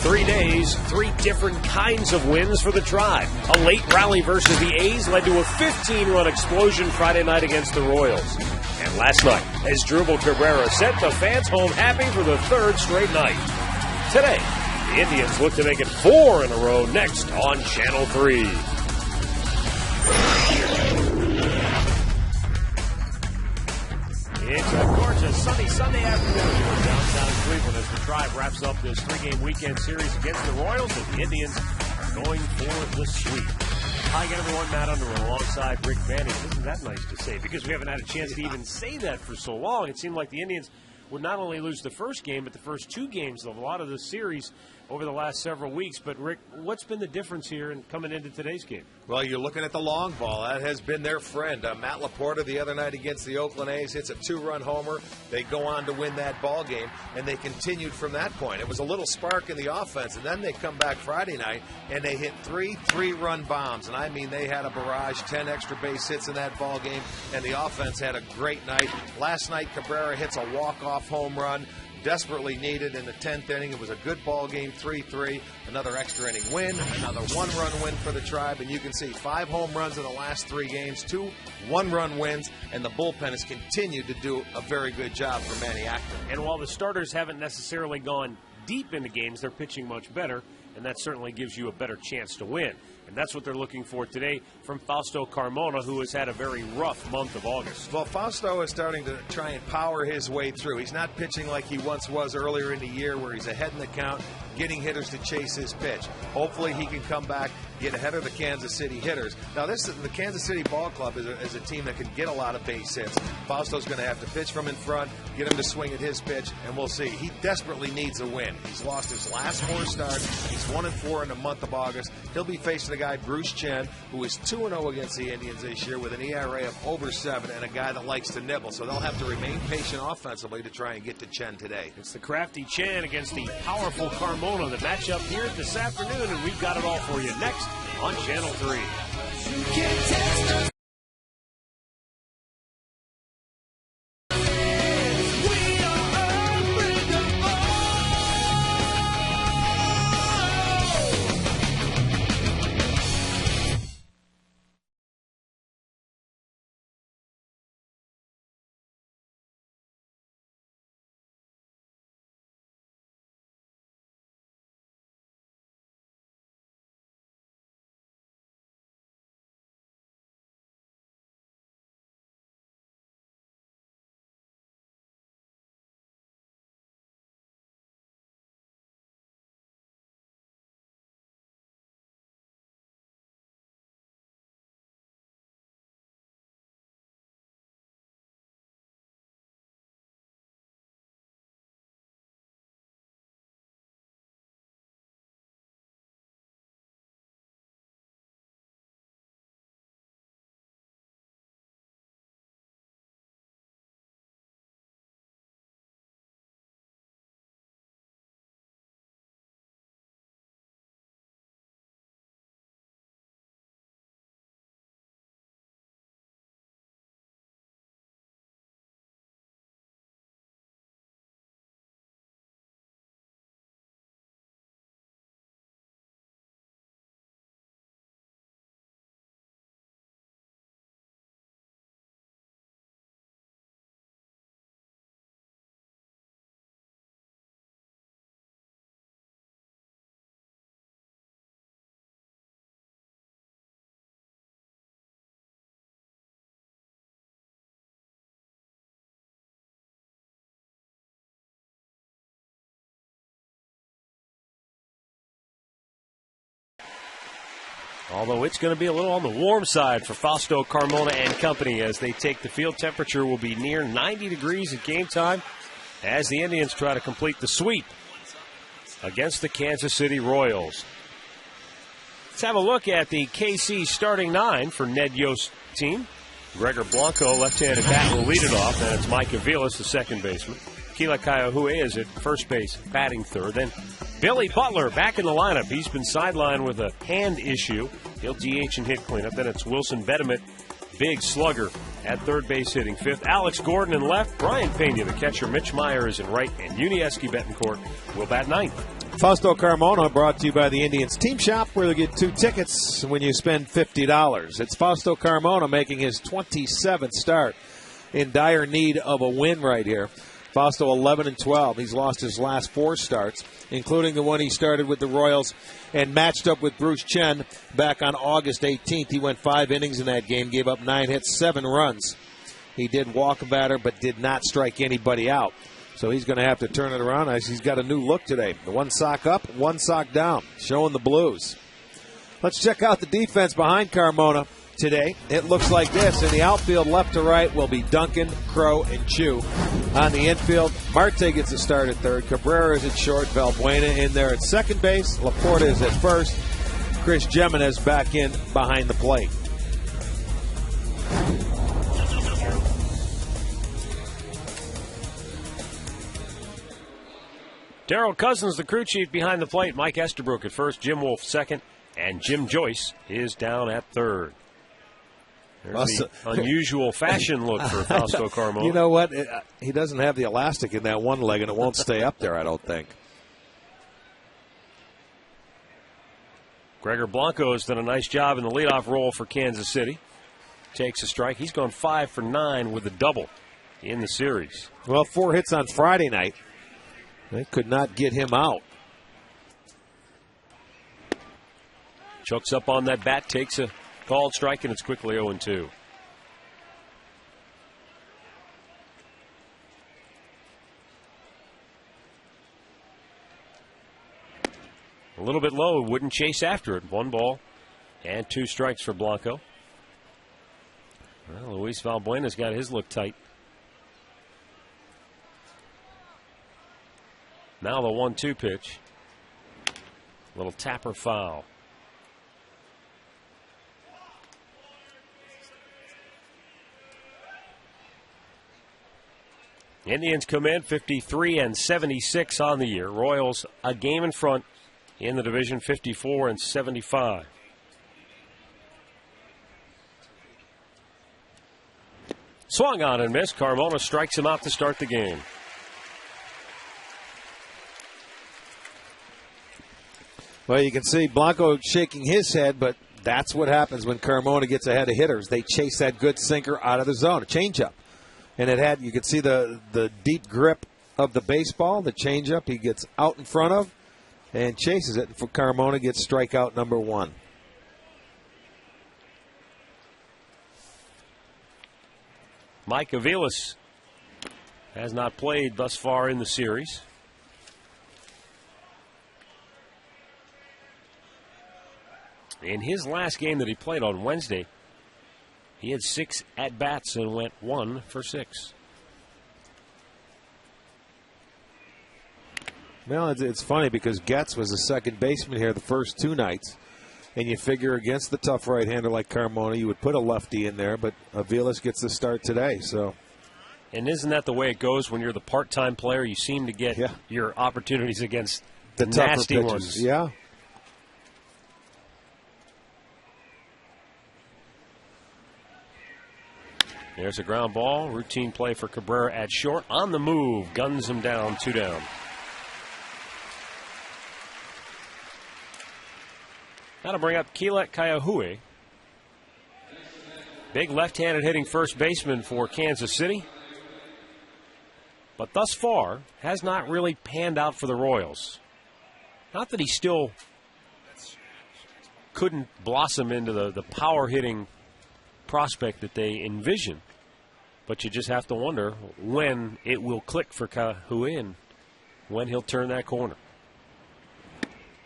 3 days, 3 different kinds of wins for the Tribe. A late rally versus the A's led to a 15-run explosion Friday night against the Royals. And last night, as Drupal Cabrera sent the fans home happy for the 3rd straight night. Today, the Indians look to make it 4 in a row next on Channel 3. It's a gorgeous sunny Sunday afternoon here in downtown Cleveland as the Tribe wraps up this 3-game weekend series against the Royals, and the Indians are going for the sweep. Hi again, everyone. Matt Underwood alongside Rick Vanning. Isn't that nice to say? Because we haven't had a chance to even say that for so long. It seemed like the Indians would not only lose the first game, but the first 2 games of a lot of the series over the last several weeks. But, Rick, what's been the difference here in coming into today's game? Well, you're looking at the long ball. That has been their friend. Matt Laporta the other night against the Oakland A's hits a 2-run homer. They go on to win that ball game, and they continued from that point. It was a little spark in the offense, and then they come back Friday night, and they hit 3 3-run bombs. And, I mean, they had a barrage, 10 extra base hits in that ball game, and the offense had a great night. Last night, Cabrera hits a walk-off home run. Desperately needed in the 10th inning. It was a good ball game, 3-3. Another extra inning win, another 1-run win for the Tribe, and you can see 5 home runs in the last 3 games, 2 1-run wins, and the bullpen has continued to do a very good job for Manny Acton. And while the starters haven't necessarily gone deep into games, they're pitching much better, and that certainly gives you a better chance to win. And that's what they're looking for today from Fausto Carmona, who has had a very rough month of August. Well, Fausto is starting to try and power his way through. He's not pitching like he once was earlier in the year where he's ahead in the count, getting hitters to chase his pitch. Hopefully he can come back, get ahead of the Kansas City hitters. Now, the Kansas City Ball Club is a team that can get a lot of base hits. Fausto's going to have to pitch from in front, get him to swing at his pitch, and we'll see. He desperately needs a win. He's lost his last 4 starts. He's 1-4 in the month of August. He'll be facing a guy, Bruce Chen, who is 2-0 against the Indians this year with an ERA of over 7 and a guy that likes to nibble. So they'll have to remain patient offensively to try and get to Chen today. It's the crafty Chen against the powerful Carmona. The matchup here this afternoon, and we've got it all for you next on Channel 3. Although it's going to be a little on the warm side for Fausto Carmona and company as they take the field. Temperature will be near 90 degrees at game time as the Indians try to complete the sweep against the Kansas City Royals. Let's have a look at the KC starting 9 for Ned Yost's team. Gregor Blanco, left-handed bat, will lead it off, and it's Mike Aviles, the second baseman. Kila Kaiahue is at first base, batting third. Then Billy Butler back in the lineup. He's been sidelined with a hand issue. He'll DH and hit cleanup. Then it's Wilson Bedemet, big slugger, at third base hitting fifth. Alex Gordon in left. Brian Pena, the catcher. Mitch Meyer is in right. And Unieski Betancourt will bat ninth. Fausto Carmona brought to you by the Indians Team Shop, where you'll get 2 tickets when you spend $50. It's Fausto Carmona making his 27th start, in dire need of a win right here. Fausto 11-12. He's lost his last 4 starts, including the one he started with the Royals and matched up with Bruce Chen back on August 18th. He went 5 innings in that game, gave up 9 hits, 7 runs. He did walk a batter, but did not strike anybody out. So he's going to have to turn it around. He's got a new look today. 1 sock up, 1 sock down, showing the blues. Let's check out the defense behind Carmona today. It looks like this. In the outfield, left to right, will be Duncan, Crow, and Chu. On the infield, Marte gets a start at third. Cabrera is at short. Valbuena in there at second base. Laporta is at first. Chris Gimenez back in behind the plate. Darryl Cousins, the crew chief behind the plate. Mike Estabrook at first, Jim Wolf second, and Jim Joyce is down at third. There's the unusual fashion look for Fausto Carmona. You know what? He doesn't have the elastic in that one leg, and it won't stay up there, I don't think. Gregor Blanco has done a nice job in the leadoff role for Kansas City. Takes a strike. He's gone 5 for 9 with a double in the series. Well, 4 hits on Friday night. They could not get him out. Chokes up on that bat, takes a called strike, and it's quickly 0-2. A little bit low, wouldn't chase after it. 1 ball and 2 strikes for Blanco. Well, Luis Valbuena's got his look tight. Now the 1-2 pitch. Little tapper foul. Indians come in 53-76 on the year. Royals a game in front in the division, 54-75. Swung on and missed. Carmona strikes him out to start the game. Well, you can see Blanco shaking his head, but that's what happens when Carmona gets ahead of hitters. They chase that good sinker out of the zone, a changeup. And it had, you could see the deep grip of the baseball, the changeup he gets out in front of and chases it. For Carmona gets strikeout number 1. Mike Aviles has not played thus far in the series. In his last game that he played on Wednesday, he had 6 at-bats and went 1 for 6. Well, it's funny because Getz was the second baseman here the first 2 nights. And you figure against the tough right-hander like Carmona, you would put a lefty in there, but Aviles gets the start today. So, and isn't that the way it goes when you're the part-time player? You seem to get your opportunities against the nasty tougher pitches. Ones. Yeah. There's a ground ball. Routine play for Cabrera at short. On the move. Guns him down. 2 down. Now to bring up Keelet Kaiahue. Big left-handed hitting first baseman for Kansas City. But thus far, has not really panned out for the Royals. Not that he still couldn't blossom into the power-hitting prospect that they envision. But you just have to wonder when it will click for Kaiahue and when he'll turn that corner.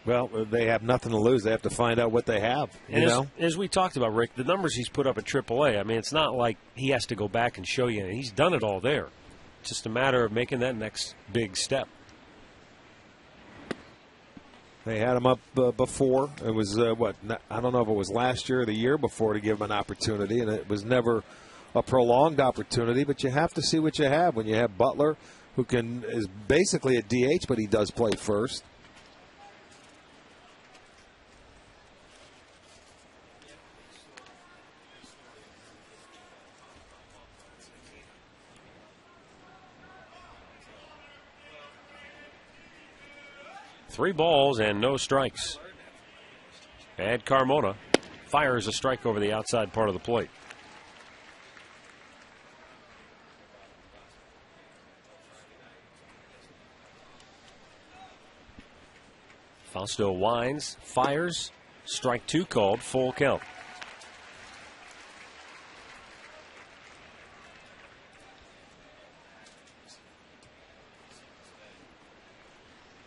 Well, they have nothing to lose. They have to find out what they have. As we talked about, Rick, the numbers he's put up at AAA, I mean, it's not like he has to go back and show you. He's done it all there. It's just a matter of making that next big step. They had him up before. It was, I don't know if it was last year or the year before to give him an opportunity, and it was never a prolonged opportunity, but you have to see what you have when you have Butler, who is basically a DH, but he does play first. 3 balls and no strikes. And Carmona fires a strike over the outside part of the plate. Fausto winds, fires, strike 2 called, full count.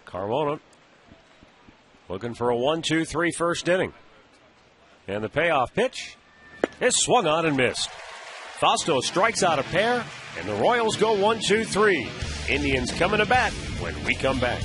Carmona looking for a 1-2-3 first inning. And the payoff pitch is swung on and missed. Fausto strikes out a pair, and the Royals go 1-2-3. Indians coming to bat when we come back.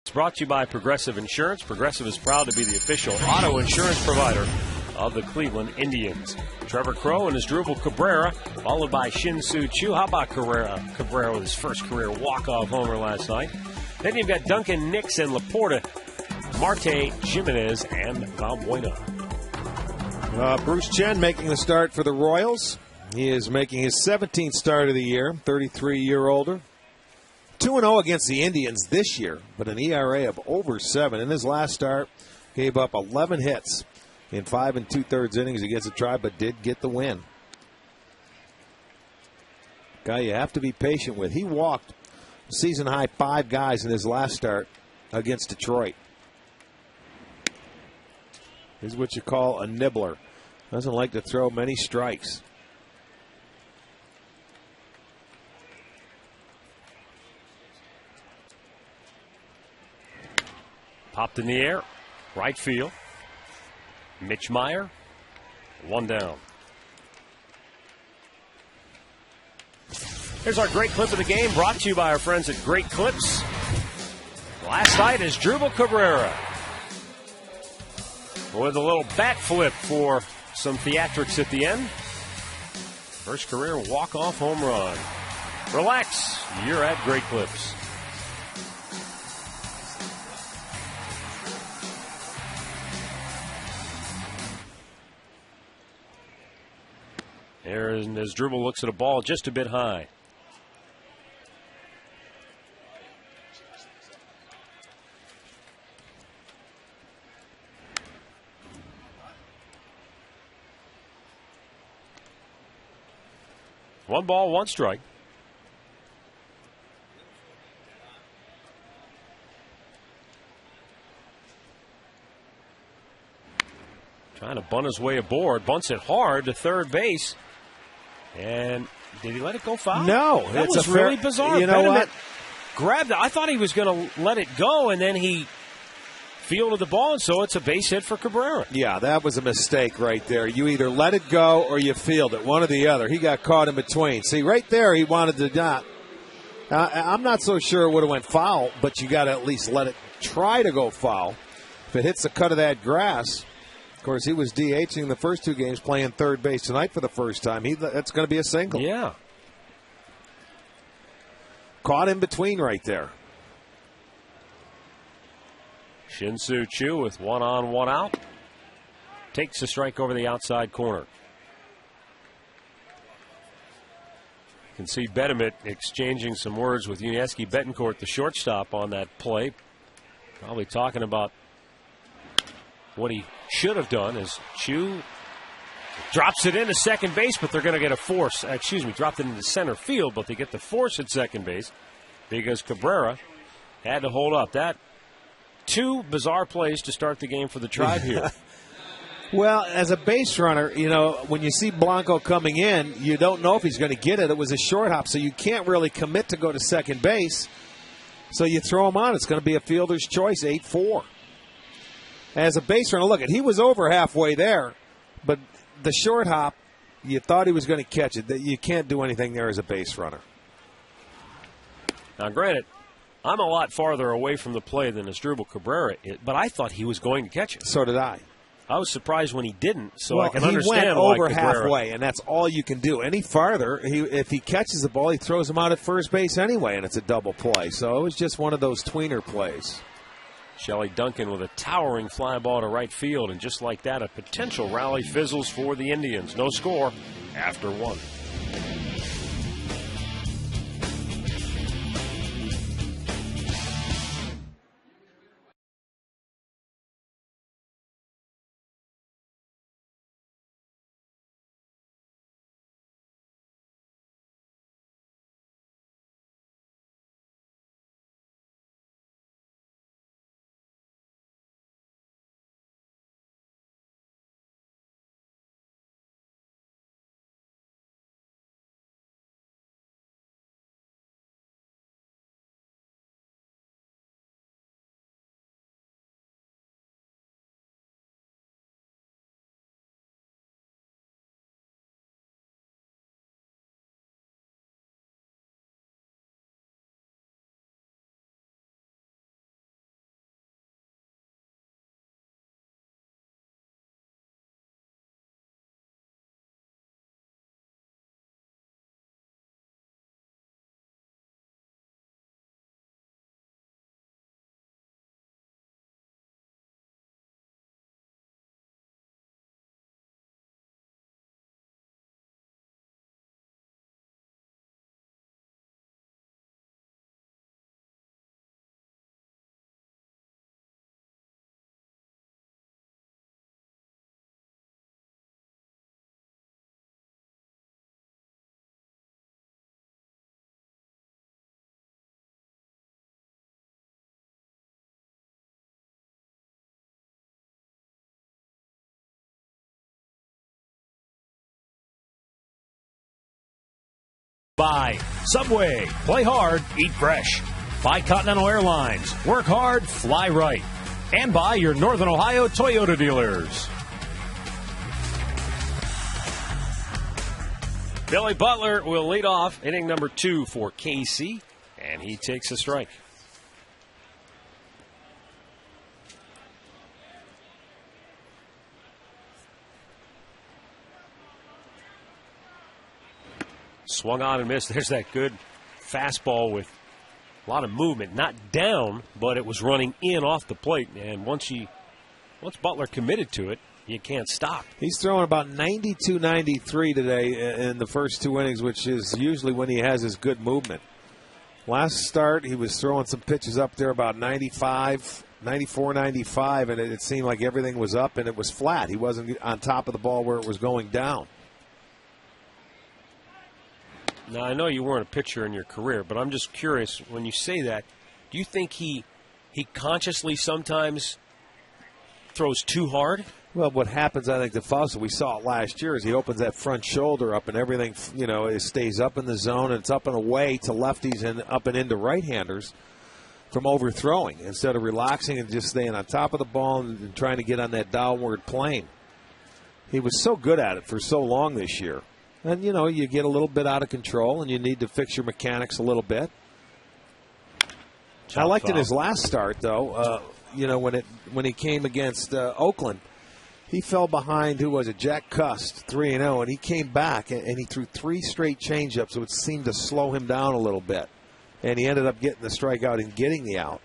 It's brought to you by Progressive Insurance. Progressive is proud to be the official auto insurance provider of the Cleveland Indians. Trevor Crow and his Drupal Cabrera, followed by Shin-Soo Choo. How about Cabrera with his first career walk-off homer last night? Then you've got Duncan Nix and Laporta, Marte Jimenez, and Valbuena. Bruce Chen making the start for the Royals. He is making his 17th start of the year, 33-year-older. 2-0 against the Indians this year, but an ERA of over 7. In his last start, gave up 11 hits in 5 2/3 innings against the Tribe, but did get the win. Guy you have to be patient with. He walked season-high 5 guys in his last start against Detroit. He's what you call a nibbler. Doesn't like to throw many strikes. Popped in the air, right field. Mitch Meyer, 1 down. Here's our great clip of the game, brought to you by our friends at Great Clips. Last night is Drupal Cabrera with a little bat flip for some theatrics at the end. First career walk-off home run. Relax, you're at Great Clips. And as Drupal looks at a ball just a bit high. One ball, one strike. Trying to bunt his way aboard. Bunts it hard to third base. And did he let it go foul? No. That was really bizarre. You know Bennett what? Grabbed it. I thought he was going to let it go, and then he fielded the ball, and so it's a base hit for Cabrera. Yeah, that was a mistake right there. You either let it go or you field it, one or the other. He got caught in between. See, right there he wanted to not. I'm not so sure it would have went foul, but you got to at least let it try to go foul. If it hits the cut of that grass, of course, he was DHing the first 2 games, playing third base tonight for the first time. That's going to be a single. Yeah. Caught in between right there. Shin-Soo Choo with 1 on, 1 out. Takes a strike over the outside corner. You can see Bedimit exchanging some words with Yuniesky Betancourt, the shortstop, on that play. Probably talking about what he should have done as Choo drops it into second base, but they're going to get a force. Dropped it into center field, but they get the force at second base because Cabrera had to hold up. That 2 bizarre plays to start the game for the Tribe here. Well, as a base runner, when you see Blanco coming in, you don't know if he's going to get it. It was a short hop, so you can't really commit to go to second base. So you throw him on. It's going to be a fielder's choice, 8-4. As a base runner, look, he was over halfway there, but the short hop, you thought he was going to catch it. You can't do anything there as a base runner. Now, granted, I'm a lot farther away from the play than Asdrubal Cabrera, but I thought he was going to catch it. So did I. I was surprised when he didn't, so I can he understand went over why Cabrera, halfway, and that's all you can do. Any farther, if he catches the ball, he throws him out at first base anyway, and it's a double play. So it was just one of those tweener plays. Shelley Duncan with a towering fly ball to right field, and just like that, a potential rally fizzles for the Indians. No score after 1. By Subway, play hard, eat fresh. By Continental Airlines, work hard, fly right. And by your Northern Ohio Toyota dealers. Billy Butler will lead off inning number 2 for KC, and he takes a strike. Swung on and missed. There's that good fastball with a lot of movement. Not down, but it was running in off the plate. And once Butler committed to it, you can't stop. He's throwing about 92, 93 today in the first 2 innings, which is usually when he has his good movement. Last start, he was throwing some pitches up there about 95, 94, 95, and it seemed like everything was up and it was flat. He wasn't on top of the ball where it was going down. Now, I know you weren't a pitcher in your career, but I'm just curious, when you say that, do you think he consciously sometimes throws too hard? Well, what happens, I think, to Fausto, we saw it last year, is he opens that front shoulder up and everything, it stays up in the zone and it's up and away to lefties and up and into right-handers from overthrowing instead of relaxing and just staying on top of the ball and trying to get on that downward plane. He was so good at it for so long this year. And, you get a little bit out of control and you need to fix your mechanics a little bit. I liked it his last start, though. When he came against Oakland, he fell behind, who was it, Jack Cust, 3-0, and he came back, and he threw 3 straight changeups, so it seemed to slow him down a little bit. And he ended up getting the strikeout and getting the out.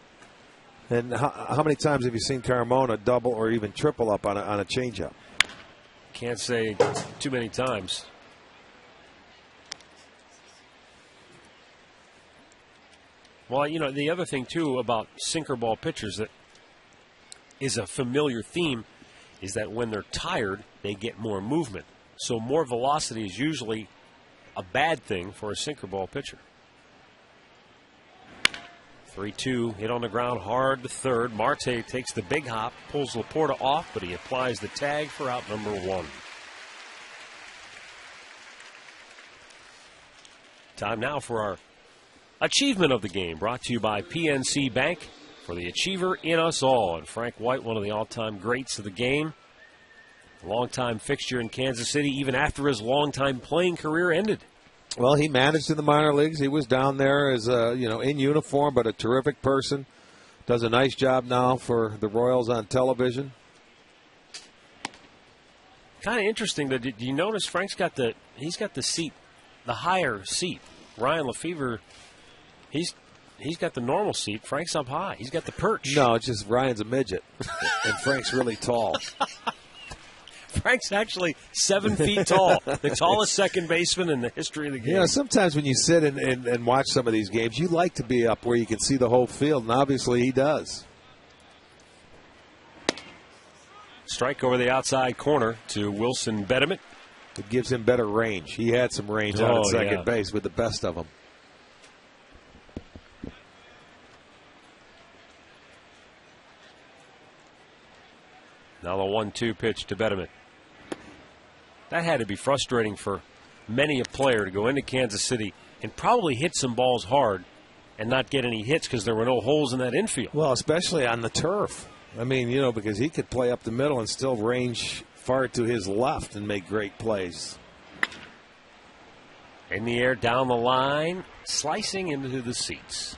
And how many times have you seen Carmona double or even triple up on a changeup? Can't say too many times. Well, the other thing, too, about sinker ball pitchers that is a familiar theme is that when they're tired, they get more movement. So more velocity is usually a bad thing for a sinker ball pitcher. 3-2, hit on the ground hard to third. Marte takes the big hop, pulls Laporta off, but he applies the tag for out number 1. Time now for our achievement of the game, brought to you by PNC Bank. For the achiever in us all. And Frank White, one of the all-time greats of the game. A long-time fixture in Kansas City, even after his long-time playing career ended. Well, he managed in the minor leagues. He was down there as in uniform, but a terrific person. Does a nice job now for the Royals on television. Kind of interesting. Do you notice Frank's got the seat, the higher seat. Ryan Lefebvre, he's got the normal seat. Frank's up high. He's got the perch. No, it's just Ryan's a midget, and Frank's really tall. Frank's actually 7 feet tall, the tallest second baseman in the history of the game. Sometimes when you sit and watch some of these games, you like to be up where you can see the whole field, and obviously he does. Strike over the outside corner to Wilson Betterman. It gives him better range. He had some range out at second base with the best of them. Now the 1-2 pitch to Betterman. That had to be frustrating for many a player to go into Kansas City and probably hit some balls hard and not get any hits because there were no holes in that infield. Well, especially on the turf. I mean, because he could play up the middle and still range far to his left and make great plays. In the air, down the line, slicing into the seats.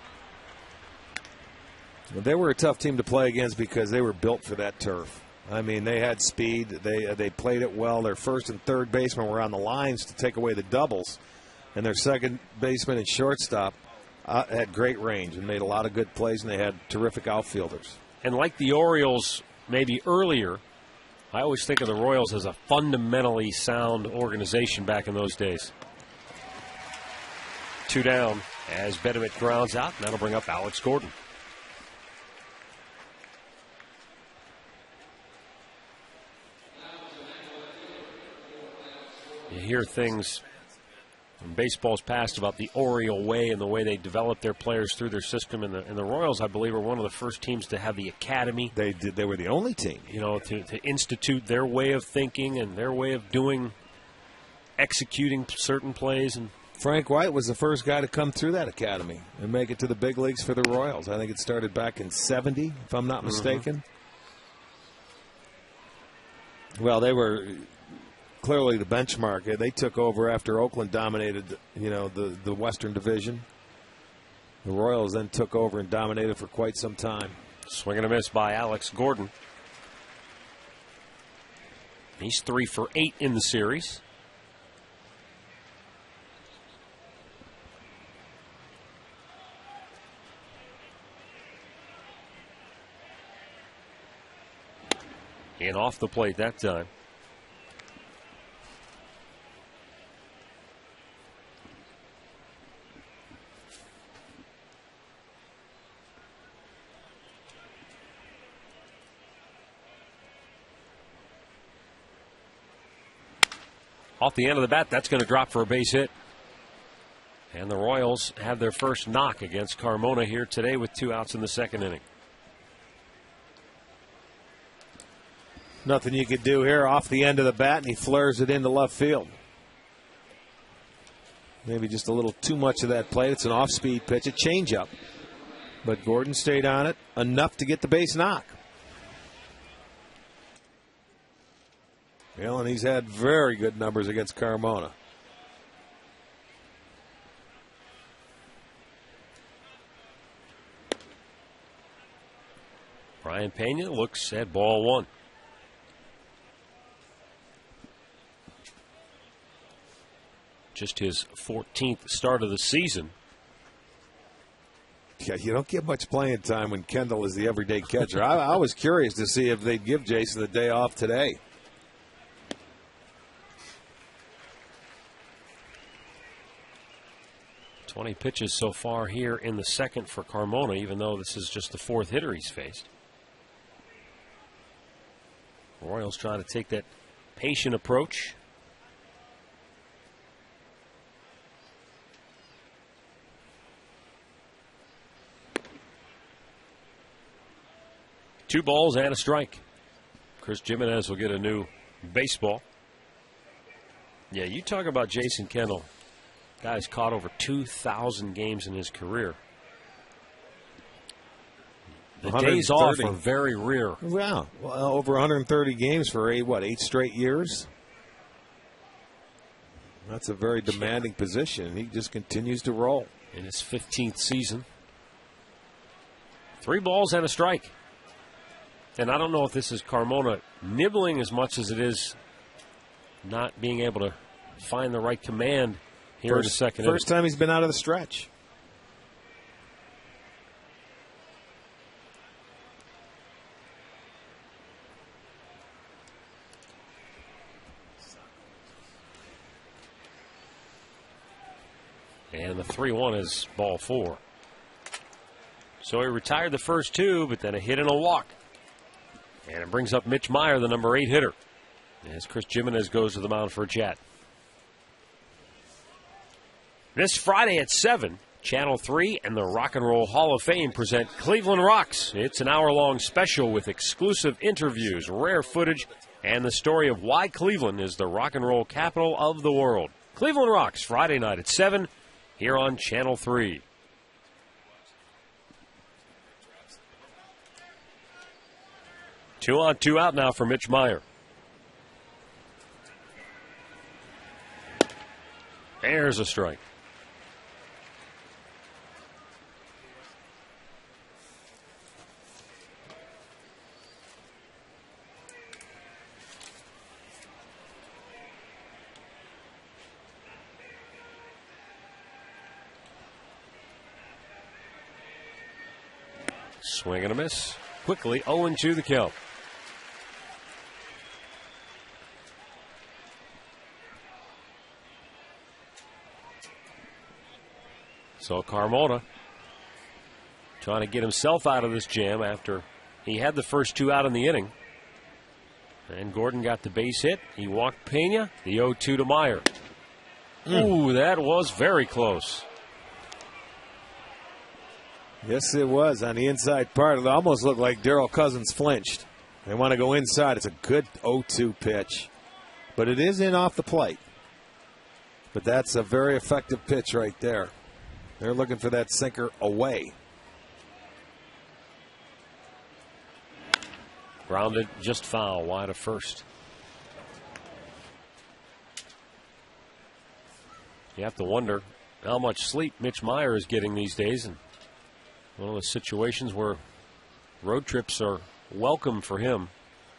Well, they were a tough team to play against because they were built for that turf. I mean, they had speed. They played it well. Their first and third baseman were on the lines to take away the doubles. And their second baseman and shortstop had great range and made a lot of good plays, and they had terrific outfielders. And like the Orioles maybe earlier, I always think of the Royals as a fundamentally sound organization back in those days. 2 down as Betterman grounds out, and that'll bring up Alex Gordon. You hear things in baseball's past about the Oriole way and the way they develop their players through their system. And the Royals, I believe, are one of the first teams to have the academy. They did. They were the only team, to institute their way of thinking and their way of executing certain plays. And Frank White was the first guy to come through that academy and make it to the big leagues for the Royals. I think it started back in '70, if I'm not mistaken. Well, they were clearly the benchmark. They took over after Oakland dominated, the Western Division. The Royals then took over and dominated for quite some time. Swing and a miss by Alex Gordon. He's 3 for 8 in the series. And off the plate that time. Off the end of the bat, that's going to drop for a base hit. And the Royals have their first knock against Carmona here today with 2 outs in the second inning. Nothing you could do here off the end of the bat, and he flares it into left field. Maybe just a little too much of that plate. It's an off-speed pitch, a changeup. But Gordon stayed on it enough to get the base knock. Well, and he's had very good numbers against Carmona. Ryan Pena looks at ball one. Just his 14th start of the season. Yeah, you don't get much playing time when Kendall is the everyday catcher. I was curious to see if they'd give Jason the day off today. "20 pitches so far here in the second for Carmona, even though this is just the fourth hitter he's faced. Royals trying to take that patient approach. Two balls and a strike. Chris Jimenez will get a new baseball. Yeah, you talk about Jason Kendall. Guy's caught over 2,000 games in his career. The days off are very rare. Wow. Well, over 130 games for 8 straight years? That's a very demanding position. He just continues to roll. In his 15th season. 3 balls and a strike. And I don't know if this is Carmona nibbling as much as it is not being able to find the right command here in the second inning. First time he's been out of the stretch. And the 3-1 is ball 4. So he retired the first 2, but then a hit and a walk. And it brings up Mitch Meyer, the number 8 hitter, as Chris Jimenez goes to the mound for a chat. This Friday at 7, Channel 3 and the Rock and Roll Hall of Fame present Cleveland Rocks. It's an hour-long special with exclusive interviews, rare footage, and the story of why Cleveland is the rock and roll capital of the world. Cleveland Rocks, Friday night at 7, here on Channel 3. Two on, two out now for Mitch Meyer. There's a strike. Swing and a miss. Quickly 0-2 the count. So Carmona trying to get himself out of this jam after he had the first 2 out in the inning. And Gordon got the base hit. He walked Pena. The 0-2 to Meyer. Ooh, that was very close. Yes, it was on the inside part. It almost looked like Darryl Cousins flinched. They want to go inside. It's a good 0-2 pitch. But it is in off the plate. But that's a very effective pitch right there. They're looking for that sinker away. Grounded just foul, wide of first. You have to wonder how much sleep Mitch Meyer is getting these days. And one of the situations where road trips are welcome for him.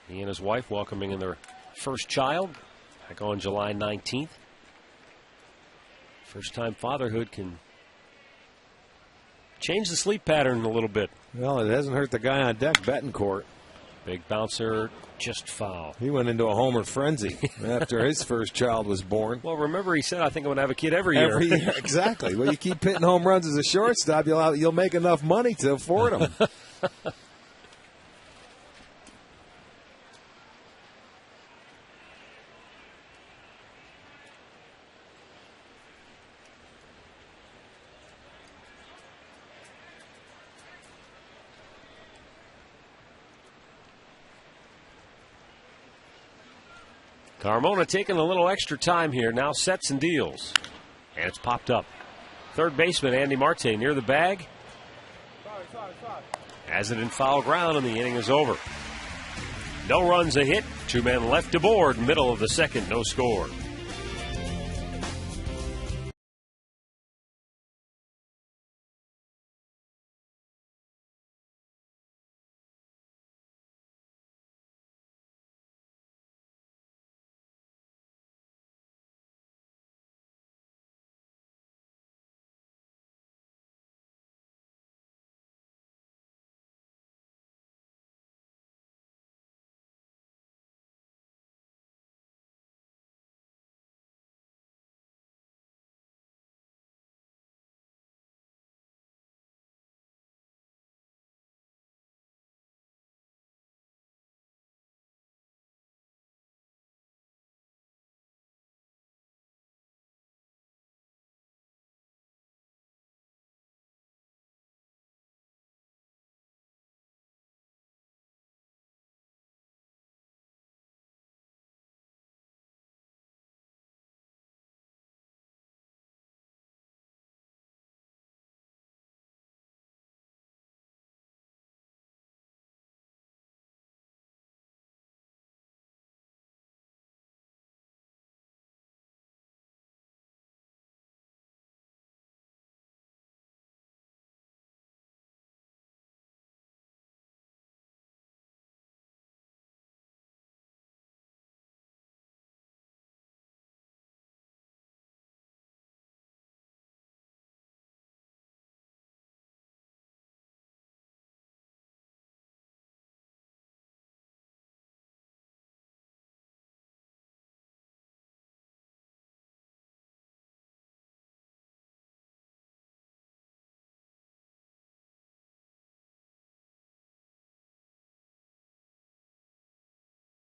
He and his wife welcoming in their first child back on July 19th. First time fatherhood can change the sleep pattern a little bit. Well, it hasn't hurt the guy on deck, Betancourt. Big bouncer, just foul. He went into a homer frenzy after his first child was born. Well, remember he said, I think I'm going to have a kid every year. Every year, exactly. Well, you keep hitting home runs as a shortstop, you'll make enough money to afford them. Carmona taking a little extra time here. Now sets and deals. And it's popped up. Third baseman Andy Marte near the bag. Has it in foul ground, and the inning is over. No runs, a hit. 2 men left to board. Middle of the second, no score.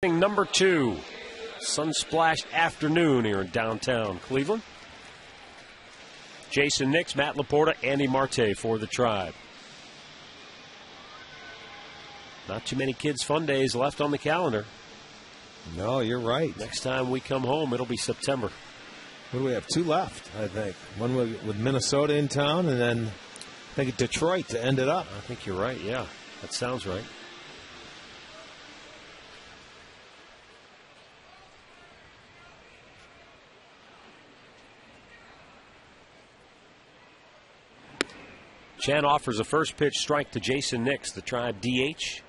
Number 2, sun-splashed afternoon here in downtown Cleveland. Jason Nix, Matt Laporta, Andy Marte for the Tribe. Not too many kids' fun days left on the calendar. No, you're right. Next time we come home, it'll be September. What do we have? 2 left, I think. One with Minnesota in town, and then I think Detroit to end it up. I think you're right, yeah. That sounds right. Chan offers a first pitch strike to Jason Nix, the Tribe DH.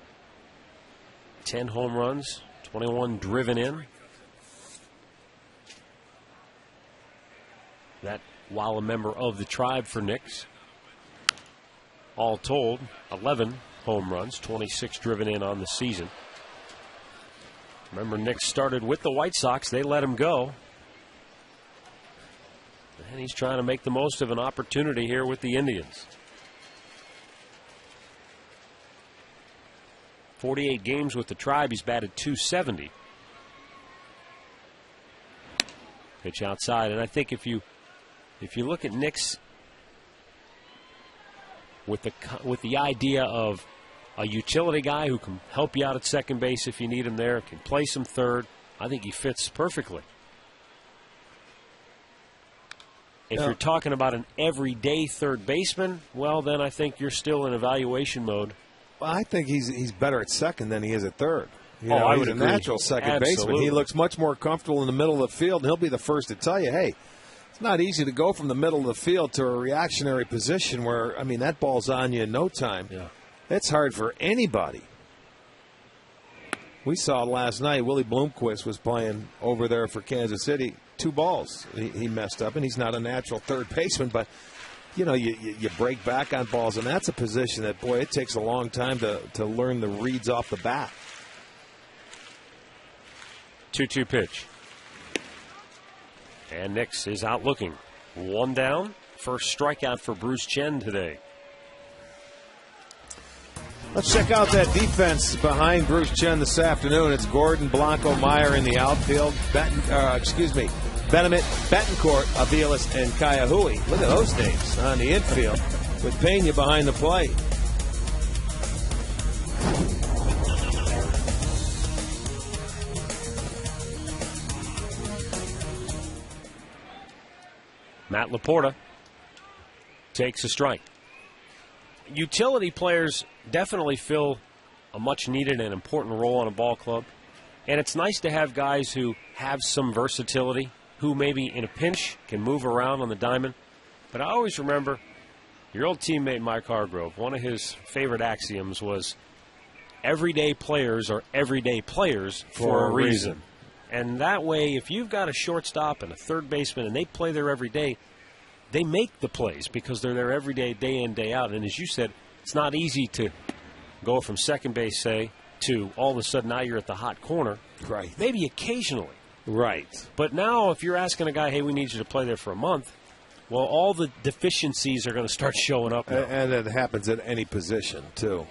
10 home runs, 21 driven in. That while a member of the Tribe for Nix. All told, 11 home runs, 26 driven in on the season. Remember, Nix started with the White Sox. They let him go. And he's trying to make the most of an opportunity here with the Indians. 48 games with the Tribe. He's batted .270. Pitch outside, and I think if you look at Nix with the idea of a utility guy who can help you out at second base if you need him there, can play some third, I think he fits perfectly. If you're talking about an everyday third baseman, well, then I think you're still in evaluation mode. Well, I think he's better at second than he is at third. I he's would a agree. natural second baseman. He looks much more comfortable in the middle of the field, and he'll be the first to tell you, hey, it's not easy to go from the middle of the field to a reactionary position where, I mean, that ball's on you in no time. Yeah. It's hard for anybody. We saw last night, Willie Bloomquist was playing over there for Kansas City. 2 balls he messed up, and he's not a natural third baseman, but you know, you break back on balls, and that's a position that, boy, it takes a long time to learn the reads off the bat. 2-2 pitch. And Nix is out looking. 1 down. First strikeout for Bruce Chen today. Let's check out that defense behind Bruce Chen this afternoon. It's Gordon, Blanco, Meyer in the outfield. Benjamin, Betancourt, Aviles, and Kaiahui. Look at those names on the infield with Pena behind the plate. Matt Laporta takes a strike. Utility players definitely fill a much needed and important role on a ball club. And it's nice to have guys who have some versatility, who maybe in a pinch can move around on the diamond. But I always remember your old teammate Mike Hargrove, one of his favorite axioms was everyday players are everyday players for a reason. And that way, if you've got a shortstop and a third baseman and they play there every day, they make the plays because they're there every day, day in, day out. And as you said, it's not easy to go from second base, say, to all of a sudden now you're at the hot corner. Right. Maybe occasionally. Right. But now if you're asking a guy, hey, we need you to play there for a month, well, all the deficiencies are going to start showing up now. And it happens at any position, too.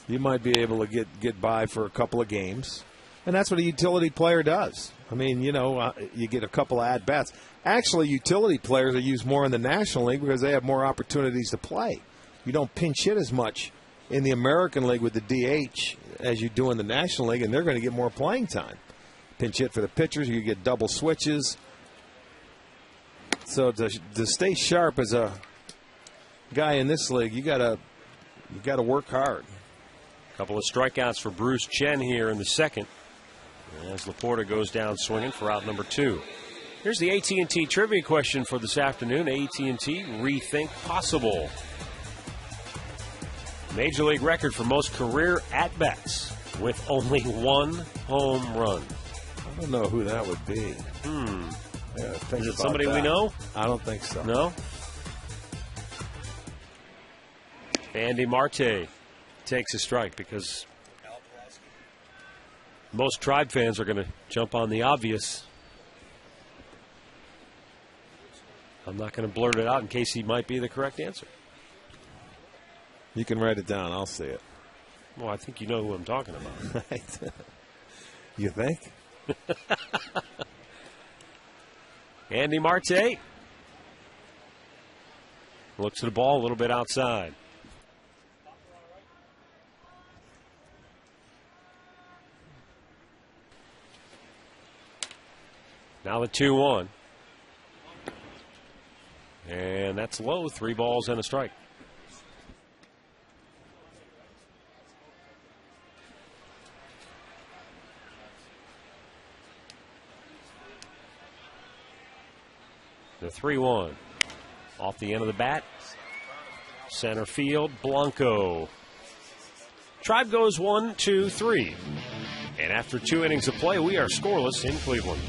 You might be able to get by for a couple of games. And that's what a utility player does. I mean, you know, you get a couple of at-bats. Actually, utility players are used more in the National League because they have more opportunities to play. You don't pinch hit as much in the American League with the DH as you do in the National League, and they're going to get more playing time. Pinch hit for the pitchers, you get double switches. So to stay sharp as a guy in this league, you gotta work hard. A couple of strikeouts for Bruce Chen here in the second, as Laporta goes down swinging for out number 2. Here's the AT&T trivia question for this afternoon. AT&T Rethink Possible. Major League record for most career at-bats with only 1 home run. I don't know who that would be. Is it somebody we know? I don't think so. No? Andy Marte takes a strike because most Tribe fans are going to jump on the obvious. I'm not going to blurt it out in case he might be the correct answer. You can write it down. I'll see it. Well, I think you know who I'm talking about. Right. You think? Andy Marte looks at the ball a little bit outside. Now the 2-1. And that's low. 3 balls and a strike. The 3-1. Off the end of the bat. Center field, Blanco. Tribe goes 1, 2, 3. And after 2 innings of play, we are scoreless in Cleveland.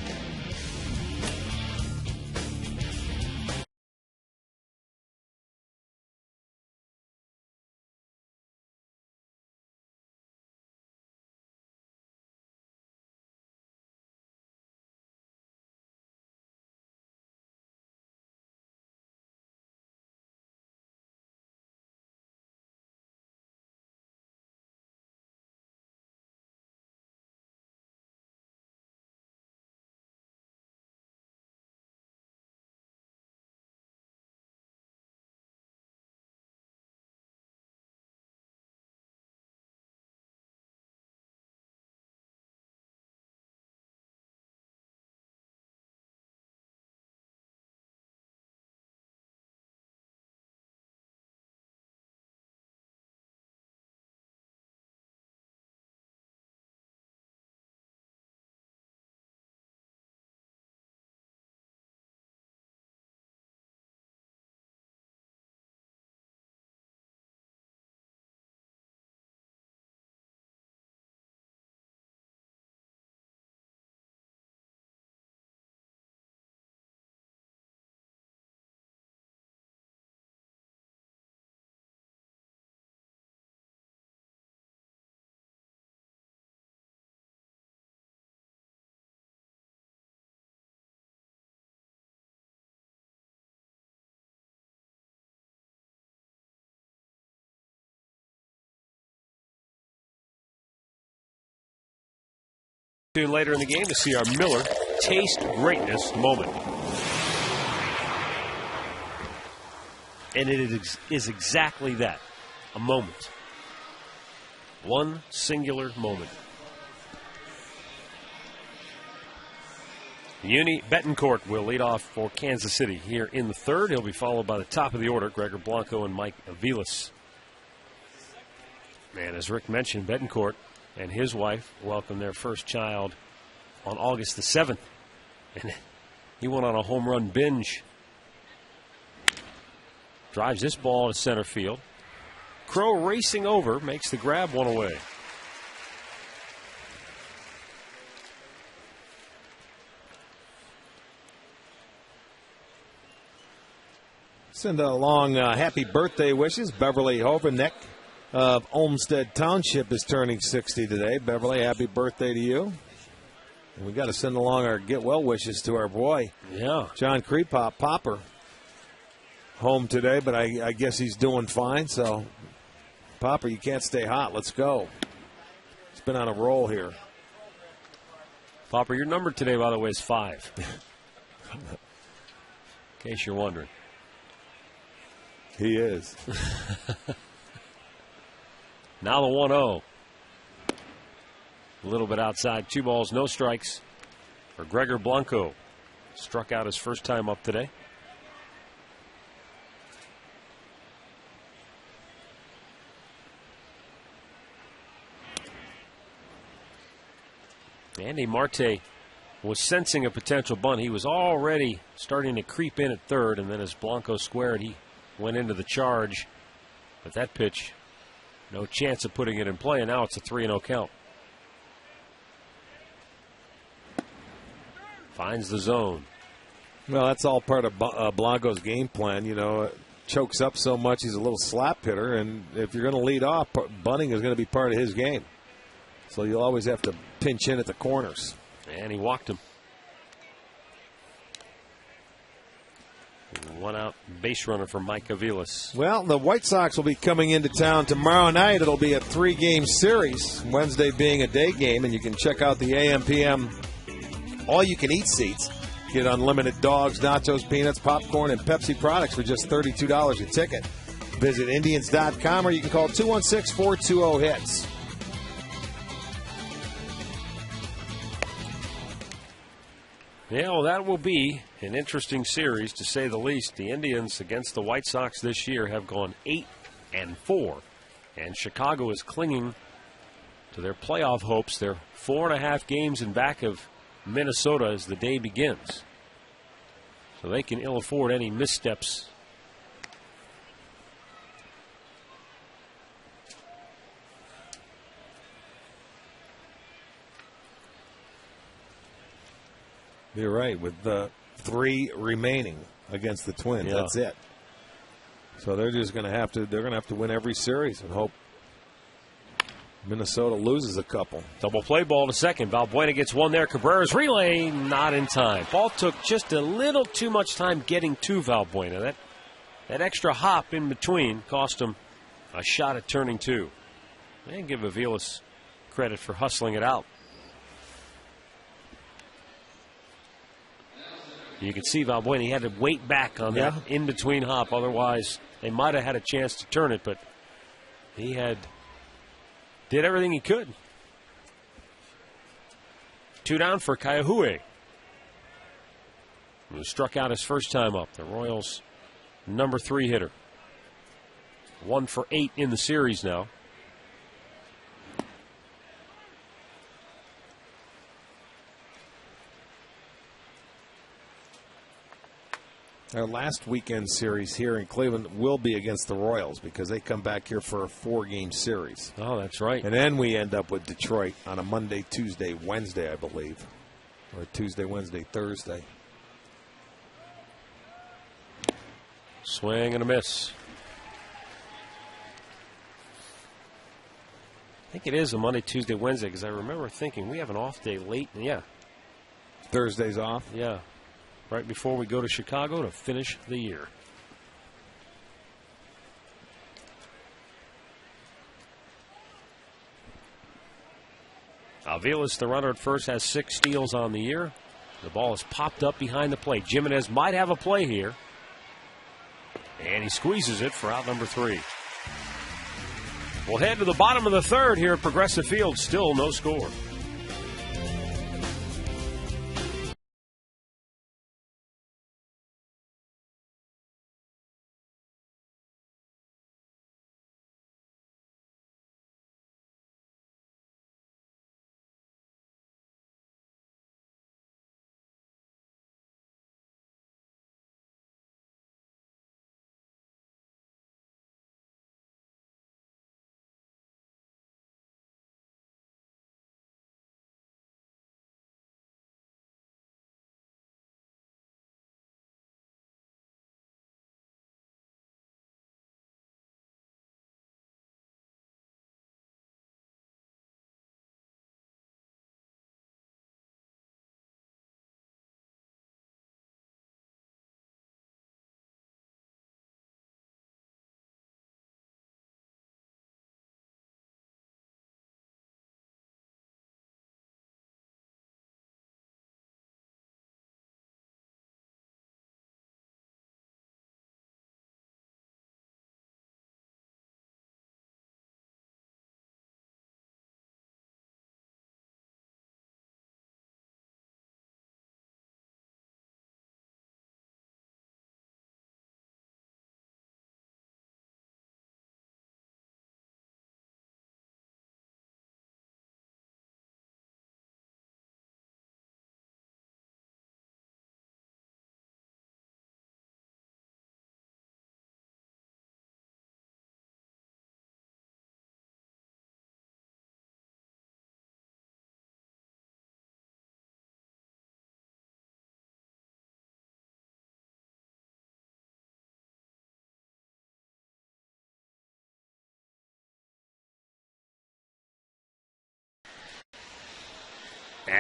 Tune later in the game to see our Miller Taste Greatness moment. And it is exactly that, a moment. One singular moment. Betancourt will lead off for Kansas City here in the 3rd. He'll be followed by the top of the order, Gregor Blanco and Mike Aviles. And as Rick mentioned, Betancourt and his wife welcomed their first child on August the 7th. And he went on a home run binge. Drives this ball to center field. Crow racing over, makes the grab, one away. Send along happy birthday wishes. Beverly Hovanek of Olmsted Township is turning 60 today. Beverly, happy birthday to you. And we got to send along our get well wishes to our boy, John Creepop Popper. Home today, but I guess he's doing fine. So, Popper, you can't stay hot. Let's go. He's been on a roll here. Popper, your number today, by the way, is 5. In case you're wondering. He is. Now the 1-0. A little bit outside. 2 balls, no strikes for Gregor Blanco. Struck out his first time up today. Andy Marte was sensing a potential bunt. He was already starting to creep in at 3rd, and then as Blanco squared, he went into the charge. But that pitch, no chance of putting it in play, and now it's a 3-0 count. Finds the zone. Well, that's all part of Blanco's game plan. You know, chokes up so much, he's a little slap hitter, and if you're going to lead off, bunting is going to be part of his game. So you'll always have to pinch in at the corners. And he walked him. one-out base runner for Mike Aviles. Well, the White Sox will be coming into town tomorrow night. It'll be a 3-game series, Wednesday being a day game, and you can check out the AM/PM all-you-can-eat seats. Get unlimited dogs, nachos, peanuts, popcorn, and Pepsi products for just $32 a ticket. Visit Indians.com or you can call 216-420-HITS. Yeah, well, that will be an interesting series, to say the least. The Indians against the White Sox this year have gone 8-4, and Chicago is clinging to their playoff hopes. They're 4.5 games in back of Minnesota as the day begins. So they can ill afford any missteps. You're right, with the 3 remaining against the Twins. Yeah. That's it. So they're just going to have to win every series and hope Minnesota loses a couple. Double play ball to second. Valbuena gets one there. Cabrera's relay not in time. Ball took just a little too much time getting to Valbuena. That extra hop in between cost him a shot at turning 2. And give Aviles credit for hustling it out. You can see Valbuena, he had to wait back on that in-between hop. Otherwise, they might have had a chance to turn it, but he did everything he could. 2 down for Kaiahue, who struck out his first time up. The Royals' number 3 hitter. 1 for 8 in the series now. Our last weekend series here in Cleveland will be against the Royals because they come back here for a 4-game series. Oh, that's right. And then we end up with Detroit on a Monday, Tuesday, Wednesday, I believe. Or Tuesday, Wednesday, Thursday. Swing and a miss. I think it is a Monday, Tuesday, Wednesday, because I remember thinking we have an off day late. Yeah. Thursday's off? Yeah. Right before we go to Chicago to finish the year. Aviles, the runner at first, has 6 steals on the year. The ball is popped up behind the plate. Jimenez might have a play here. And he squeezes it for out number 3. We'll head to the bottom of the 3rd here at Progressive Field. Still no score.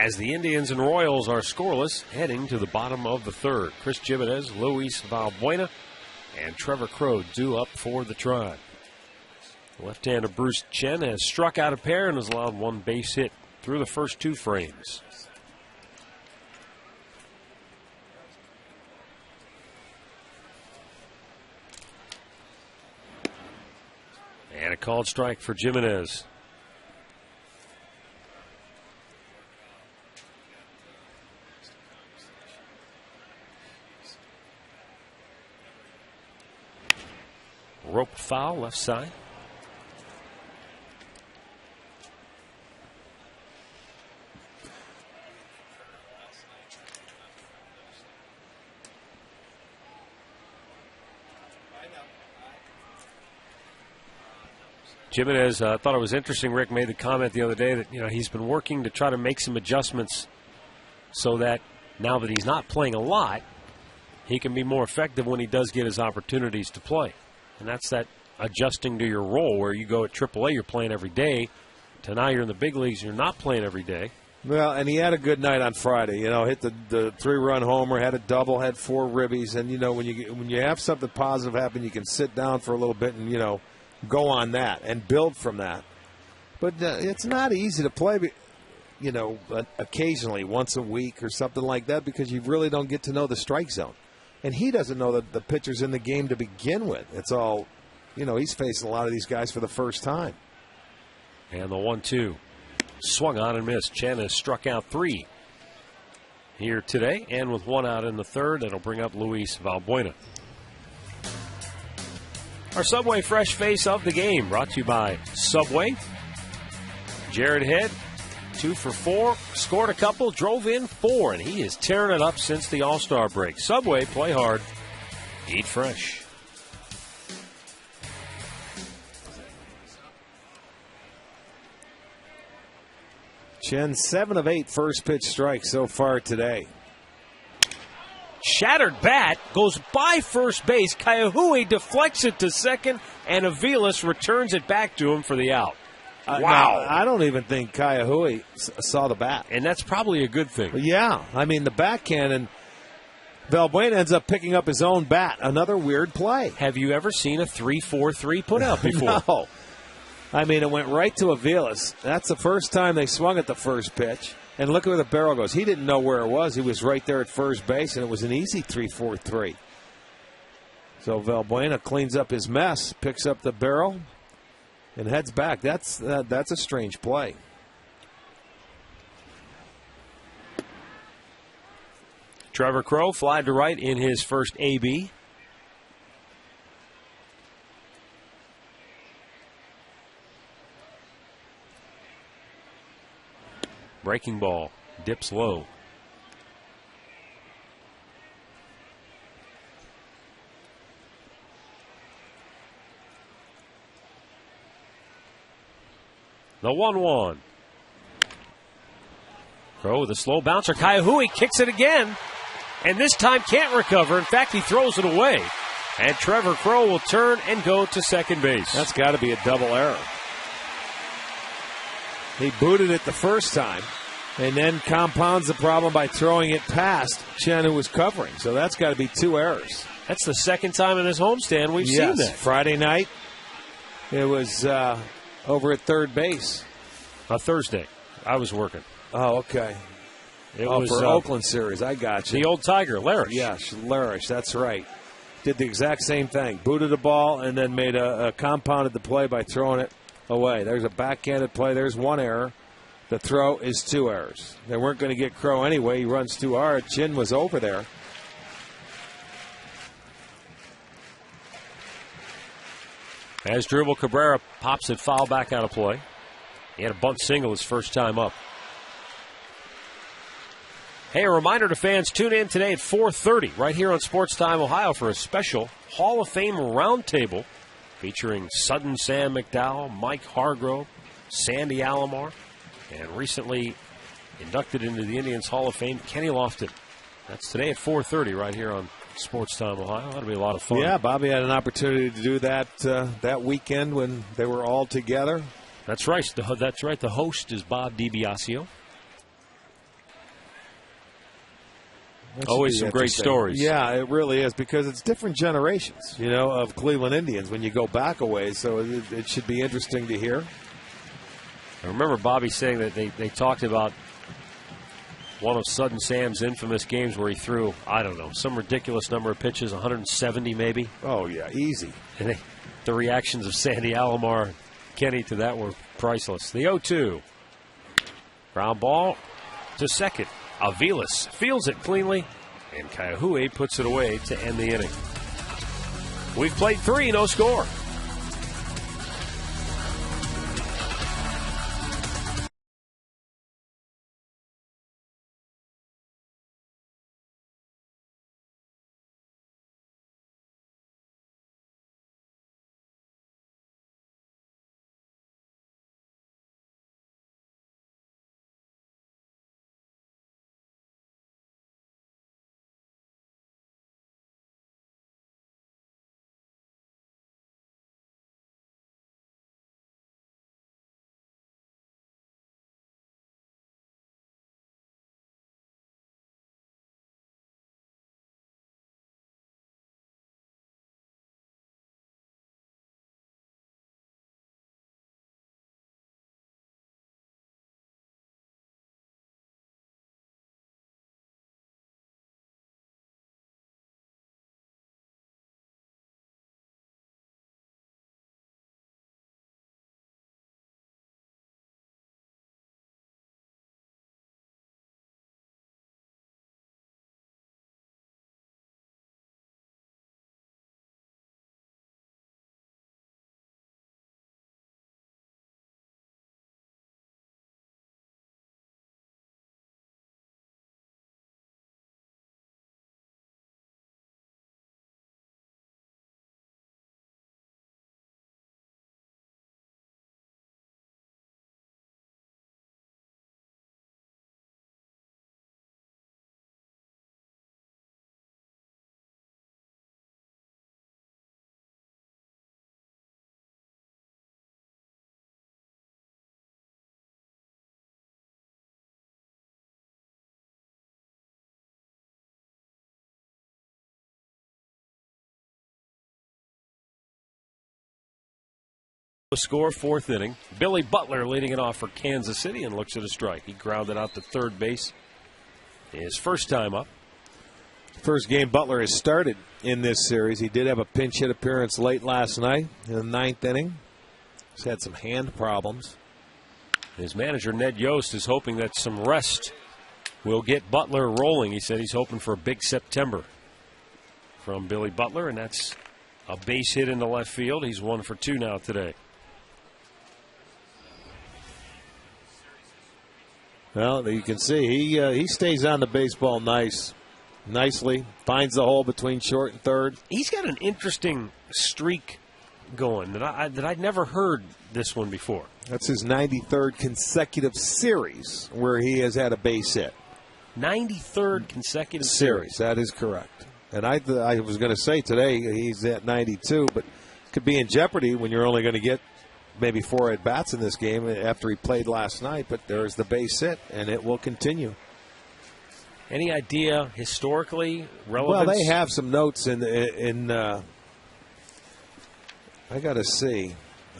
as the Indians and Royals are scoreless heading to the bottom of the third. Chris Jimenez, Luis Valbuena, and Trevor Crowe due up for the Tribe. Left-hander Bruce Chen has struck out a pair and has allowed one base hit through the first two frames. And a called strike for Jimenez. Rope foul left side. Jimenez thought it was interesting. Rick made the comment the other day that he's been working to try to make some adjustments so that now that he's not playing a lot, he can be more effective when he does get his opportunities to play. And that's that adjusting to your role where you go at AAA, you're playing every day, to now you're in the big leagues, you're not playing every day. Well, and he had a good night on Friday. Hit the 3-run homer, had a double, had 4 ribbies, and when you have something positive happen, you can sit down for a little bit and go on that and build from that. But it's not easy to play, occasionally, once a week or something like that, because you really don't get to know the strike zone. And he doesn't know that the pitcher's in the game to begin with. It's all, he's facing a lot of these guys for the first time. And the 1-2 swung on and missed. Chen has struck out 3 here today, and with 1 out in the third, that'll bring up Luis Valbuena. Our Subway Fresh Face of the game brought to you by Subway. Jared Head, 2 for 4, scored a couple, drove in 4, and he is tearing it up since the All-Star break. Subway, play hard, eat fresh. Chen, 7 of 8 first pitch strikes so far today. Shattered bat goes by first base. Kaihui deflects it to second, and Aviles returns it back to him for the out. Wow. I don't even think Kaihui saw the bat. And that's probably a good thing. Yeah. I mean, the backhand, and Valbuena ends up picking up his own bat. Another weird play. Have you ever seen a 3-4-3 put out before? No. I mean, it went right to Aviles. That's the first time they swung at the first pitch. And look at where the barrel goes. He didn't know where it was. He was right there at first base, and it was an easy 3-4-3. So Valbuena cleans up his mess, picks up the barrel, and heads back. That's a strange play. Trevor Crowe flied to right in his first AB. Breaking ball, dips low. The 1-1. Crowe with a slow bouncer. Kaihui kicks it again, and this time can't recover. In fact, he throws it away. And Trevor Crowe will turn and go to second base. That's got to be a double error. He booted it the first time and then compounds the problem by throwing it past Chen, who was covering. So that's got to be 2 errors. That's the second time in his homestand we've seen that. Friday night, it was over at third base. Thursday. I was working. Oh, okay. It was for Oakland series. I got you. The old Tiger, Larish. Yes, Larish. That's right. Did the exact same thing. Booted a ball and then made a compounded the play by throwing it away. There's a backhanded play. There's 1 error. The throw is 2 errors. They weren't going to get Crowe anyway. He runs too hard. Chin was over there. As Dribble Cabrera pops it foul back out of play. He had a bunt single his first time up. Hey, a reminder to fans, tune in today at 4:30 right here on Sports Time Ohio for a special Hall of Fame roundtable featuring Sudden Sam McDowell, Mike Hargrove, Sandy Alomar, and recently inducted into the Indians Hall of Fame, Kenny Lofton. That's today at 4:30 right here on Sports Time Ohio. That'll be a lot of fun. Yeah, Bobby had an opportunity to do that that weekend when they were all together. That's right. That's right. The host is Bob DiBiasio. Always some great stories. Yeah, it really is, because it's different generations, of Cleveland Indians when you go back a ways. So it should be interesting to hear. I remember Bobby saying that they talked about one of Sudden Sam's infamous games where he threw, I don't know, some ridiculous number of pitches, 170 maybe. Oh, yeah, easy. And the reactions of Sandy Alomar and Kenny to that were priceless. The 0-2. Ground ball to second. Aviles fields it cleanly, and Kaihue puts it away to end the inning. We've played 3, no score. The score, 4th inning. Billy Butler leading it off for Kansas City and looks at a strike. He grounded out to third base his first time up. First game Butler has started in this series. He did have a pinch hit appearance late last night in the 9th inning. He's had some hand problems. His manager, Ned Yost, is hoping that some rest will get Butler rolling. He said he's hoping for a big September from Billy Butler, and that's a base hit into left field. He's 1 for 2 now today. Well, you can see he stays on the baseball nicely, finds the hole between short and third. He's got an interesting streak going that I'd never heard this one before. That's his 93rd consecutive series where he has had a base hit. 93rd consecutive series. That is correct. And I was going to say today he's at 92, but could be in jeopardy when you're only going to get maybe 4 at-bats in this game after he played last night. But there's the base hit, and it will continue. Any idea historically relevance? Well, they have some notes in I got to see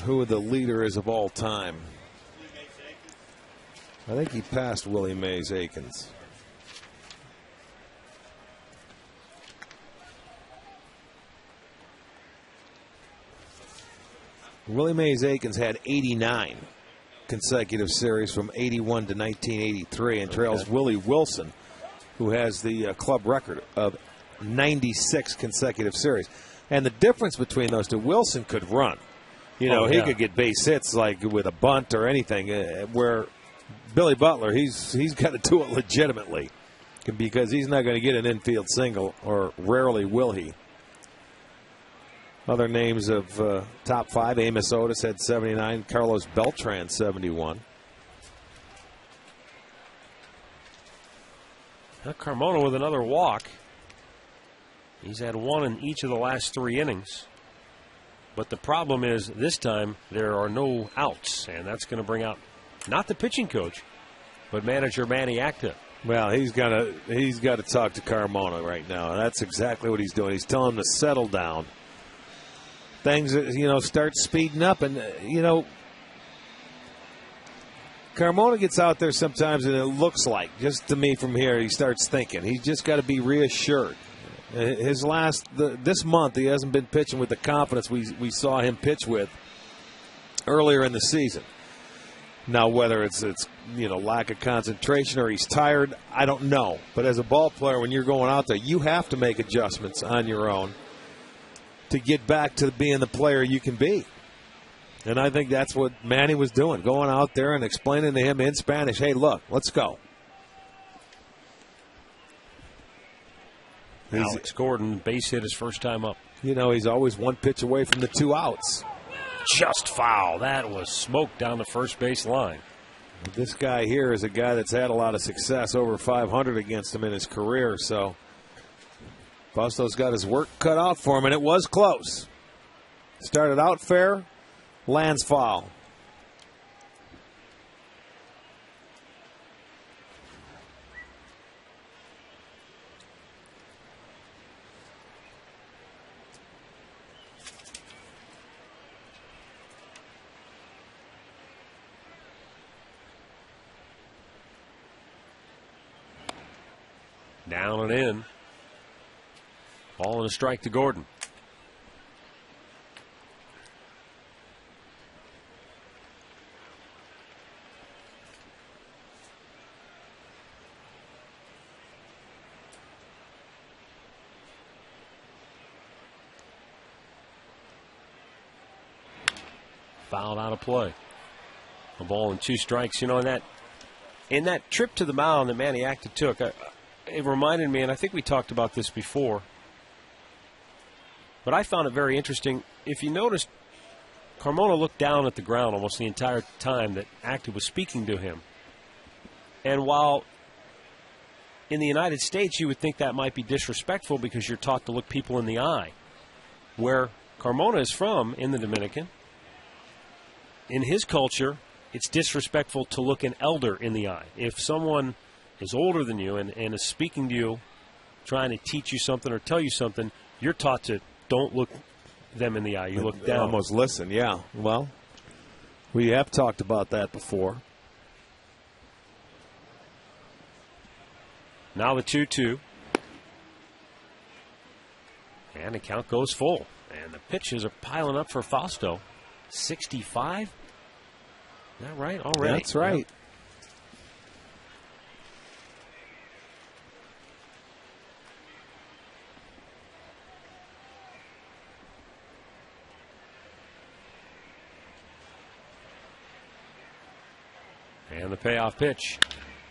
who the leader is of all time. I think he passed Willie Mays Aikens. Willie Mays Aikens had 89 consecutive series from 81 to 1983 and trails Willie Wilson, who has the club record of 96 consecutive series. And the difference between those two, Wilson could run. He could get base hits like with a bunt or anything, where Billy Butler, he's got to do it legitimately because he's not going to get an infield single, or rarely will he. Other names of top 5, Amos Otis had 79, Carlos Beltran 71. Now Carmona with another walk. He's had 1 in each of the last 3 innings. But the problem is this time there are no outs, and that's going to bring out not the pitching coach, but manager Manny Acta. Well, he's got to talk to Carmona right now. That's exactly what he's doing. He's telling him to settle down. Things, start speeding up, and Carmona gets out there sometimes, and it looks like, just to me from here, he starts thinking. He's just got to be reassured. This month, he hasn't been pitching with the confidence we saw him pitch with earlier in the season. Now, whether it's lack of concentration or he's tired, I don't know. But as a ball player, when you're going out there, you have to make adjustments on your own to get back to being the player you can be. And I think that's what Manny was doing, going out there and explaining to him in Spanish, hey, look, let's go. Alex Gordon base hit his first time up. He's always one pitch away from the 2 outs. Just foul. That was smoke down the first base line. This guy here is a guy that's had a lot of success, over 500 against him in his career. So Fausto's got his work cut out for him, and it was close. Started out fair, lands foul. Down and in. Ball and a strike to Gordon. Fouled out of play. A ball and 2 strikes. In that trip to the mound that Manny Acta took, it reminded me, and I think we talked about this before, but I found it very interesting. If you noticed, Carmona looked down at the ground almost the entire time that Acta was speaking to him. And while in the United States you would think that might be disrespectful because you're taught to look people in the eye, where Carmona is from, in the Dominican, in his culture, it's disrespectful to look an elder in the eye. If someone is older than you and is speaking to you, trying to teach you something or tell you something, you're taught to don't look them in the eye. You look down. Almost listen, yeah. Well, we have talked about that before. Now the 2-2. And the count goes full. And the pitches are piling up for Fausto. 65? Is that right? Already? That's right. Yep. And the payoff pitch.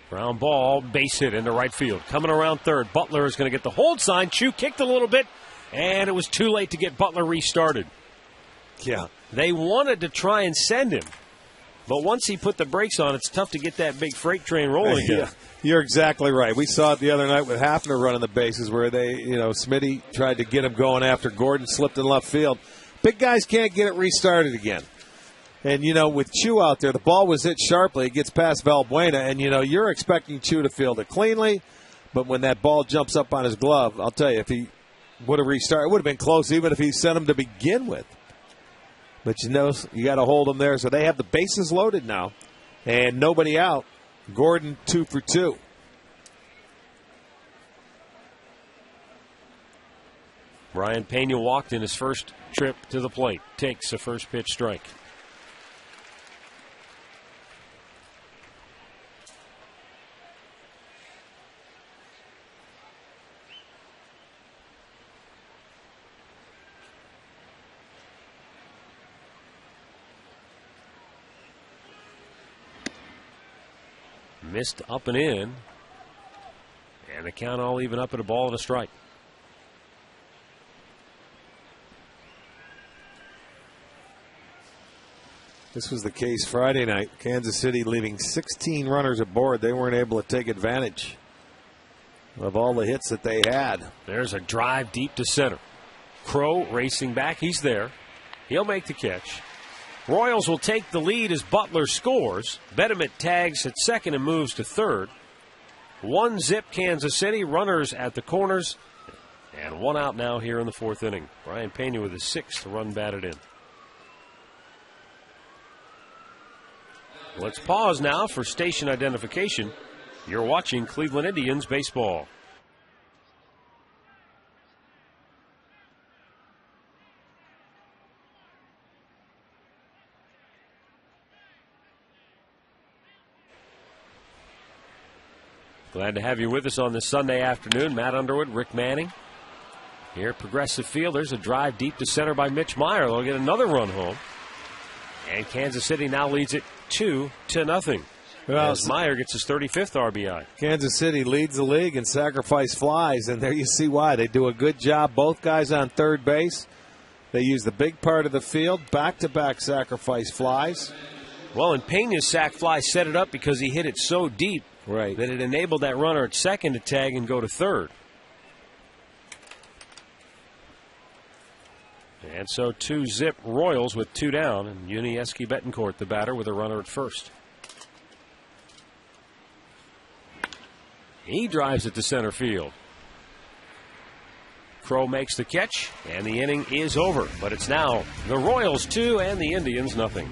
Ground ball, base hit into right field. Coming around third. Butler is going to get the hold sign. Chu kicked a little bit, and it was too late to get Butler restarted. Yeah. They wanted to try and send him, but once he put the brakes on, it's tough to get that big freight train rolling again. Yeah, you're exactly right. We saw it the other night with Hafner running the bases where Smitty tried to get him going after Gordon slipped in left field. Big guys can't get it restarted again. And, with Chu out there, the ball was hit sharply. It gets past Valbuena, and, you're expecting Chu to field it cleanly. But when that ball jumps up on his glove, I'll tell you, if he would have restarted, it would have been close even if he sent him to begin with. But, you got to hold him there. So they have the bases loaded now and nobody out. Gordon 2 for 2. Brian Pena walked in his first trip to the plate. Takes a first pitch strike. Missed up and in. And the count all even up at a ball and a strike. This was the case Friday night. Kansas City leaving 16 runners aboard. They weren't able to take advantage of all the hits that they had. There's a drive deep to center. Crow racing back. He's there. He'll make the catch. Royals will take the lead as Butler scores. Betterman tags at second and moves to third. 1-0 Kansas City. Runners at the corners. And 1 out now here in the 4th inning. Brian Pena with his 6th run batted in. Let's pause now for station identification. You're watching Cleveland Indians baseball. Glad to have you with us on this Sunday afternoon. Matt Underwood, Rick Manning. Here at Progressive Field, there's a drive deep to center by Mitch Meyer. They'll get another run home. And Kansas City now leads it 2-0. Well, as Meyer gets his 35th RBI. Kansas City leads the league in sacrifice flies, and there you see why. They do a good job. Both guys on third base. They use the big part of the field, back-to-back sacrifice flies. Well, and Pena's sac fly set it up because he hit it so deep that it enabled that runner at second to tag and go to third. And so 2-0 Royals with 2 down, and Yuniesky Betancourt, the batter, with a runner at first. He drives it to center field. Crow makes the catch, and the inning is over. But it's now the Royals 2 and the Indians nothing.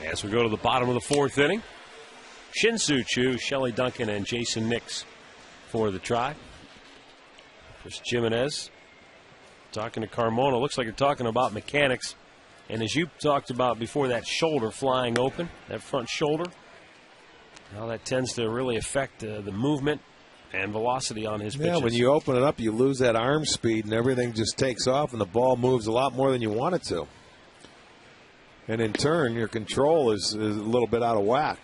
As we go to the bottom of the 4th inning, Shin-Soo Choo, Shelley Duncan, and Jason Nix for the try. Chris Jimenez talking to Carmona. Looks like you're talking about mechanics. And as you talked about before, that shoulder flying open, that front shoulder, how that tends to really affect the movement and velocity on his pitches. Yeah, when you open it up, you lose that arm speed, and everything just takes off, and the ball moves a lot more than you want it to. And in turn, your control is a little bit out of whack.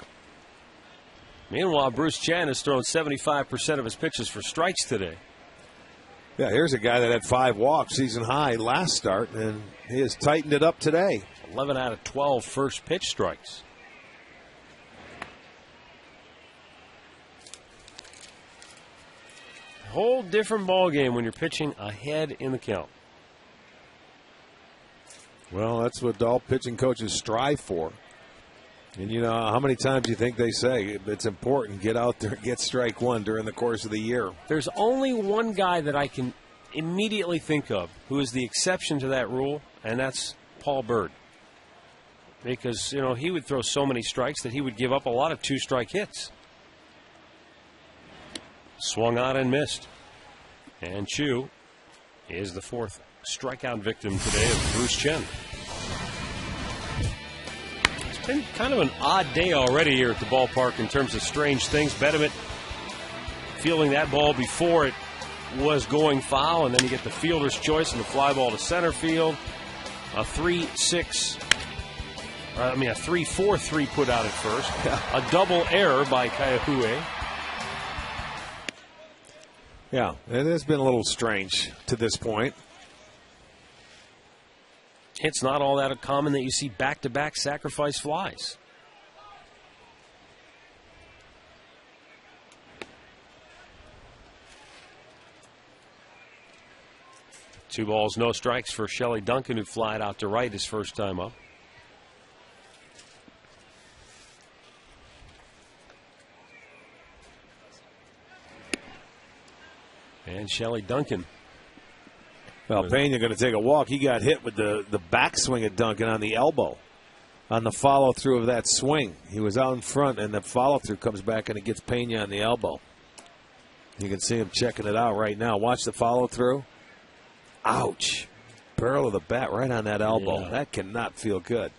Meanwhile, Bruce Chen has thrown 75% of his pitches for strikes today. Yeah, here's a guy that had 5 walks season high last start, and he has tightened it up today. 11 out of 12 first pitch strikes. Whole different ball game when you're pitching ahead in the count. Well, that's what all pitching coaches strive for. And you know, how many times do you think they say it's important, get out there and get strike one during the course of the year? There's only one guy that I can immediately think of who is the exception to that rule, and that's Paul Byrd. Because, you know, he would throw so many strikes that he would give up a lot of 2-strike hits. Swung on and missed. And Chu is the 4th strikeout victim today of Bruce Chen. It's been kind of an odd day already here at the ballpark in terms of strange things. Betterment fielding that ball before it was going foul, and then you get the fielder's choice and the fly ball to center field. A 3-4-3 put out at first. A double error by Kaiahue. Yeah, it has been a little strange to this point. It's not all that common that you see back-to-back sacrifice flies. Two balls, no strikes for Shelley Duncan, who flied out to right his first time up. And Shelley Duncan. Well, Pena going to take a walk. He got hit with the backswing of Duncan on the elbow on the follow-through of that swing. He was out in front, and the follow-through comes back, and it gets Pena on the elbow. You can see him checking it out right now. Watch the follow-through. Ouch. Barrel of the bat right on that elbow. Yeah. That cannot feel good.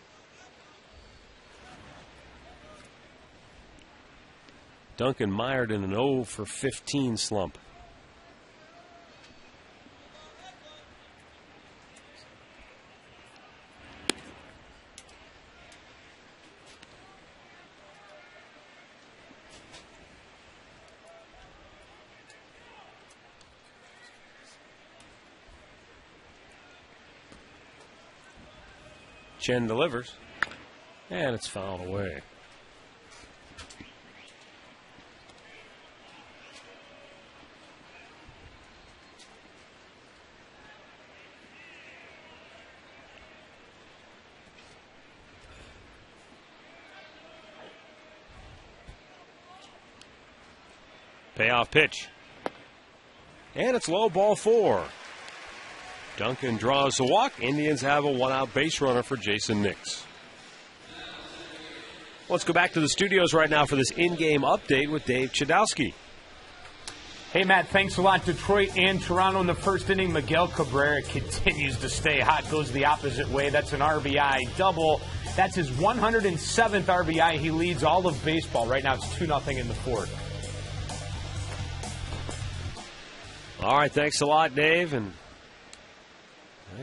Duncan mired in an 0 for 15 slump. Chen delivers, and it's fouled away. Payoff pitch. And it's low, ball 4. Duncan draws the walk. Indians have a one-out base runner for Jason Nix. Let's go back to the studios right now for this in-game update with Dave Chudowski. Hey, Matt, thanks a lot. Detroit and Toronto in the first inning. Miguel Cabrera continues to stay hot, goes the opposite way. That's an RBI double. That's his 107th RBI. He leads all of baseball. Right now it's 2-0 in the fourth. All right, thanks a lot, Dave. And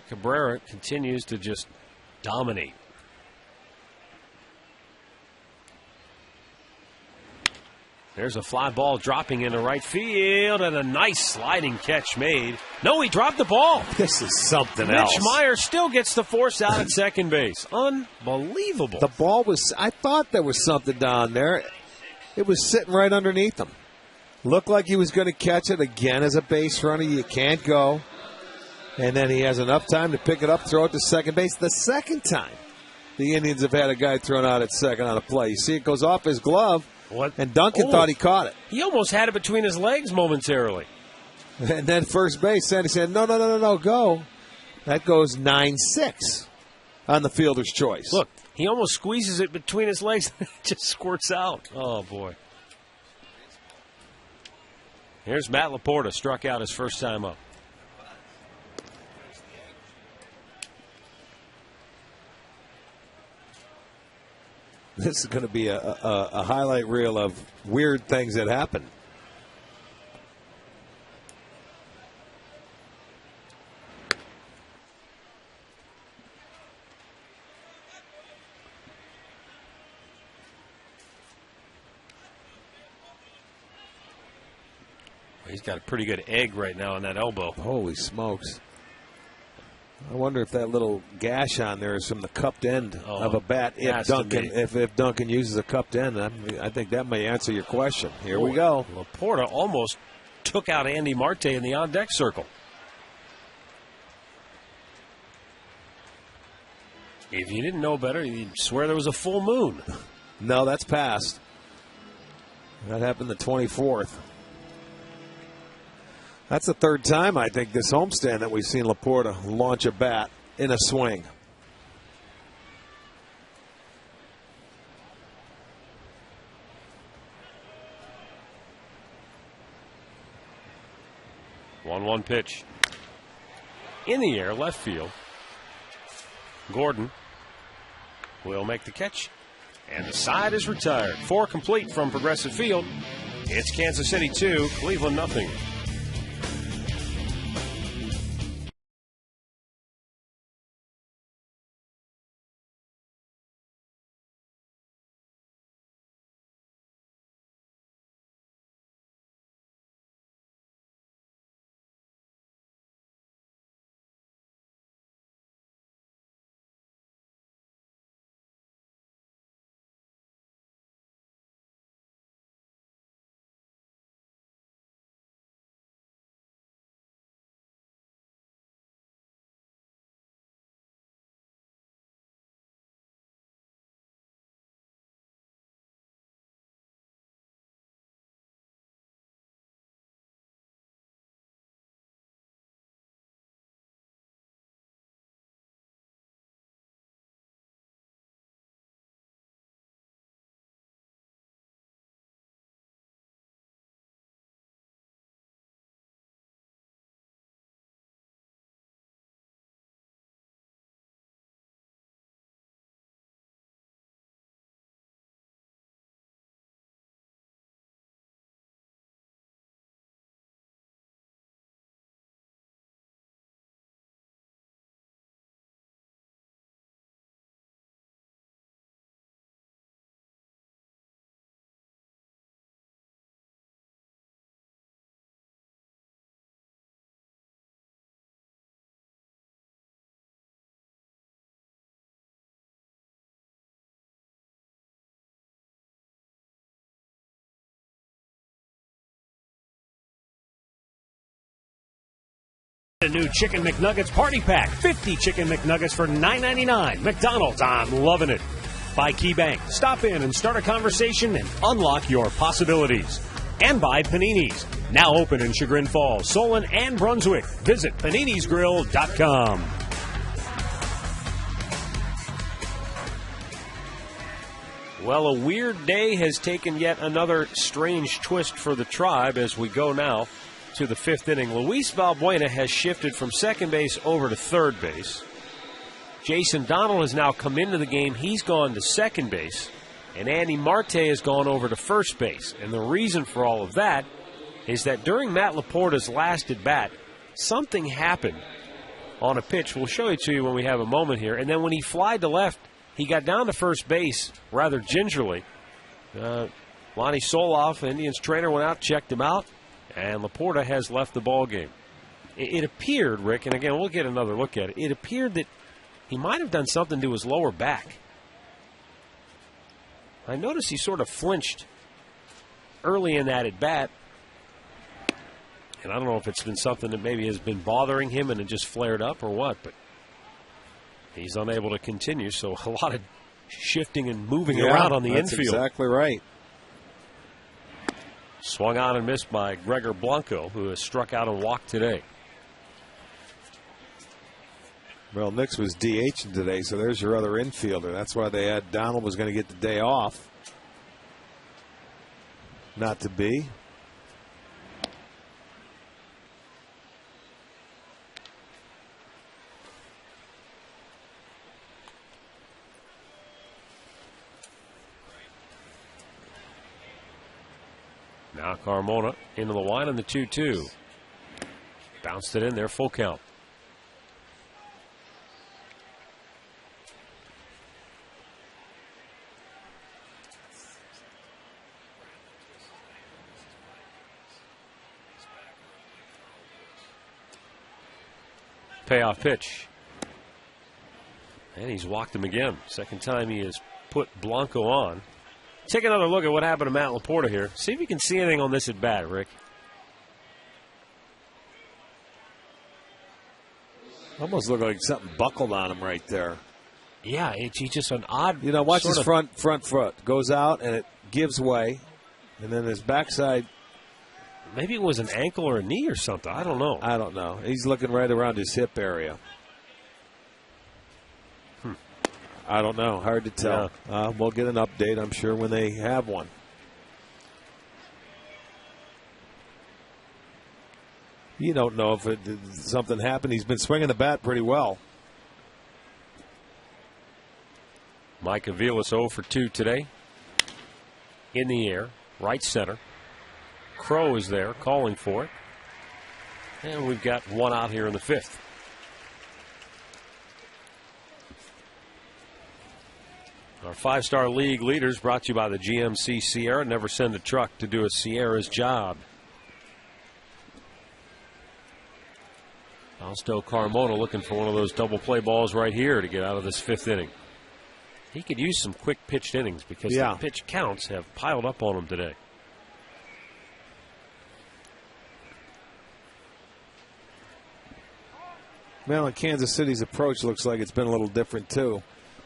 Cabrera continues to just dominate. There's a fly ball dropping into right field, and a nice sliding catch made. No, he dropped the ball. This is something else. Mitch Meyer still gets the force out at second base. Unbelievable. The ball was, I thought there was something down there. It was sitting right underneath him. Looked like he was going to catch it again as a base runner. You can't go. And then he has enough time to pick it up, throw it to second base. The second time the Indians have had a guy thrown out at second on a play. You see it goes off his glove, and Duncan thought he caught it. He almost had it between his legs momentarily. And then first base said, no, go. That goes 9-6 on the fielder's choice. Look, he almost squeezes it between his legs and it just squirts out. Oh, boy. Here's Matt Laporta, struck out his first time up. This is going to be a highlight reel of weird things that happen. He's got a pretty good egg right now on that elbow. Holy smokes. I wonder if that little gash on there is from the cupped end of a bat. If Duncan uses a cupped end, I think that may answer your question. Here we go. Laporta almost took out Andy Marte in the on-deck circle. If you didn't know better, you'd swear there was a full moon. No, that's past. That happened the 24th. That's the third time, I think, this homestand that we've seen Laporta launch a bat in a swing. One pitch. In the air, left field. Gordon will make the catch. And the side is retired. 4 complete from Progressive Field. It's Kansas City 2, Cleveland nothing. A new Chicken McNuggets Party Pack. 50 Chicken McNuggets for $9.99. McDonald's, I'm loving it. By KeyBank. Stop in and start a conversation and unlock your possibilities. And by Panini's. Now open in Chagrin Falls, Solon, and Brunswick. Visit paninisgrill.com. Well, a weird day has taken yet another strange twist for the Tribe as we go now to the fifth inning. Luis Valbuena has shifted from second base over to third base. Jason Donald has now come into the game. He's gone to second base. And Andy Marte has gone over to first base. And the reason for all of that is that during Matt Laporta's last at bat, something happened on a pitch. We'll show it to you when we have a moment here. And then when he flied to left, he got down to first base rather gingerly. Lonnie Soloff, Indians trainer, went out, checked him out. And Laporta has left the ball game. It appeared, Rick, and again, we'll get another look at it. It appeared that he might have done something to his lower back. I noticed he sort of flinched early in that at bat. And I don't know if it's been something that maybe has been bothering him and it just flared up or what, but he's unable to continue. So a lot of shifting and moving around on the infield. That's exactly right. Swung on and missed by Gregor Blanco, who has struck out and walked today. Well, Nix was DHing today, so there's your other infielder. That's why they had Donald was going to get the day off. Not to be. Now Carmona into the line on the 2-2. Bounced it in there, full count. Payoff pitch. And he's walked him again. Second time he has put Blanco on. Take another look at what happened to Matt Laporta here. See if you can see anything on this at bat, Rick. Almost looked like something buckled on him right there. Yeah, he's just an odd. You know, watch his front foot goes out and it gives way, and then his backside. Maybe it was an ankle or a knee or something. I don't know. I don't know. He's looking right around his hip area. I don't know. Hard to tell. Yeah. We'll get an update, I'm sure, when they have one. You don't know if something happened. He's been swinging the bat pretty well. Mike Aviles 0 for 2 today. In the air, right center. Crow is there calling for it. And we've got one out here in the 5th. Our 5-star league leaders brought to you by the GMC Sierra. Never send a truck to do a Sierra's job. Fausto Carmona looking for one of those double play balls right here to get out of this 5th inning. He could use some quick pitched innings because the pitch counts have piled up on him today. Well, and Kansas City's approach looks like it's been a little different, too.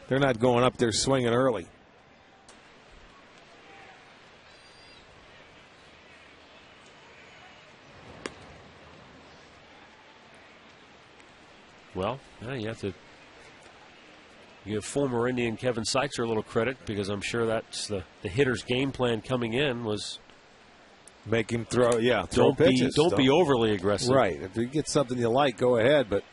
They're not going up there swinging early. Well, you have to give former Indian Kevin Seitzer a little credit because I'm sure that's the hitter's game plan coming in was make him throw pitches. Don't be overly aggressive. Right. If you get something you like, go ahead, but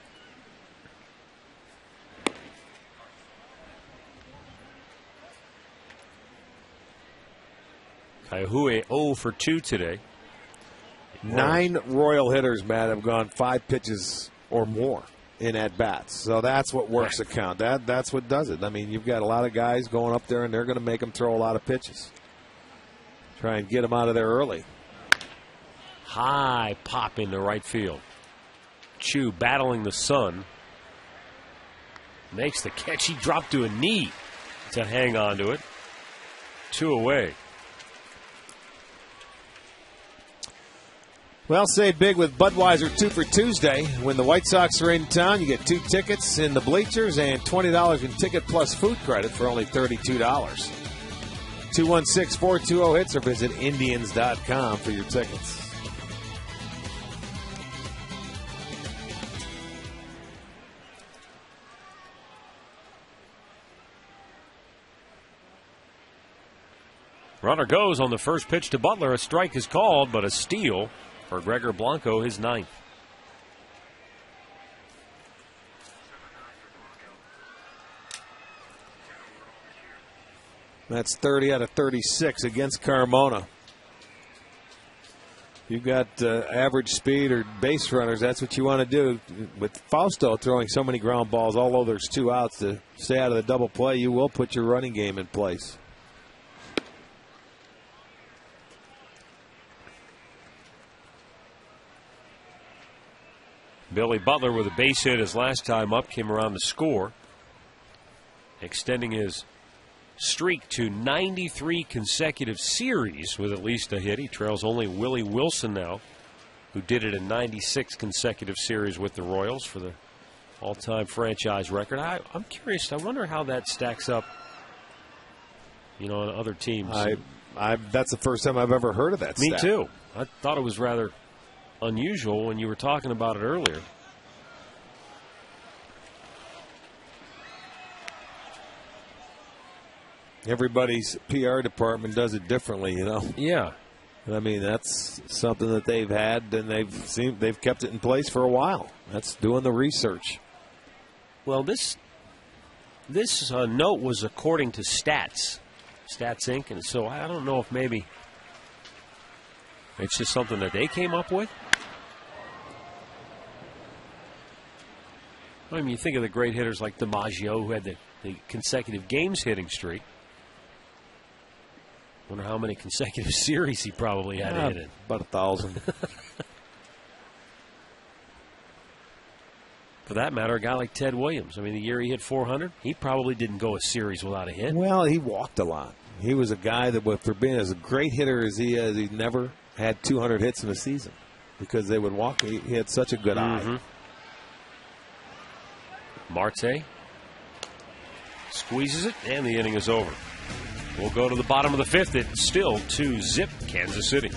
Kaihue 0 for 2 today. 9 Royal hitters, Matt, have gone 5 pitches or more in at-bats. So that's what works the count. That's what does it. I mean, you've got a lot of guys going up there, and they're going to make them throw a lot of pitches. Try and get them out of there early. High pop into right field. Chu battling the sun. Makes the catch. He dropped to a knee to hang on to it. 2 away. Well, save big with Budweiser 2 for Tuesday. When the White Sox are in town, you get 2 tickets in the bleachers and $20 in ticket plus food credit for only $32. 216-420-HITS or visit Indians.com for your tickets. Runner goes on the first pitch to Butler. A strike is called, but a steal for Gregor Blanco, his 9th. That's 30 out of 36 against Carmona. You've got average speed or base runners. That's what you want to do. With Fausto throwing so many ground balls, although there's 2 outs to stay out of the double play, you will put your running game in place. Billy Butler with a base hit his last time up, came around to score, extending his streak to 93 consecutive series with at least a hit. He trails only Willie Wilson now, who did it in 96 consecutive series with the Royals for the all-time franchise record. I'm curious. I wonder how that stacks up, on other teams. That's the first time I've ever heard of that Me stat. too. I thought it was rather unusual when you were talking about it earlier. Everybody's PR department does it differently, Yeah. I mean, that's something that they've had, and they've kept it in place for a while. That's doing the research. Well, this note was according to Stats Inc., and so I don't know if maybe it's just something that they came up with. I mean, you think of the great hitters like DiMaggio, who had the consecutive games hitting streak. Wonder how many consecutive series he probably had hit in. About 1,000. For that matter, a guy like Ted Williams. I mean, the year he hit 400, he probably didn't go a series without a hit. Well, he walked a lot. He was a guy that, for being as a great hitter as he is, he never had 200 hits in a season because they would walk. He had such a good eye. Marte squeezes it, and the inning is over. We'll go to the bottom of the 5th. It's still 2-0 Kansas City.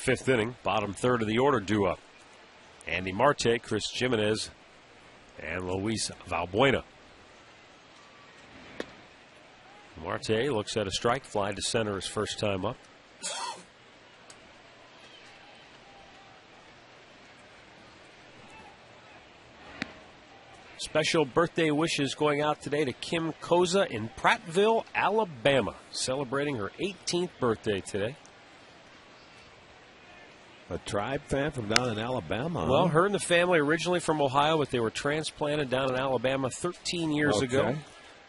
fifth inning, bottom third of the order due up. Andy Marte, Chris Jimenez, and Luis Valbuena. Marte looks at a strike, fly to center his first time up. Special birthday wishes going out today to Kim Koza in Prattville, Alabama, celebrating her 18th birthday today. A Tribe fan from down in Alabama. Well, her and the family originally from Ohio, but they were transplanted down in Alabama 13 years ago.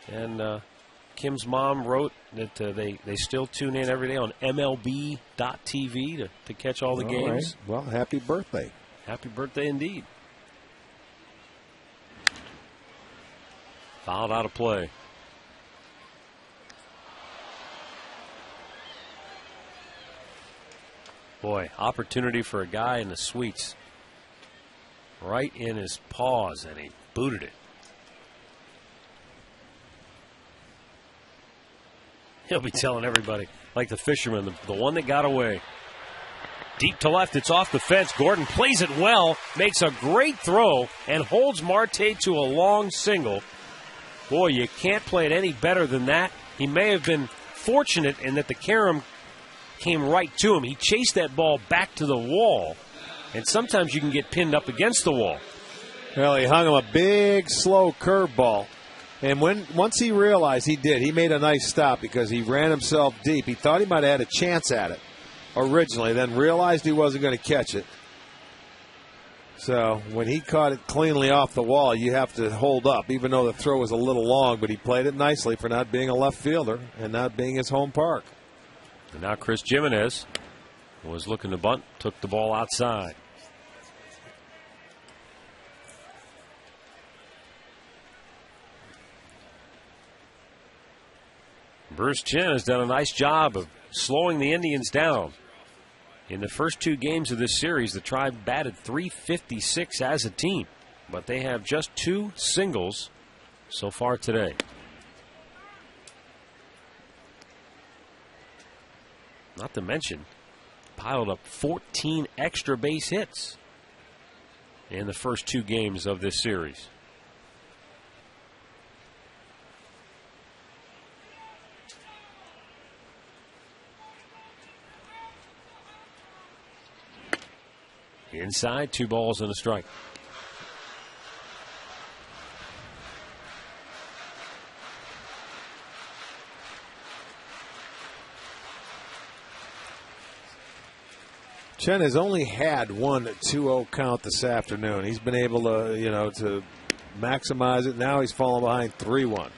And Kim's mom wrote that they still tune in every day on MLB.TV to catch all the games. Right. Well, happy birthday. Happy birthday indeed. Fouled out of play. Boy, opportunity for a guy in the sweets. Right in his paws, and he booted it. He'll be telling everybody, like the fisherman, the one that got away. Deep to left, it's off the fence. Gordon plays it well, makes a great throw, and holds Marte to a long single. Boy, you can't play it any better than that. He may have been fortunate in that the carom came right to him. He chased that ball back to the wall, and sometimes you can get pinned up against the wall. Well, he hung him a big, slow curveball. And once he realized he made a nice stop because he ran himself deep. He thought he might have had a chance at it originally, then realized he wasn't going to catch it. So when he caught it cleanly off the wall, you have to hold up, even though the throw was a little long, but he played it nicely for not being a left fielder and not being his home park. And now Chris Jimenez was looking to bunt, took the ball outside. Bruce Chen has done a nice job of slowing the Indians down. In the first two games of this series, the Tribe batted .356 as a team, but they have just 2 singles so far today. Not to mention, piled up 14 extra base hits in the first 2 games of this series. Inside, 2 balls and a strike. Chen has only had one 2-0 count this afternoon. He's been able to, to maximize it. Now he's falling behind 3-1.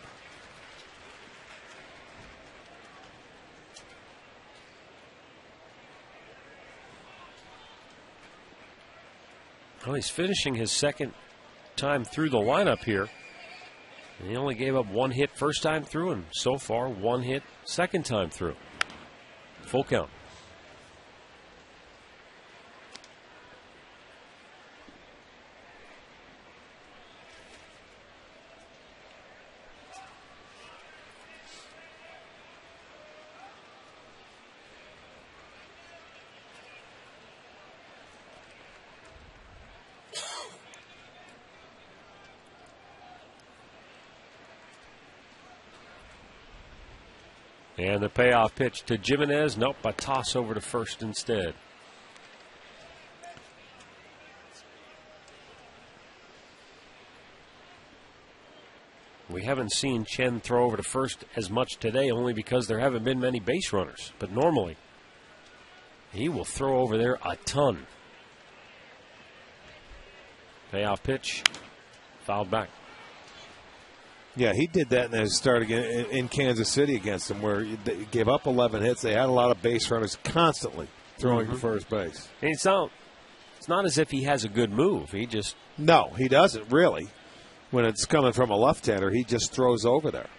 Well, he's finishing his second time through the lineup here. And he only gave up 1 hit first time through, and so far 1 hit second time through. Full count. And the payoff pitch to Jimenez. Nope, a toss over to first instead. We haven't seen Chen throw over to first as much today, only because there haven't been many base runners. But normally, he will throw over there a ton. Payoff pitch, fouled back. Yeah, he did that in his start again in Kansas City against them, where they gave up 11 hits. They had a lot of base runners constantly throwing to first base. And it's not as if he has a good move. No, he doesn't really. When it's coming from a left-hander, he just throws over there.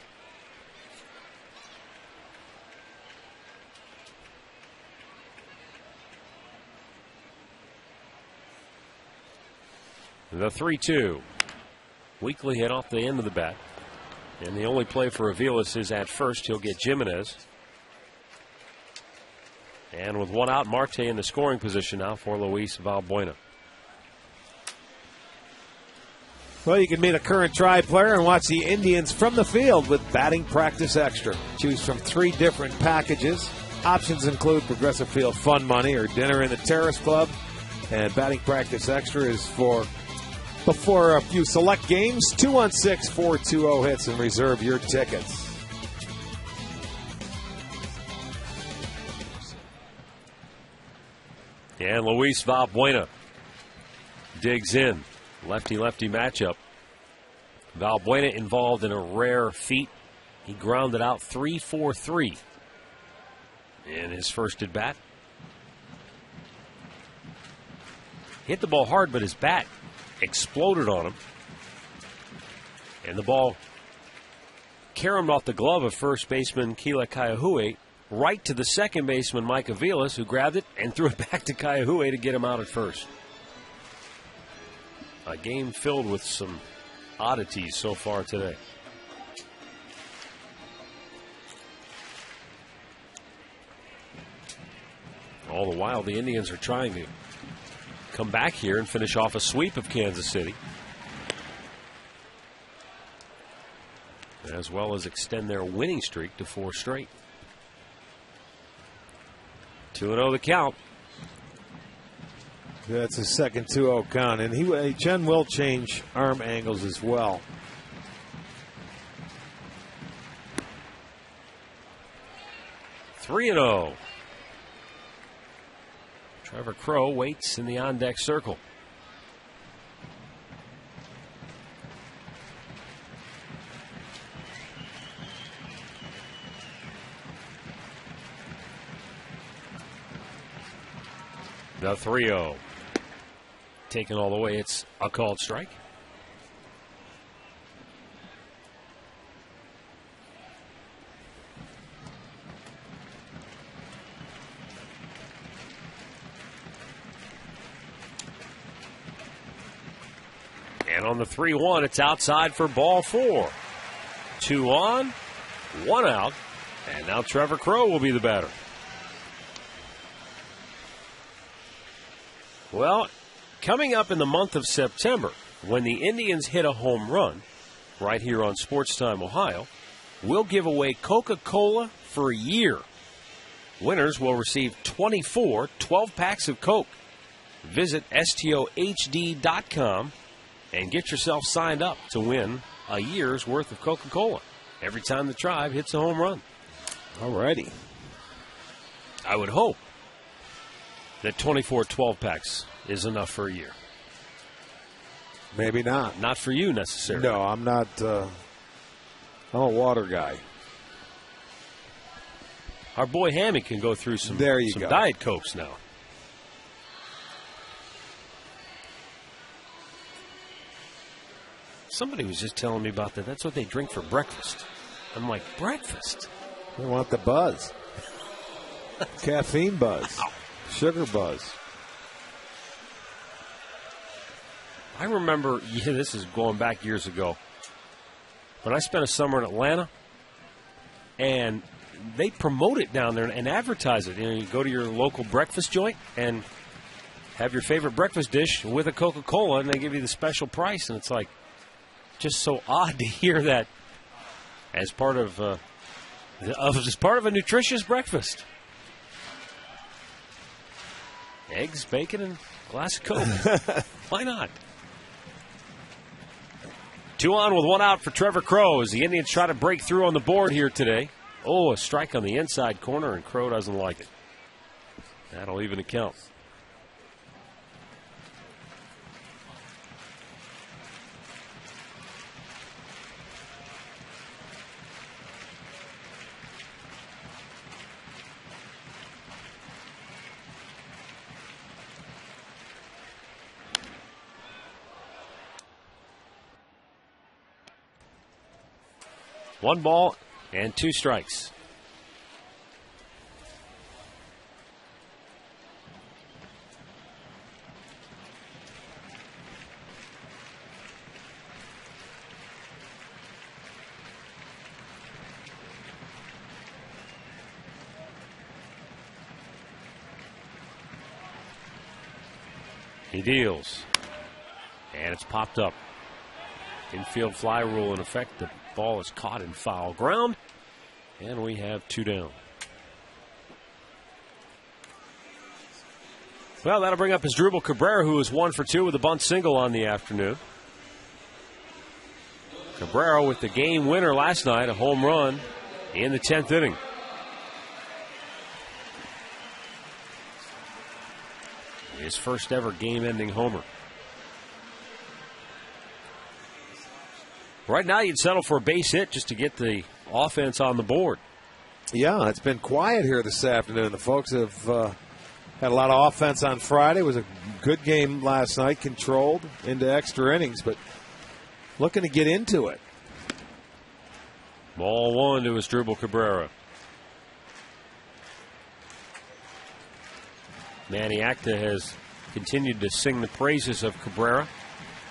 The 3-2. Weekly hit off the end of the bat. And the only play for Aviles is at first. He'll get Jimenez. And with one out, Marte in the scoring position now for Luis Valbuena. Well, you can meet a current Tribe player and watch the Indians from the field with Batting Practice Extra. Choose from 3 different packages. Options include Progressive Field Fun Money or Dinner in the Terrace Club. And Batting Practice Extra is before a few select games. 216-420 hits and reserve your tickets. And Luis Valbuena digs in. Lefty-lefty matchup. Valbuena involved in a rare feat. He grounded out 3-4-3 in his first at bat. Hit the ball hard, but his bat exploded on him. And the ball caromed off the glove of first baseman Kila Kaiahue right to the second baseman Mike Aviles, who grabbed it and threw it back to Kaiahue to get him out at first. A game filled with some oddities so far today. All the while, the Indians are trying to come back here and finish off a sweep of Kansas City, as well as extend their winning streak to 4 straight. 2-0 the count. That's a second 2-0 count, and Chen will change arm angles as well. 3-0. Trevor Crowe waits in the on-deck circle. The 3-0. Taken all the way, it's a called strike. And on the 3-1, it's outside for ball 4. 2 on, 1 out, and now Trevor Crowe will be the batter. Well, coming up in the month of September, when the Indians hit a home run, right here on Sports Time Ohio, we'll give away Coca-Cola for a year. Winners will receive 24 12-packs of Coke. Visit STOHD.com and get yourself signed up to win a year's worth of Coca-Cola every time the Tribe hits a home run. Alrighty. I would hope that 24 12-packs is enough for a year. Maybe not. Not for you necessarily. No, I'm not. I'm a water guy. Our boy Hammy can go through some go. Diet Cokes now. Somebody was just telling me about that. That's what they drink for breakfast. I'm like, breakfast? They want the buzz. Caffeine buzz. Ow. Sugar buzz. I remember, this is going back years ago, when I spent a summer in Atlanta, and they promote it down there and advertise it. You go to your local breakfast joint and have your favorite breakfast dish with a Coca-Cola, and they give you the special price, and it's like just so odd to hear that as part of a nutritious breakfast. Eggs, bacon, and a glass of Coke. Why not? 2 on with 1 out for Trevor Crowe as the Indians try to break through on the board here today. Oh, a strike on the inside corner, and Crowe doesn't like it. That'll even the count. One ball and 2 strikes. He deals. And it's popped up. Infield fly rule in effect. The ball is caught in foul ground. And we have 2 down. Well, that'll bring up Asdrubal Cabrera, who is 1 for 2 with a bunt single on the afternoon. Cabrera with the game winner last night, a home run in the 10th inning. His first ever game-ending homer. Right now, you'd settle for a base hit just to get the offense on the board. Yeah, it's been quiet here this afternoon. The folks have had a lot of offense on Friday. It was a good game last night, controlled into extra innings, but looking to get into it. Ball 1 to Asdrubal Cabrera. Manny Acta has continued to sing the praises of Cabrera,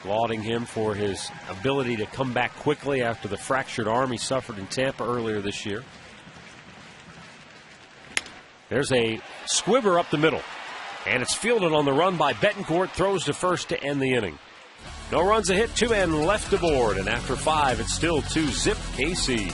lauding him for his ability to come back quickly after the fractured arm he suffered in Tampa earlier this year. There's a squibber up the middle, and it's fielded on the run by Betancourt, throws to first to end the inning. No runs, a hit, 2 men left aboard, and after 5, it's still 2-zip KC.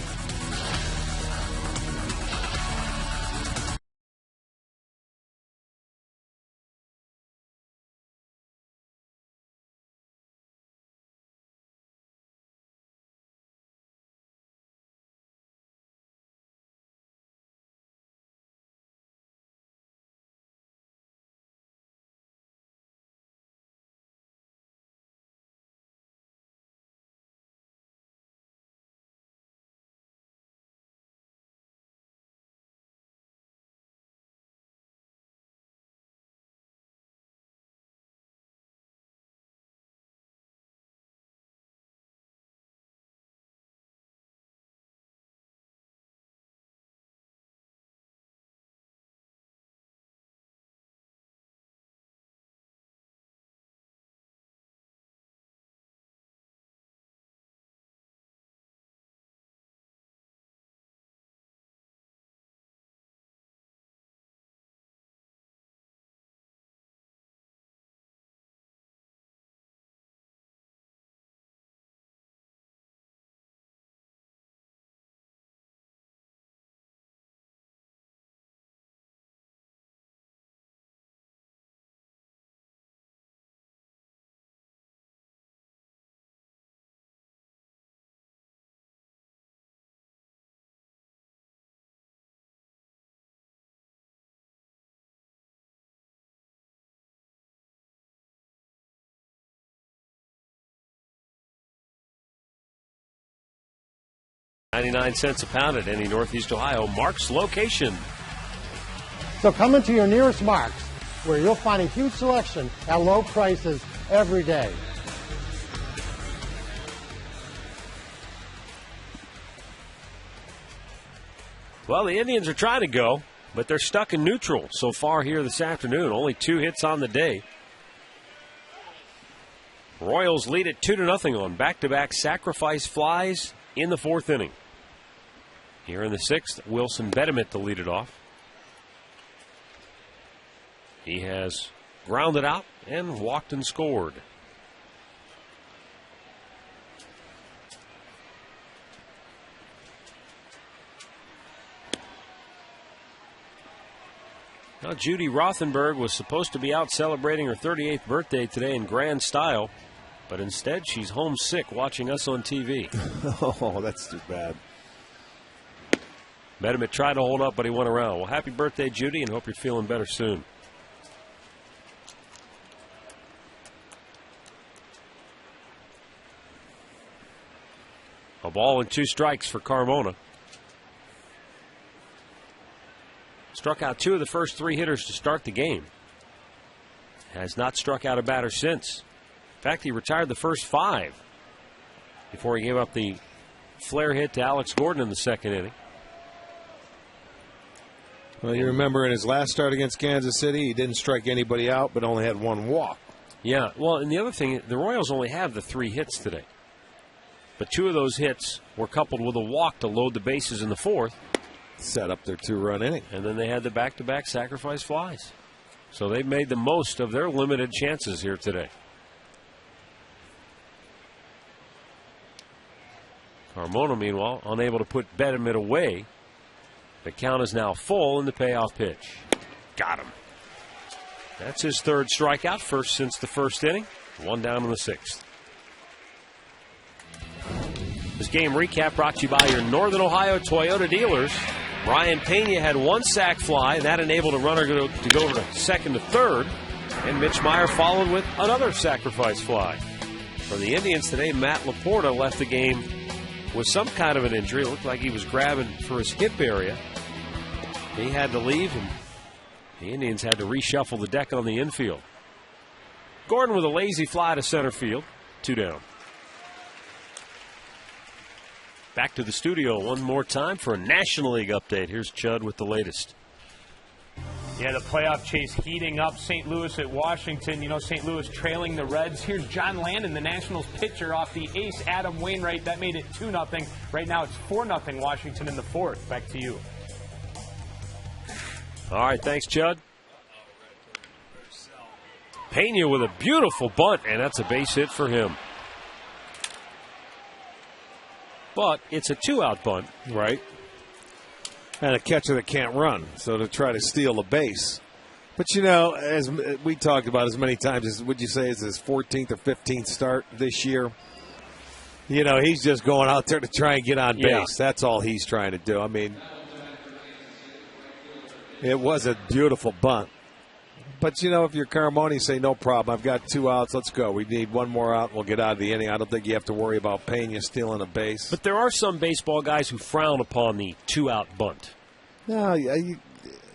$0.99 a pound at any Northeast Ohio Mark's location. So come into your nearest Mark's, where you'll find a huge selection at low prices every day. Well, the Indians are trying to go, but they're stuck in neutral so far here this afternoon. Only 2 hits on the day. Royals lead it 2-0 on back-to-back sacrifice flies in the 4th inning. Here in the 6th, Wilson Betemit to lead it off. He has grounded out and walked and scored. Now, Judy Rothenberg was supposed to be out celebrating her 38th birthday today in grand style, but instead she's homesick watching us on TV. Oh, that's too bad. Betemit tried to hold up, but he went around. Well, happy birthday, Judy, and hope you're feeling better soon. A ball and 2 strikes for Carmona. Struck out 2 of the first 3 hitters to start the game. Has not struck out a batter since. In fact, he retired the first 5 before he gave up the flare hit to Alex Gordon in the 2nd inning. Well, you remember in his last start against Kansas City, he didn't strike anybody out, but only had 1 walk. Yeah, well, and the other thing, the Royals only have the 3 hits today. But 2 of those hits were coupled with a walk to load the bases in the 4th. Set up their 2-run inning. And then they had the back-to-back sacrifice flies. So they've made the most of their limited chances here today. Carmona, meanwhile, unable to put Betterman away. The count is now full in the payoff pitch. Got him. That's his third strikeout, first since the first inning. One down in the sixth. This game recap brought to you by your Northern Ohio Toyota dealers. Brian Pena had one sac fly. That enabled a runner to go to second to third. And Mitch Meyer followed with another sacrifice fly. For the Indians today, Matt Laporta left the game with some kind of an injury. It looked like he was grabbing for his hip area. He had to leave, and the Indians had to reshuffle the deck on the infield. Gordon with a lazy fly to center field. 2 down. Back to the studio one more time for a National League update. Here's Chud with the latest. Yeah, the playoff chase heating up. St. Louis at Washington. You know, St. Louis trailing the Reds. Here's John Landon, the Nationals pitcher, off the ace, Adam Wainwright. That made it 2-0. Right now it's 4-0 Washington in the fourth. Back to you. All right, thanks, Chud. Pena with a beautiful bunt, and that's a base hit for him. But it's a 2-out bunt. Right. And a catcher that can't run, so to try to steal a base. But, you know, as we talked about as many times, as would you say is his 14th or 15th start this year? You know, he's just going out there to try and get on base. Yeah. That's all he's trying to do. I mean, it was a beautiful bunt. But, you know, if you're Carmona, you say, no problem. I've got 2 outs. Let's go. We need one more out, and we'll get out of the inning. I don't think you have to worry about Pena stealing a base. But there are some baseball guys who frown upon the 2-out bunt. No,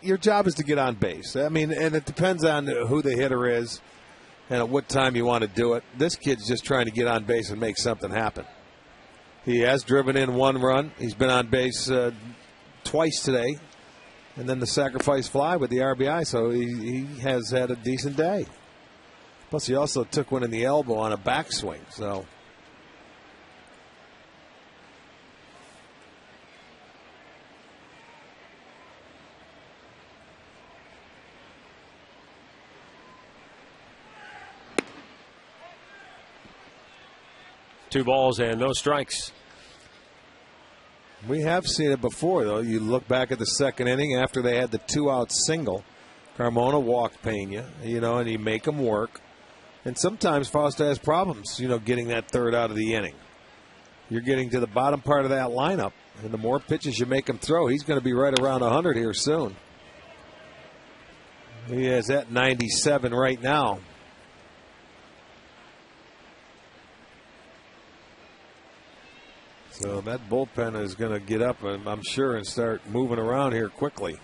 your job is to get on base. I mean, and it depends on who the hitter is and at what time you want to do it. This kid's just trying to get on base and make something happen. He has driven in 1 run. He's been on base twice today. And then the sacrifice fly with the RBI, so he has had a decent day. Plus, he also took one in the elbow on a backswing, so. Two balls and no strikes. We have seen it before, though. You look back at the second inning after they had the 2-out single. Carmona walked Pena, you know, and you make them work. And sometimes Fausto has problems, you know, getting that third out of the inning. You're getting to the bottom part of that lineup, and the more pitches you make him throw, he's going to be right around 100 here soon. He is at 97 right now. So that bullpen is going to get up, I'm sure, and start moving around here quickly.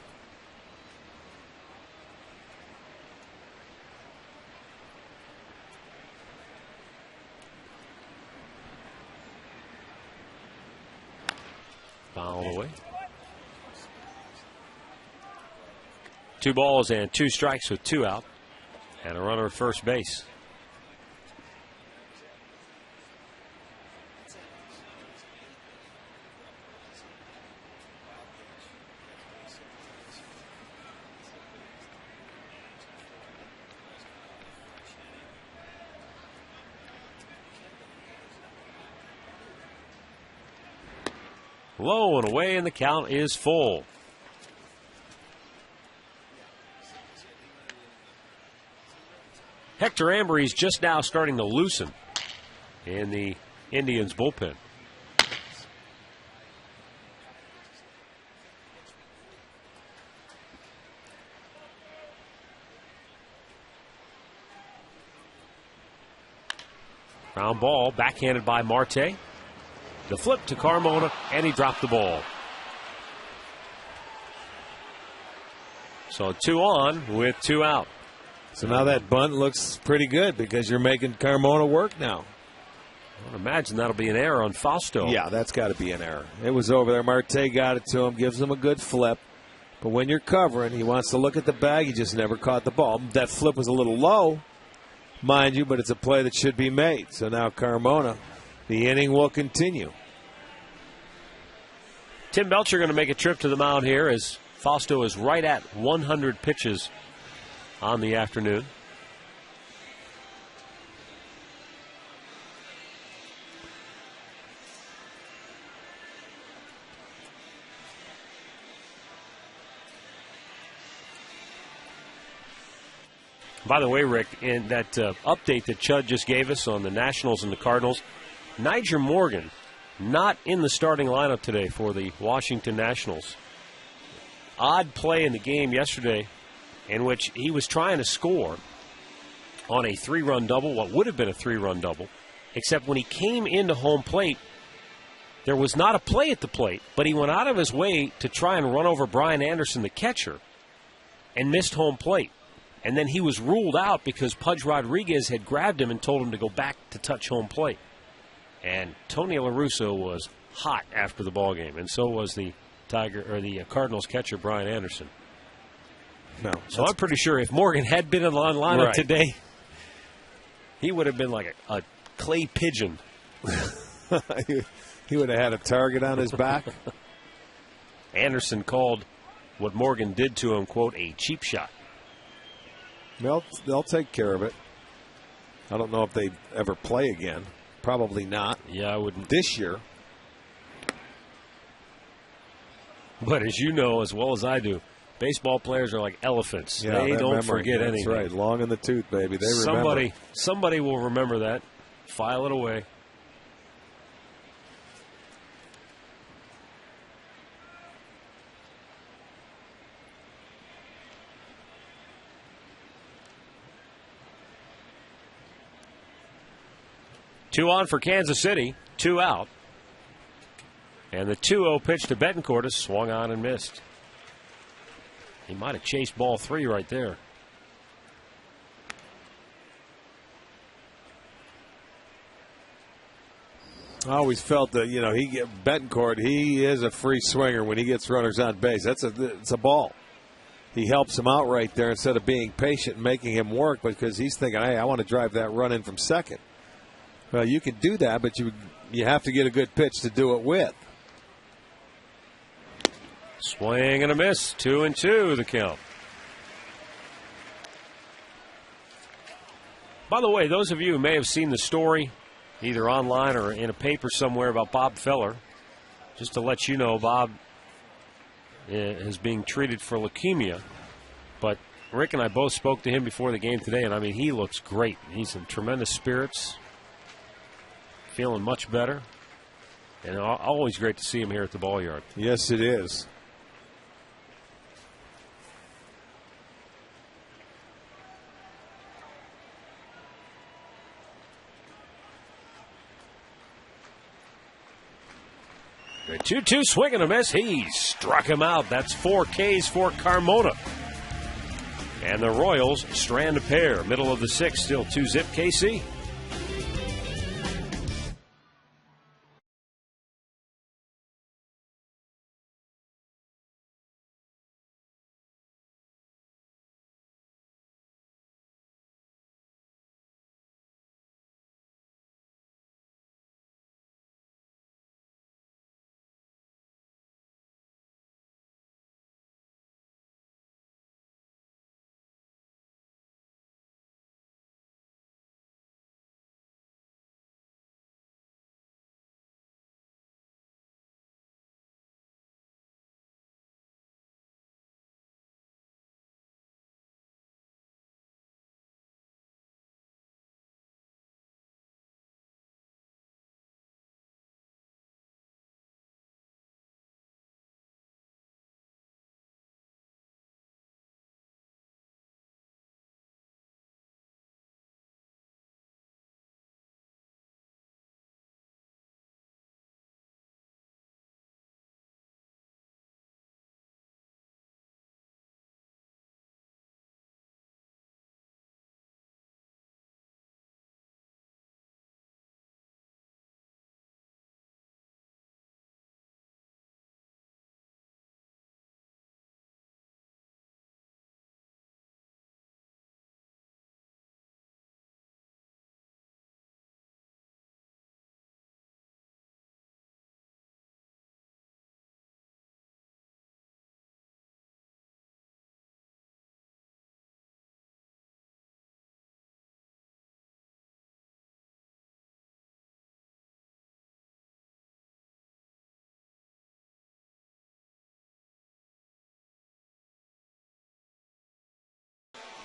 Foul away. 2 balls and 2 strikes with 2 out. And a runner at first base. Low and away, and the count is full. Hector Ambry's just now starting to loosen in the Indians' bullpen. Ground ball, backhanded by Marte. The flip to Carmona, and he dropped the ball. So 2 on with 2 out. So now that bunt looks pretty good because you're making Carmona work now. I would imagine that'll be an error on Fausto. Yeah, that's got to be an error. It was over there. Marte got it to him, gives him a good flip. But when you're covering, he wants to look at the bag. He just never caught the ball. That flip was a little low, mind you, but it's a play that should be made. So now Carmona, the inning will continue. Tim Belcher going to make a trip to the mound here as Fausto is right at 100 pitches on the afternoon. By the way, Rick, in that update that Chud just gave us on the Nationals and the Cardinals, Niger Morgan not in the starting lineup today for the Washington Nationals. Odd play in the game yesterday in which he was trying to score on a 3-run double, what would have been a 3-run double, except when he came into home plate, there was not a play at the plate, but he went out of his way to try and run over Brian Anderson, the catcher, and missed home plate. And then he was ruled out because Pudge Rodriguez had grabbed him and told him to go back to touch home plate. And Tony La Russa was hot after the ball game, and so was the Cardinals catcher Brian Anderson. No, so I'm pretty sure if Morgan had been in the lineup right today, he would have been like a clay pigeon. He would have had a target on his back. Anderson called what Morgan did to him, quote, a cheap shot. They'll take care of it. I don't know if they ever play again. Probably not. Yeah, I wouldn't. This year. But as you know as well as I do, baseball players are like elephants. Yeah, they don't forget That's anything. right. Long in the tooth, baby. They remember. Somebody will remember that. File it away. Two on for Kansas City, 2 out. And the 2-0 pitch to Betancourt is swung on and missed. He might have chased ball 3 right there. I always felt that, Betancourt, he is a free swinger when he gets runners on base. It's a ball. He helps him out right there instead of being patient and making him work because he's thinking, hey, I want to drive that run in from second. Well, you can do that, but you have to get a good pitch to do it with. Swing and a miss. 2-2 the count. By the way, those of you who may have seen the story, either online or in a paper somewhere about Bob Feller, just to let you know, Bob is being treated for leukemia. But Rick and I both spoke to him before the game today, and I mean, he looks great. He's in tremendous spirits. Feeling much better. And always great to see him here at the ball yard. Yes, it is. A 2-2 swing and a miss. He struck him out. That's 4 Ks for Carmona. And the Royals strand a pair. Middle of the 6th, still 2-zip KC.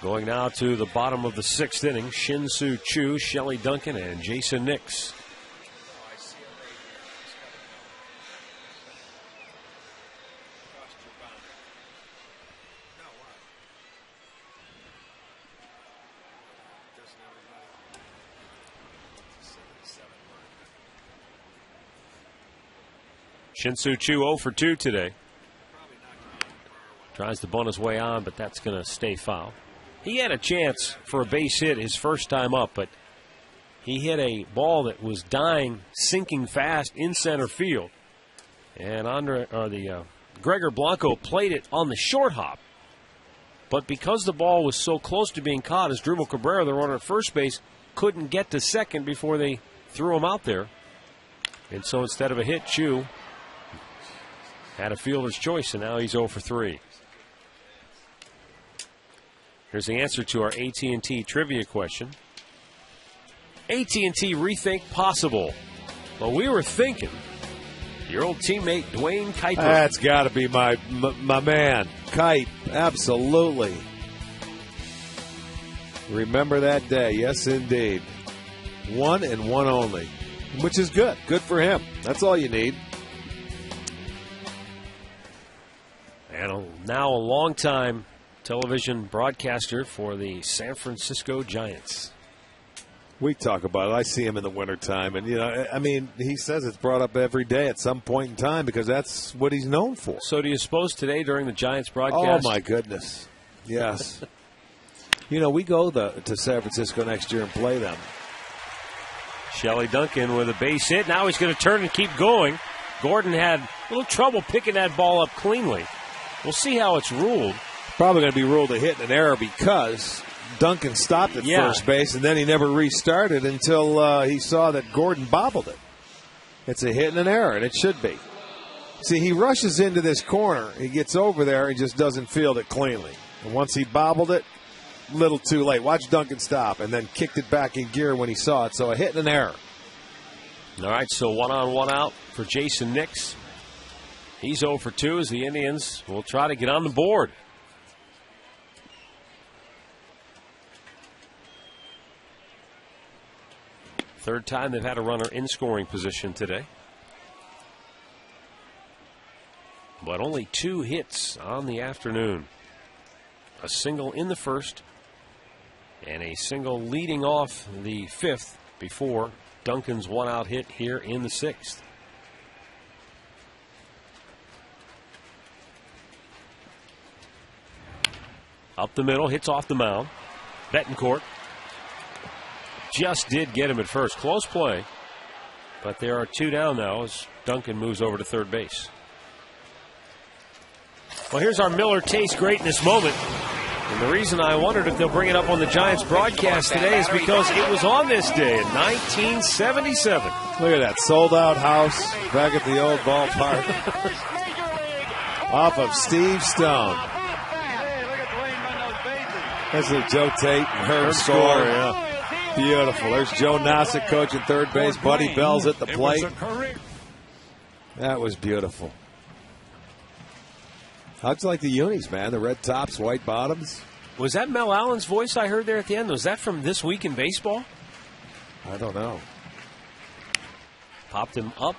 Going now to the bottom of the 6th inning, Shin-Soo Choo, Shelly Duncan, and Jason Nix. Shin-Soo Choo 0 for 2 today. Tries to bunt his way on, but that's going to stay foul. He had a chance for a base hit his first time up, but he hit a ball that was dying, sinking fast in center field. And Gregor Blanco played it on the short hop. But because the ball was so close to being caught, as Drupal Cabrera, the runner at first base, couldn't get to second before they threw him out there. And so instead of a hit, Choo had a fielder's choice, and now he's 0 for 3. Here's the answer to our AT&T trivia question. AT&T Rethink Possible. Well, we were thinking your old teammate Dwayne Kuiper. That's got to be my man, Kite. Absolutely. Remember that day. Yes, indeed. 1 and 1 only, which is good. Good for him. That's all you need. And now a longtime television broadcaster for the San Francisco Giants. We talk about it. I see him in the wintertime. And, I mean, he says it's brought up every day at some point in time because that's what he's known for. So do you suppose today during the Giants broadcast? Oh, my goodness. Yes. We go to San Francisco next year and play them. Shelly Duncan with a base hit. Now he's going to turn and keep going. Gordon had a little trouble picking that ball up cleanly. We'll see how it's ruled. Probably going to be ruled a hit and an error because Duncan stopped at first base, and then he never restarted until he saw that Gordon bobbled it. It's a hit and an error, and it should be. See, he rushes into this corner. He gets over there. He just doesn't field it cleanly. And once he bobbled it, little too late. Watch Duncan stop, and then kicked it back in gear when he saw it. So a hit and an error. All right, so 1 on 1 out for Jason Nix. He's 0 for 2 as the Indians will try to get on the board. Third time they've had a runner in scoring position today. But only 2 hits on the afternoon. A single in the first and a single leading off the 5th before Duncan's 1-out hit here in the 6th. Up the middle, hits off the mound. Betancourt just did get him at first. Close play. But there are 2 down now as Duncan moves over to third base. Well, here's our Miller Taste Greatness moment. And the reason I wondered if they'll bring it up on the Giants broadcast today is because it was on this day in 1977. Look at that sold-out house back at the old ballpark. Off of Steve Stone. That's a Joe Tate and Herb Score. Yeah. Beautiful. There's Joe Nossick coaching third base. Buddy Bell's at the plate. That was beautiful. How'd you like the unis, man? The red tops, white bottoms. Was that Mel Allen's voice I heard there at the end? Was that from This Week in Baseball? I don't know. Popped him up,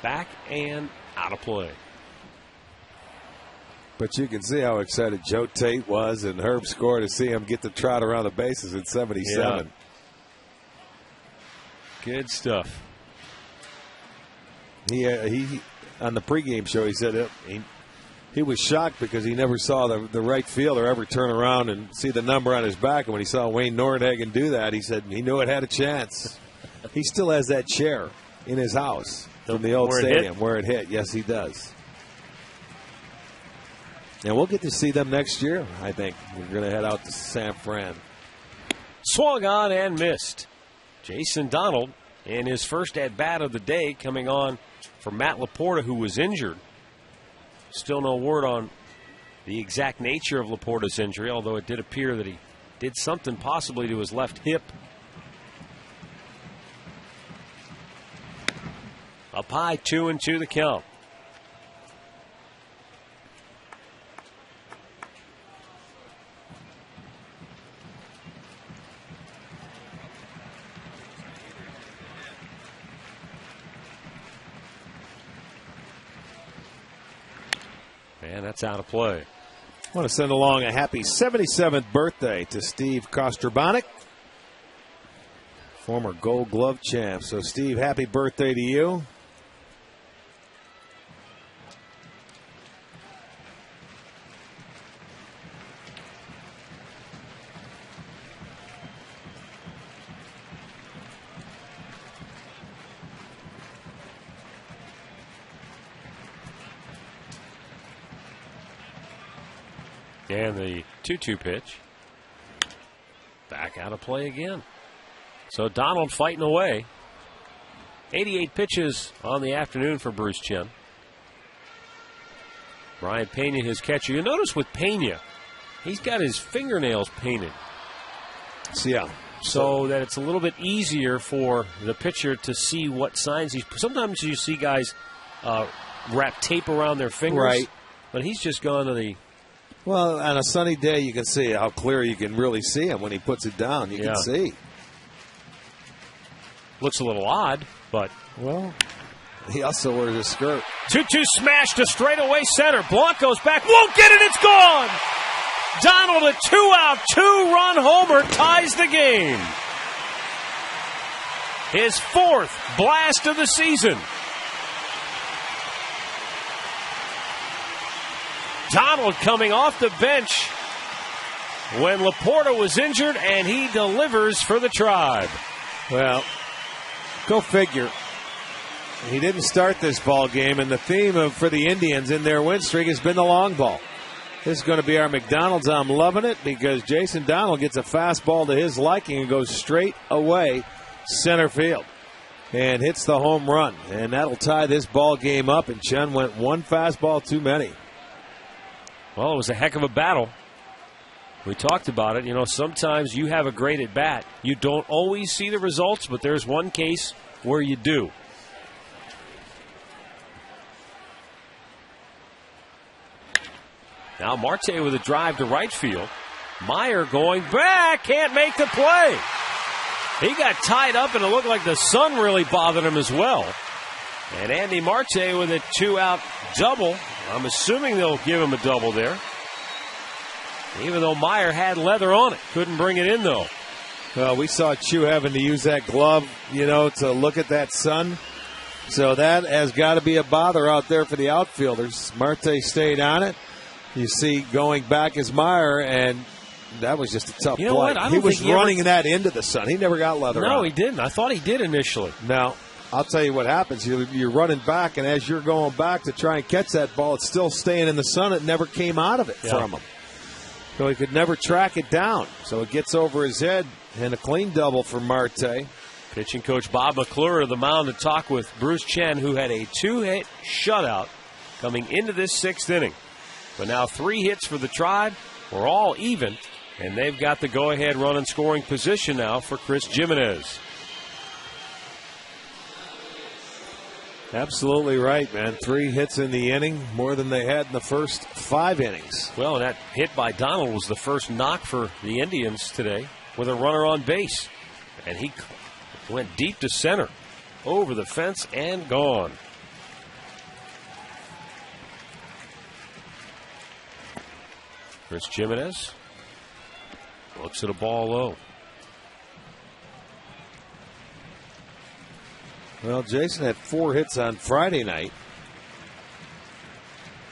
back, and out of play. But you can see how excited Joe Tate was and Herb Score to see him get to trot around the bases in 77. Yeah. Good stuff. He on the pregame show, he said he was shocked because he never saw the right fielder ever turn around and see the number on his back. And when he saw Wayne Nordhagen do that, he said he knew it had a chance. He still has that chair in his house from the old stadium where it hit. Yes, he does. And we'll get to see them next year, I think. We're going to head out to San Fran. Swung on and missed. Jason Donald in his first at-bat of the day coming on for Matt Laporta, who was injured. Still no word on the exact nature of Laporta's injury, although it did appear that he did something possibly to his left hip. Up high, 2-2 the count. And that's out of play. I want to send along a happy 77th birthday to Steve Kostrobonic, former Gold Glove champ. So, Steve, happy birthday to you. And the 2-2 pitch. Back out of play again. So Donald fighting away. 88 pitches on the afternoon for Bruce Chen. Brian Pena, his catcher. You notice with Pena, he's got his fingernails painted. Yeah. So that it's a little bit easier for the pitcher to see what signs he's. Sometimes you see guys wrap tape around their fingers. Right. But he's just gone to the. Well, on a sunny day, you can see how clear you can really see him when he puts it down. You can see. Looks a little odd, but. Well, he also wears a skirt. 2-2 smash to straightaway center. Blanco's back. Won't get it. It's gone. Donald, a 2-out, 2-run homer, ties the game. His 4th blast of the season. Donald coming off the bench when Laporta was injured, and he delivers for the Tribe. Well, go figure. He didn't start this ball game, and the theme for the Indians in their win streak has been the long ball. This is going to be our McDonald's. I'm loving it because Jason Donald gets a fastball to his liking and goes straight away center field and hits the home run. And that'll tie this ball game up, and Chen went one fastball too many. Well, it was a heck of a battle. We talked about it. You know, sometimes you have a great at bat. You don't always see the results, but there's one case where you do. Now Marte with a drive to right field. Meyer going back, can't make the play. He got tied up, and it looked like the sun really bothered him as well. And Andy Marte with a 2-out double. I'm assuming they'll give him a double there. Even though Meyer had leather on it. Couldn't bring it in, though. Well, we saw Chu having to use that glove, to look at that sun. So that has got to be a bother out there for the outfielders. Marte stayed on it. You see going back is Meyer, and that was just a tough play. What? He was running that into the sun. He never got leather on. No, he didn't. I thought he did initially. Now, I'll tell you what happens. You're running back, and as you're going back to try and catch that ball, it's still staying in the sun. It never came out of it from him. So he could never track it down. So it gets over his head, and a clean double for Marte. Pitching coach Bob McClure of the mound to talk with Bruce Chen, who had a 2-hit shutout coming into this 6th inning. But now 3 hits for the Tribe. We're all even, and they've got the go-ahead run in scoring position now for Chris Jimenez. Absolutely right, man. 3 hits in the inning, more than they had in the first 5 innings. Well, that hit by Donald was the first knock for the Indians today with a runner on base. And he went deep to center, over the fence, and gone. Chris Jimenez looks at a ball low. Well, Jason had 4 hits on Friday night.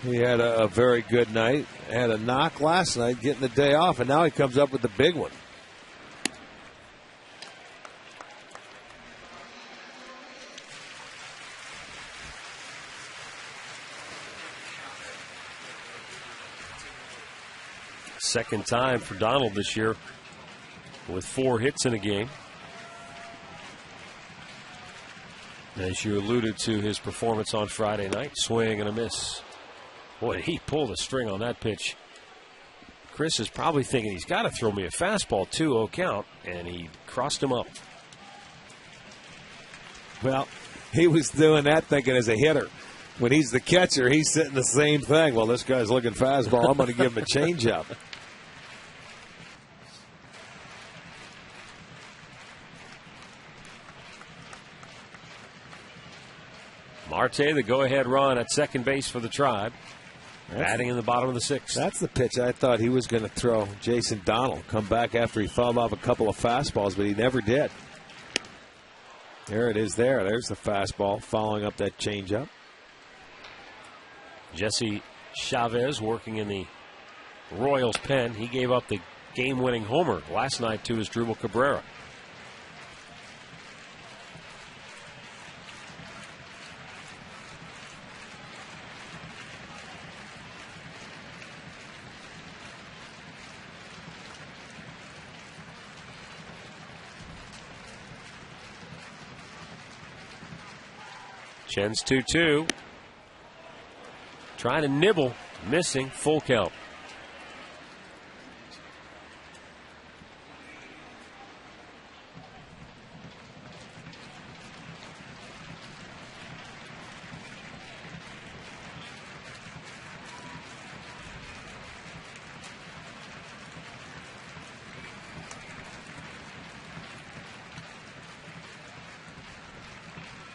He had a very good night. Had a knock last night, getting the day off, and now he comes up with the big one. Second time for Donald this year with 4 hits in a game. As you alluded to his performance on Friday night, swing and a miss. Boy, he pulled a string on that pitch. Chris is probably thinking he's got to throw me a fastball, 2-0 count, and he crossed him up. Well, he was doing that thinking as a hitter. When he's the catcher, he's sitting the same thing. Well, this guy's looking fastball. I'm going to give him a changeup. Marte, the go-ahead run at second base for the Tribe. Batting in the bottom of the 6th. That's the pitch I thought he was going to throw. Jason Donald come back after he fouled off a couple of fastballs, but he never did. There it is there. There's the fastball following up that changeup. Jesse Chavez working in the Royals pen. He gave up the game-winning homer last night to Asdrubal Cabrera. Chen's 2-2. Trying to nibble. Missing. Full count.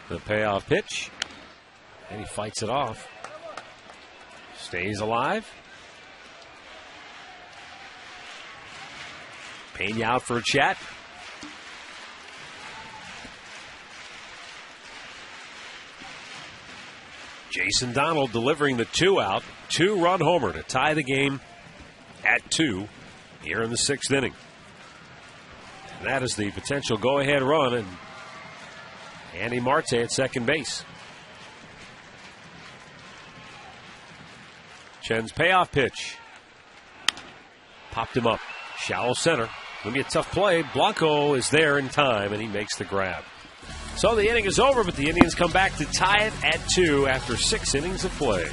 The payoff pitch, and he fights it off. Stays alive. Pena out for a chat. Jason Donald delivering the 2-out, 2-run homer to tie the game at 2 here in the 6th inning. And that is the potential go-ahead run, and Andy Marte at second base. Chen's payoff pitch. Popped him up. Shallow center. Going to be a tough play. Blanco is there in time, and he makes the grab. So the inning is over, but the Indians come back to tie it at 2 after 6 innings of play.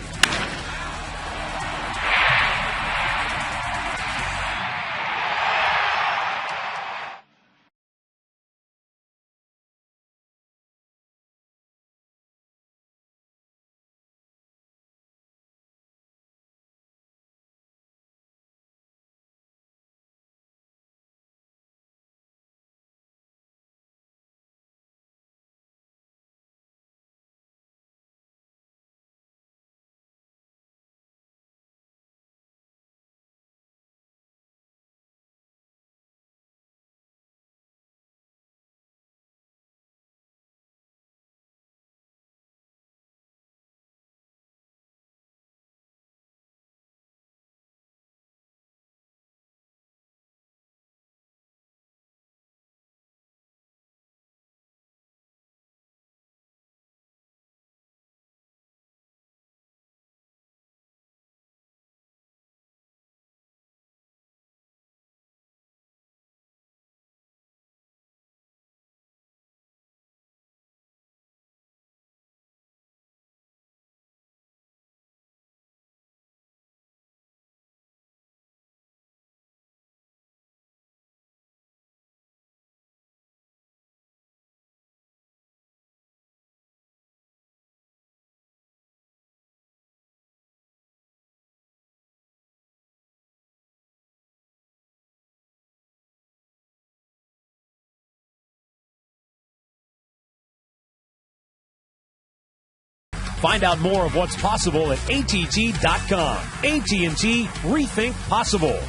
Find out more of what's possible at ATT.com. AT&T Rethink Possible.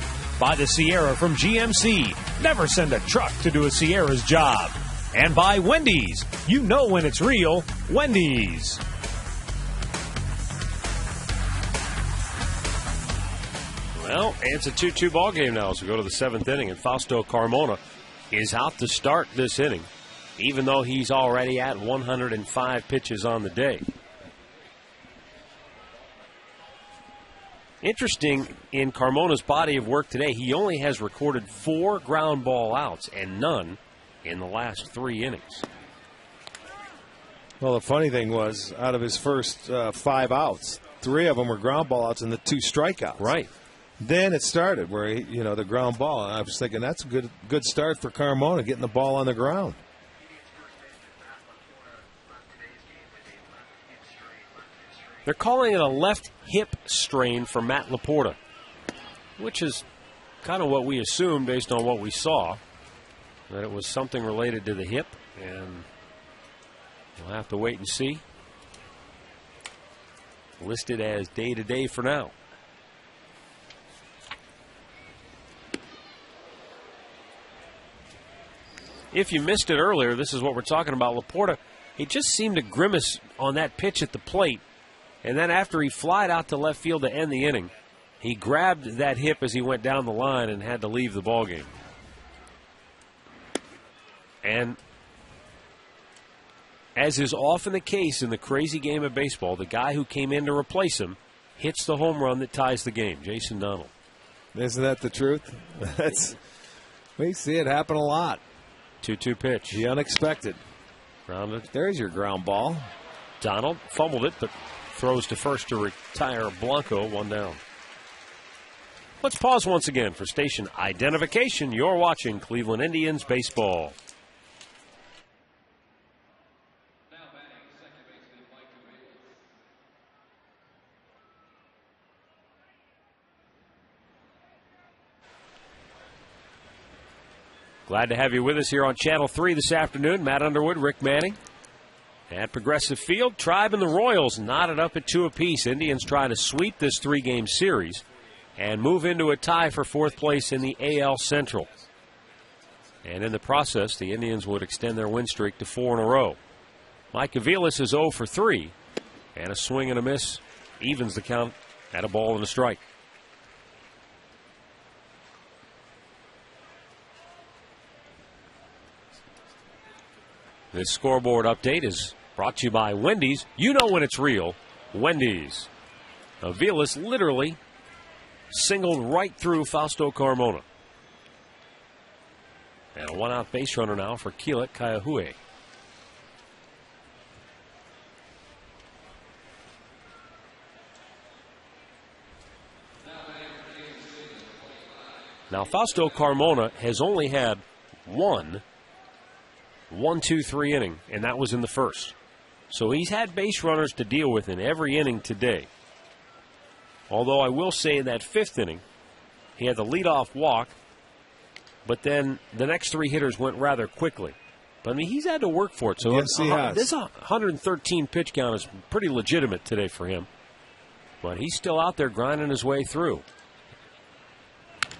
Buy the Sierra from GMC. Never send a truck to do a Sierra's job. And by Wendy's. You know when it's real. Wendy's. Well, it's a 2-2 ball game now as we go to the 7th inning, and Fausto Carmona is out to start this inning, even though he's already at 105 pitches on the day. Interesting, in Carmona's body of work today, he only has recorded 4 ground ball outs and none in the last 3 innings. Well, the funny thing was, out of his first 5 outs, 3 of them were ground ball outs and the 2 strikeouts. Right. Then it started where he, the ground ball. And I was thinking that's a good start for Carmona, getting the ball on the ground. They're calling it a left hip strain for Matt Laporta, which is kind of what we assumed based on what we saw, that it was something related to the hip, and we'll have to wait and see. Listed as day-to-day for now. if you missed it earlier, this is what we're talking about. Laporta, he just seemed to grimace on that pitch at the plate. And then after he flied out to left field to end the inning, he grabbed that hip as he went down the line and had to leave the ballgame. And as is often the case in the crazy game of baseball, the guy who came in to replace him hits the home run that ties the game, Jason Donald. Isn't that the truth? We see it happen a lot. 2-2 pitch. The unexpected. Grounded. There's your ground ball. Donald fumbled it, but throws to first to retire Blanco, 1 down. Let's pause once again for station identification. You're watching Cleveland Indians baseball. Glad to have you with us here on Channel 3 this afternoon. Matt Underwood, Rick Manning. At Progressive Field, Tribe and the Royals knotted up at 2 apiece. Indians trying to sweep this 3-game series and move into a tie for 4th place in the AL Central. And in the process, the Indians would extend their win streak to 4 in a row. Mike Aviles is 0 for 3, and a swing and a miss evens the count at a ball and a strike. This scoreboard update is brought to you by Wendy's. You know when it's real. Wendy's. Aviles literally singled right through Fausto Carmona. And a 1-out base runner now for KCA AT CLE. Now, Fausto Carmona has only had 1-2-3 inning, and that was in the first. So he's had base runners to deal with in every inning today. Although I will say in that 5th inning, he had the leadoff walk, but then the next 3 hitters went rather quickly. But I mean, he's had to work for it. So yes, he has. This 113 pitch count is pretty legitimate today for him. But he's still out there grinding his way through.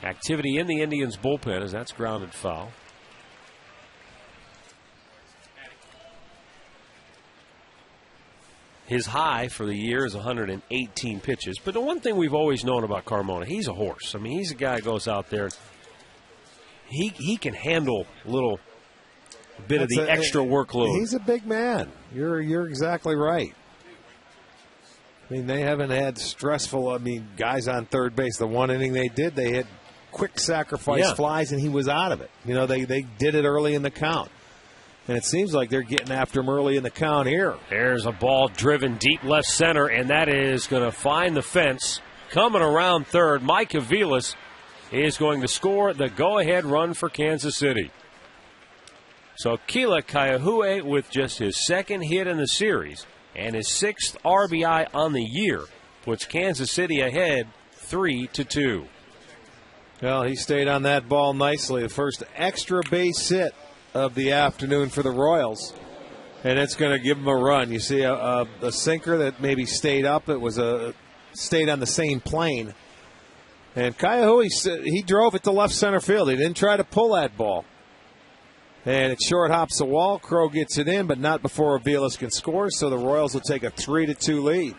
Activity in the Indians' bullpen as that's grounded foul. His high for the year is 118 pitches. But the one thing we've always known about Carmona, he's a horse. I mean, he's a guy who goes out there. He can handle a little bit of the extra workload. He's a big man. You're exactly right. I mean, they haven't had stressful, guys on third base. The one inning they hit quick sacrifice flies, and he was out of it. You know, they did it early in the count. And it seems like they're getting after him early in the count here. There's a ball driven deep left center, and that is going to find the fence. Coming around third, Mike Aviles is going to score the go-ahead run for Kansas City. So KCA AT CLE with just his 2nd hit in the series and his 6th RBI on the year puts Kansas City ahead 3-2. Well, he stayed on that ball nicely. The first extra base hit of the afternoon for the Royals, and it's going to give them a run. You see a sinker that maybe stayed up. It was stayed on the same plane, and Kaihui, he drove it to left center field. He didn't try to pull that ball, and it short hops the wall. Crow gets it in, but not before Aviles can score. So the Royals will take a 3-2 lead.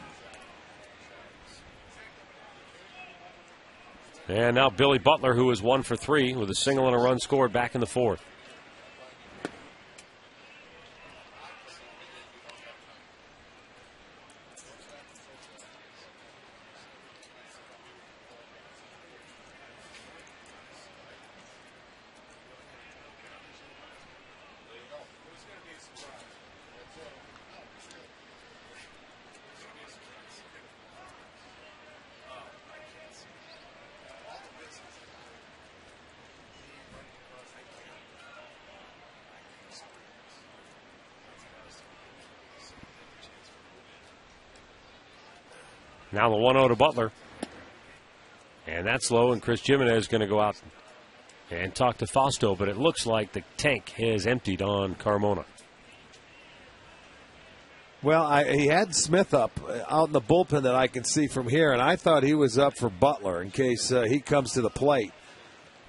And now Billy Butler, who is 1 for 3 with a single and a run scored back in the 4th. Now the 1-0 to Butler. And that's low, and Chris Jimenez is going to go out and talk to Fausto, but it looks like the tank has emptied on Carmona. Well, he had Smith up out in the bullpen that I can see from here, and I thought he was up for Butler in case he comes to the plate.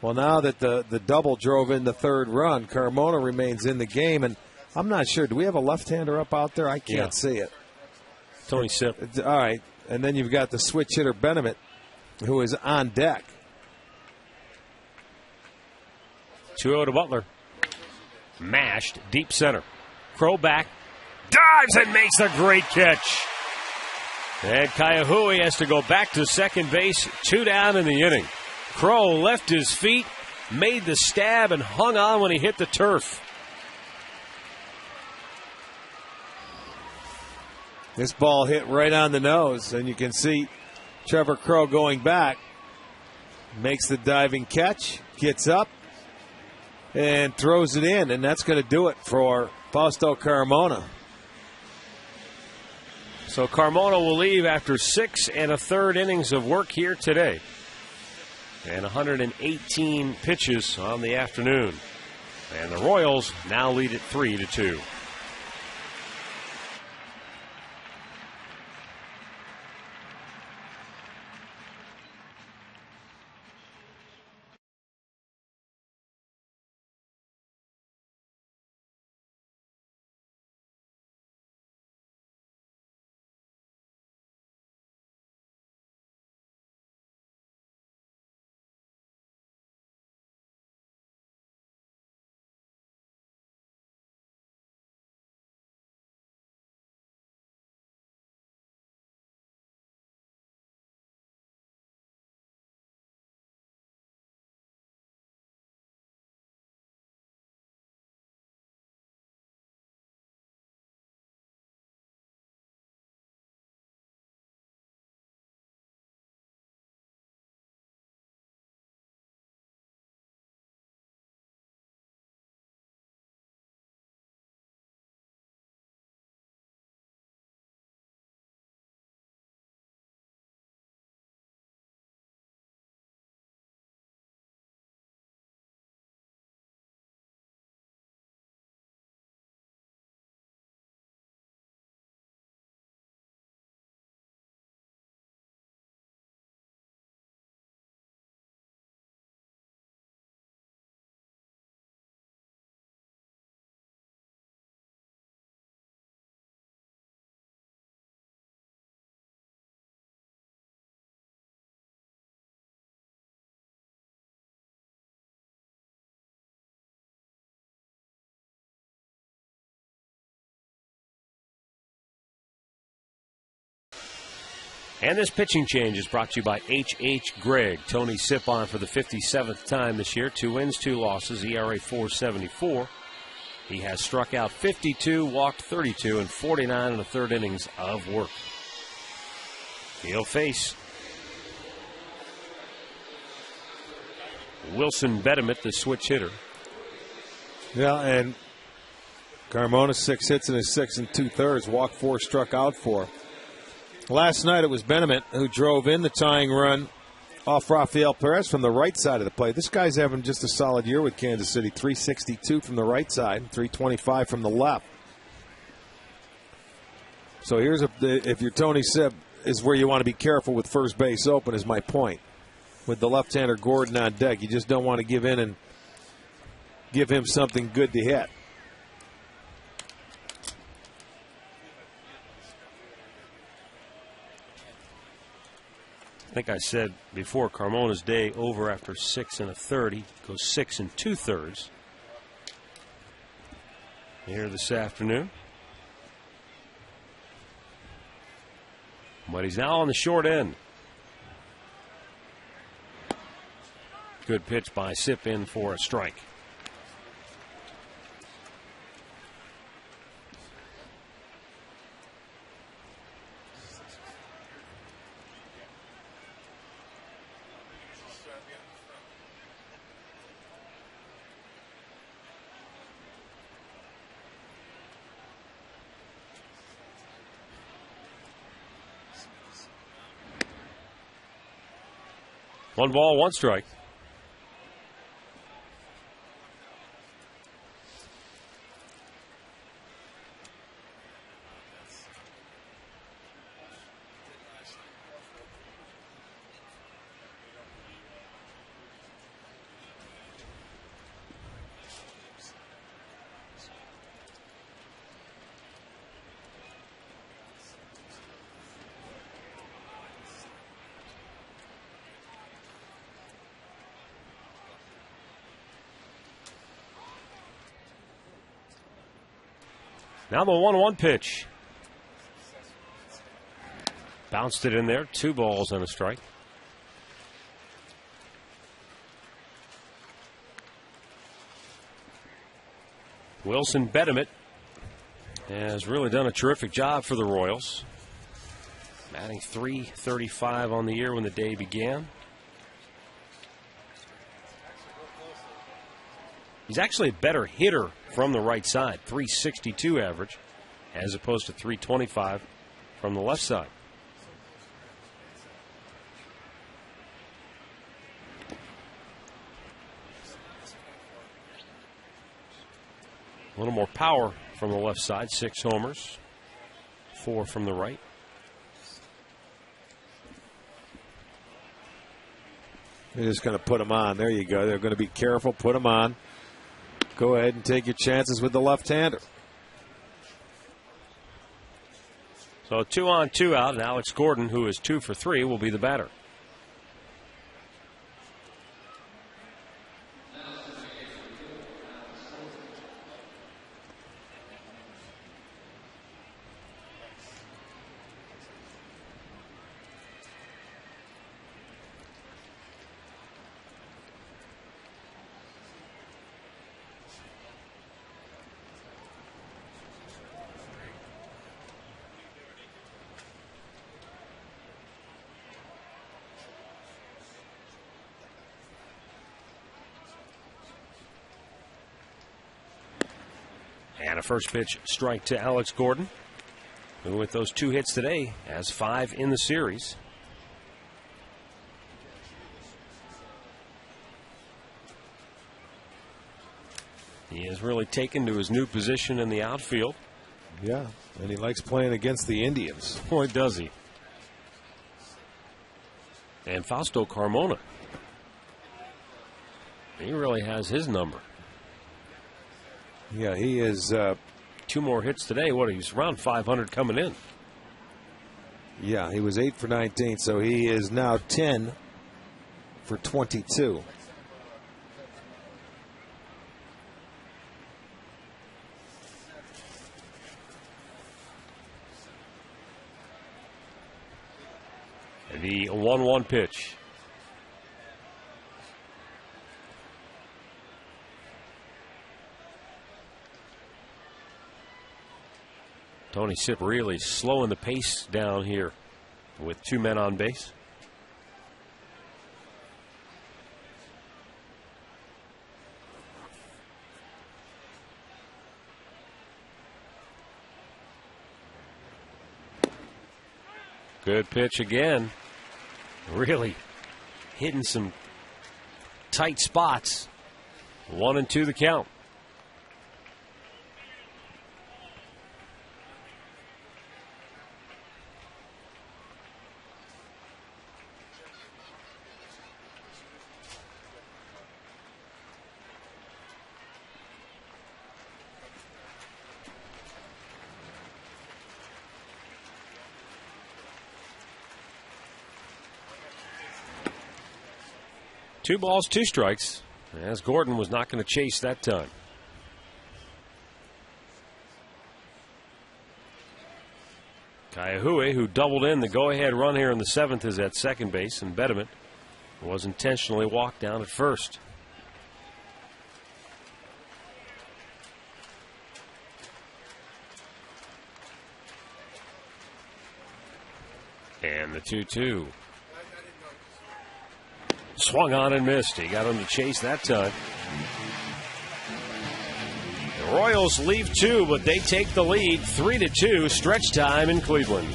Well, now that the double drove in the third run, Carmona remains in the game, and I'm not sure. Do we have a left-hander up out there? I can't see it. Tony Sipp. All right, and then you've got the switch hitter Benjamin, who is on deck. 2-0 to Butler. Mashed deep center. Crow back. Dives and makes a great catch. And Kaiahui has to go back to second base. 2 down in the inning. Crow left his feet, made the stab, and hung on when he hit the turf. This ball hit right on the nose, and you can see Trevor Crow going back. Makes the diving catch, gets up, and throws it in, and that's going to do it for Fausto Carmona. So Carmona will leave after 6 1/3 innings of work here today. And 118 pitches on the afternoon. And the Royals now lead it 3-2. And this pitching change is brought to you by H.H. Gregg. Tony Sipp on for the 57th time this year. 2 wins, 2 losses, ERA .474. He has struck out 52, walked 32, and 49 1/3 innings of work. He'll face Wilson Bedemet, the switch hitter. Yeah, and Carmona 6 hits in his 6 2/3, walked 4, struck out 4. Last night it was Benemet who drove in the tying run off Rafael Perez from the right side of the plate. This guy's having just a solid year with Kansas City. 362 from the right side, 325 from the left. So here's if you're Tony Sipp, is where you want to be careful with first base open, is my point. With the left-hander Gordon on deck, you just don't want to give in and give him something good to hit. I think I said before, Carmona's day over after 6 1/3. He goes 6 2/3 here this afternoon. But he's now on the short end. Good pitch by Sipp in for a strike. One ball, one strike. Now the 1-1 pitch. Bounced it in there. 2 balls and a strike. Wilson Betterman has really done a terrific job for the Royals. Batting .335 on the year when the day began. He's actually a better hitter from the right side. .362 average as opposed to .325 from the left side. A little more power from the left side. 6 homers, 4 from the right. They're just going to put him on. There you go. They're going to be careful. Put him on. Go ahead and take your chances with the left-hander. So 2 on, 2 out, and Alex Gordon, who is 2 for 3, will be the batter. And a first pitch strike to Alex Gordon, who with those 2 hits today has 5 in the series. He has really taken to his new position in the outfield. Yeah, and he likes playing against the Indians. Boy, does he. And Fausto Carmona, he really has his number. Yeah, he is. 2 more hits today. What, he's around 500 coming in. Yeah, he was 8 for 19, so he is now 10 for 22. The 1-1 pitch. Tony Sipp really slowing the pace down here with 2 men on base. Good pitch again. Really hitting some tight spots. 1-2 the count. Two balls, 2 strikes, as Gordon was not going to chase that time. Kaiahui, who doubled in the go-ahead run here in the 7th, is at second base, and Betterman was intentionally walked down at first. And the 2-2. Swung on and missed. He got him to chase that time. The Royals leave 2, but they take the lead 3-2. Stretch time in Cleveland.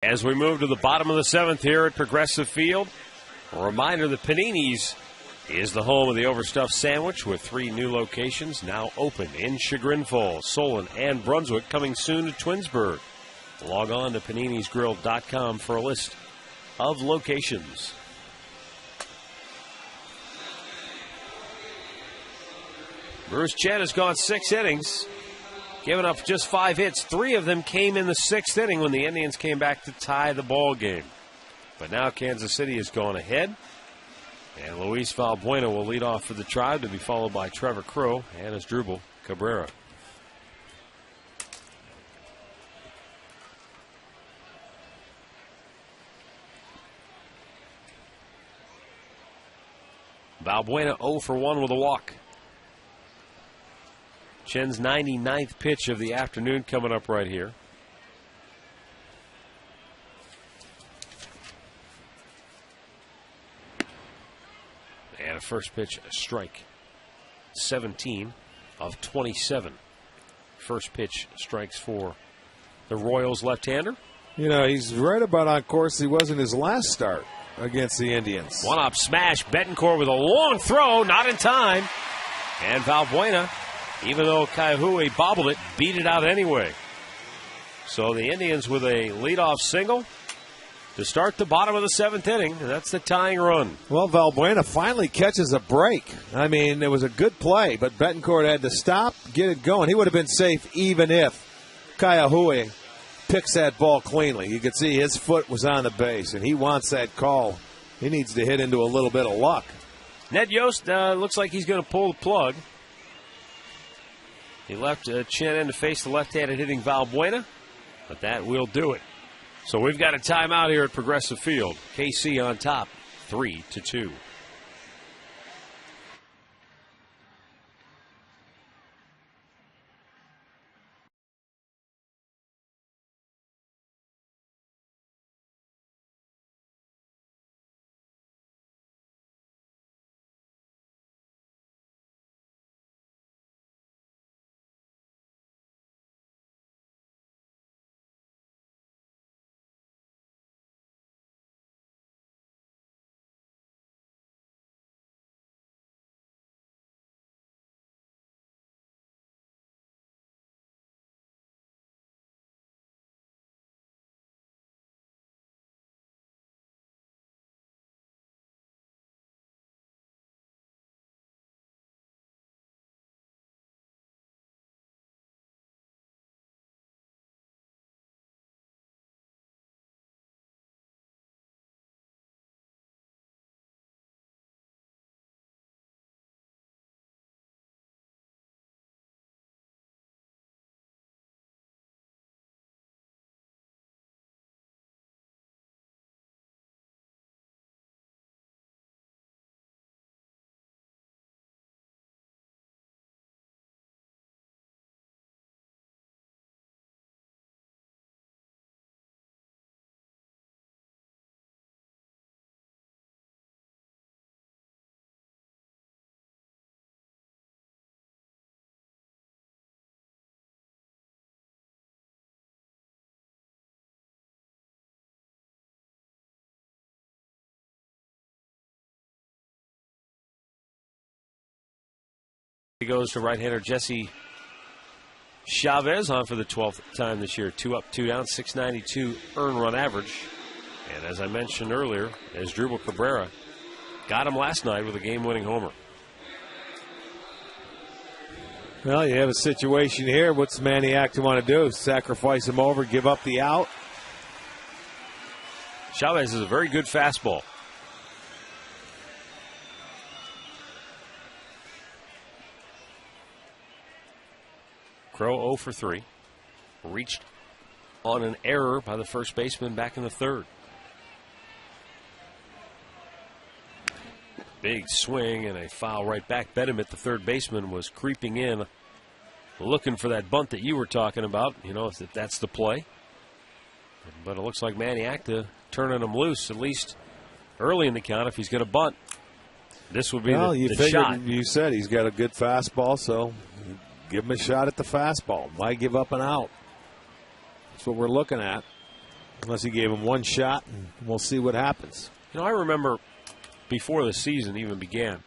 As we move to the bottom of the 7th here at Progressive Field, a reminder that Panini's is the home of the overstuffed sandwich with 3 new locations now open in Chagrin Falls, Solon, and Brunswick, coming soon to Twinsburg. Log on to paninisgrill.com for a list of locations. Bruce Chen has gone 6 innings, giving up just 5 hits. 3 of them came in the 6th inning when the Indians came back to tie the ball game. But now Kansas City has gone ahead, and Luis Valbuena will lead off for the Tribe, to be followed by Trevor Crow and Asdrubal Cabrera. Valbuena 0 for 1 with a walk. Chen's 99th pitch of the afternoon coming up right here. And a first pitch, a strike. 17 of 27. First pitch strikes for the Royals left-hander. You know, he's right about on course he was in his last start against the Indians. One-up smash. Betancourt with a long throw, not in time. And Valbuena, even though Kaihui bobbled it, beat it out anyway. So the Indians with a leadoff single to start the bottom of the 7th inning. That's the tying run. Well, Valbuena finally catches a break. I mean, it was a good play, but Betancourt had to stop, get it going. He would have been safe even if Kaihui picks that ball cleanly. You could see his foot was on the base, and he wants that call. He needs to hit into a little bit of luck. Ned Yost looks like he's going to pull the plug. He left Chen in to face the left-handed hitting Valbuena, but that will do it. So we've got a timeout here at Progressive Field. KC on top, 3-2. He goes to right-hander Jesse Chavez on for the 12th time this year. 2 up, 2 down, 692 earned run average. And as I mentioned earlier, Asdrubal Cabrera got him last night with a game-winning homer. Well, you have a situation here. What's Maniac to want to do? Sacrifice him over, give up the out? Chavez is a very good fastball. Crow 0 for 3. Reached on an error by the first baseman back in the 3rd. Big swing and a foul right back. Bedimit, the third baseman, was creeping in, looking for that bunt that you were talking about. You know, if that's the play. But it looks like Maniac turning him loose, at least early in the count, if he's going to bunt. This would be the shot. You said he's got a good fastball, so give him a shot at the fastball. Why give up an out? That's what we're looking at. Unless he gave him one shot, and we'll see what happens. You know, I remember before the season even began,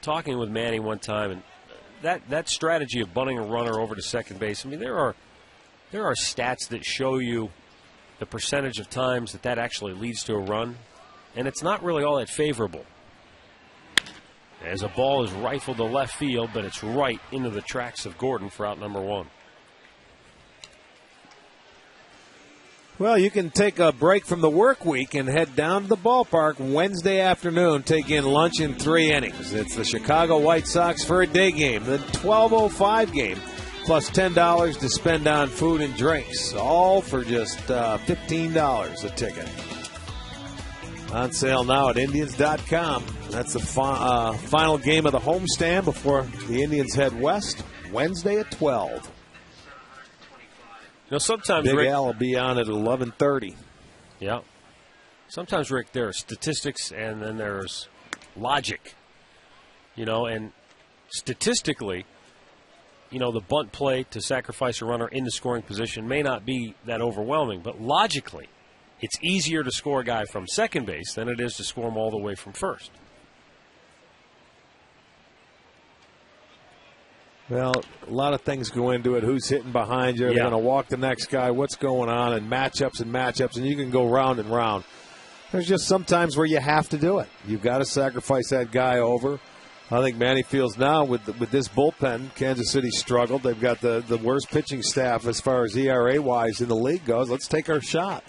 talking with Manny one time, and that strategy of bunting a runner over to second base. I mean, there are stats that show you the percentage of times that actually leads to a run, and it's not really all that favorable. As a ball is rifled to left field, but it's right into the tracks of Gordon for out number 1. Well, you can take a break from the work week and head down to the ballpark Wednesday afternoon, take in lunch in 3 innings. It's the Chicago White Sox for a day game, the 12:05 game, plus $10 to spend on food and drinks, all for just $15 a ticket. On sale now at Indians.com. That's the final game of the homestand before the Indians head west, Wednesday at 12. You know, sometimes Big Rick, Al will be on at 11:30. Yeah. Sometimes, Rick, there are statistics and then there's logic. You know, and statistically, you know, the bunt play to sacrifice a runner into scoring position may not be that overwhelming, but logically, it's easier to score a guy from second base than it is to score him all the way from first. Well, a lot of things go into it. Who's hitting behind you? Are they going to walk the next guy? What's going on? And matchups, and you can go round and round. There's just some times where you have to do it. You've got to sacrifice that guy over. I think Manny feels now with this bullpen, Kansas City struggled. They've got the worst pitching staff as far as ERA-wise in the league goes. Let's take our shot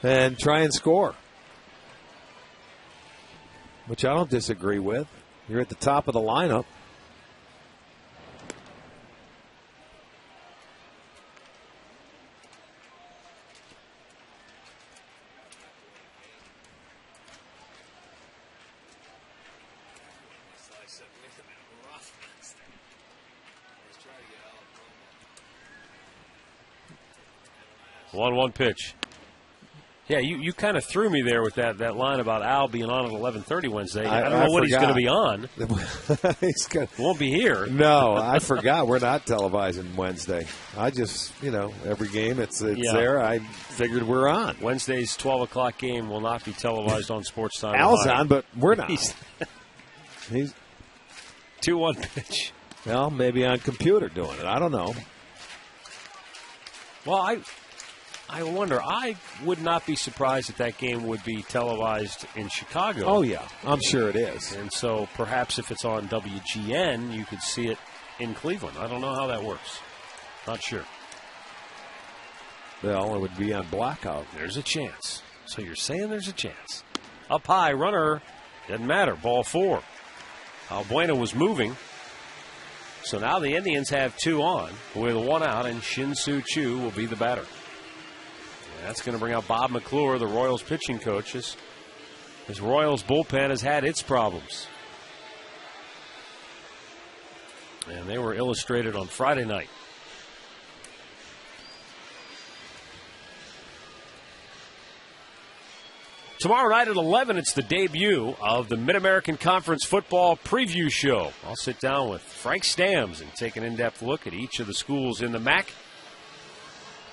and try and score, which I don't disagree with. You're at the top of the lineup. One pitch. Yeah, you kind of threw me there with that line about Al being on at 11:30 Wednesday. I don't know what he's going to be on. He won't be here. No, I forgot. We're not televising Wednesday. I just, every game it's there. I figured we're on. Wednesday's 12 o'clock game will not be televised on Sports Time. Al's on, but we're not. He's 2-1 pitch. Well, maybe on computer doing it. I don't know. Well, I wonder. I would not be surprised if that game would be televised in Chicago. Oh, yeah. I'm sure it is. And so perhaps if it's on WGN, you could see it in Cleveland. I don't know how that works. Not sure. Well, it would be on blackout. There's a chance. So you're saying there's a chance. Up high, runner. Doesn't matter. Ball 4. Albuena was moving. So now the Indians have 2 on with 1 out, and Shin-Soo Choo will be the batter. That's going to bring out Bob McClure, the Royals pitching coach. His Royals bullpen has had its problems. And they were illustrated on Friday night. Tomorrow night at 11, it's the debut of the Mid-American Conference Football Preview Show. I'll sit down with Frank Stams and take an in-depth look at each of the schools in the MAC.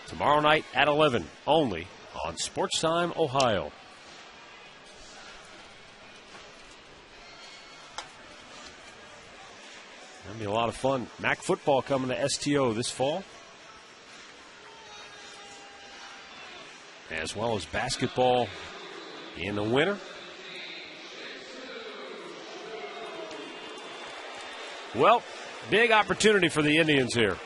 Tomorrow night at 11, only on Sports Time Ohio. That'll be a lot of fun. MAC football coming to STO this fall, as well as basketball in the winter. Well, big opportunity for the Indians here.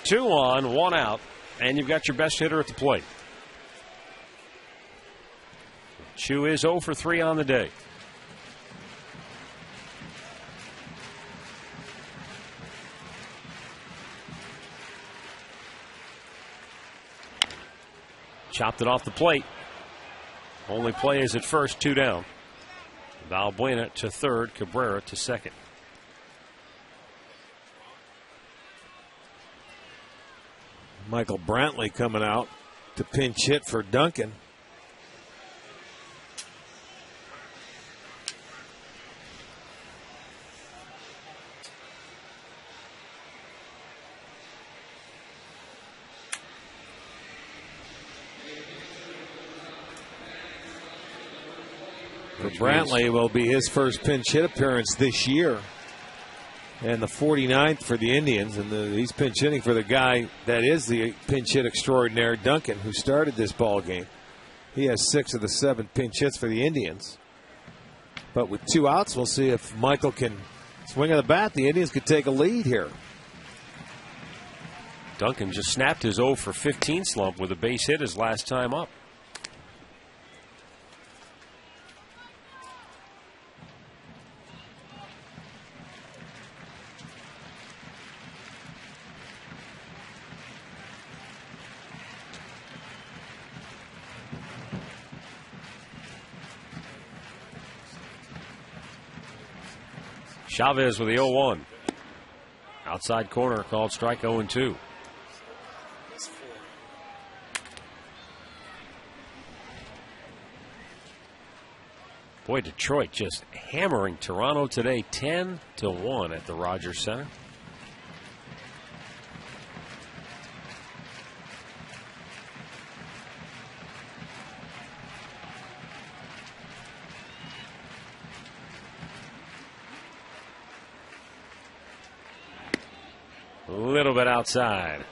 2 on, 1 out. And you've got your best hitter at the plate. Choo is 0 for 3 on the day. Chopped it off the plate. Only play is at first, 2 down. Valbuena to third, Cabrera to second. Michael Brantley coming out to pinch hit for Duncan. For Brantley will be his first pinch hit appearance this year. And the 49th for the Indians. And he's pinch hitting for the guy that is the pinch hit extraordinaire, Duncan, who started this ball game. He has 6 of the 7 pinch hits for the Indians. But with 2 outs, we'll see if Michael can swing of the bat. The Indians could take a lead here. Duncan just snapped his 0 for 15 slump with a base hit his last time up. Chavez with the 0-1. Outside corner called strike 0-2. Boy, Detroit just hammering Toronto today, 10-1 at the Rogers Center. A little bit outside.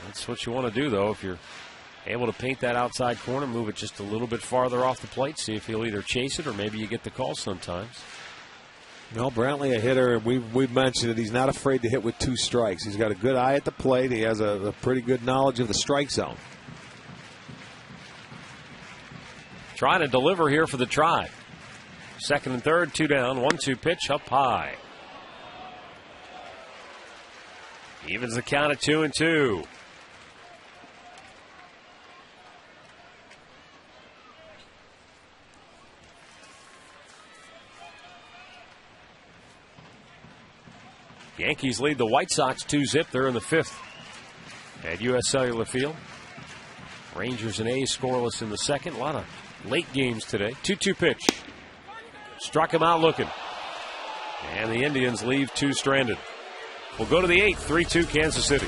That's what you want to do, though, if you're able to paint that outside corner, move it just a little bit farther off the plate, see if he'll either chase it or maybe you get the call sometimes. No, Brantley, a hitter, we've mentioned it. He's not afraid to hit with 2 strikes. He's got a good eye at the plate. He has a pretty good knowledge of the strike zone. Trying to deliver here for the Tribe. Second and third, 2 down, 1-2 pitch up high. Evens the count at 2-2. Yankees lead the White Sox 2-0. They're in the 5th at U.S. Cellular Field. Rangers and A's scoreless in the second. A lot of late games today. 2-2 pitch. Struck him out looking. And the Indians leave 2 stranded. We'll go to the 8th, 3-2 Kansas City.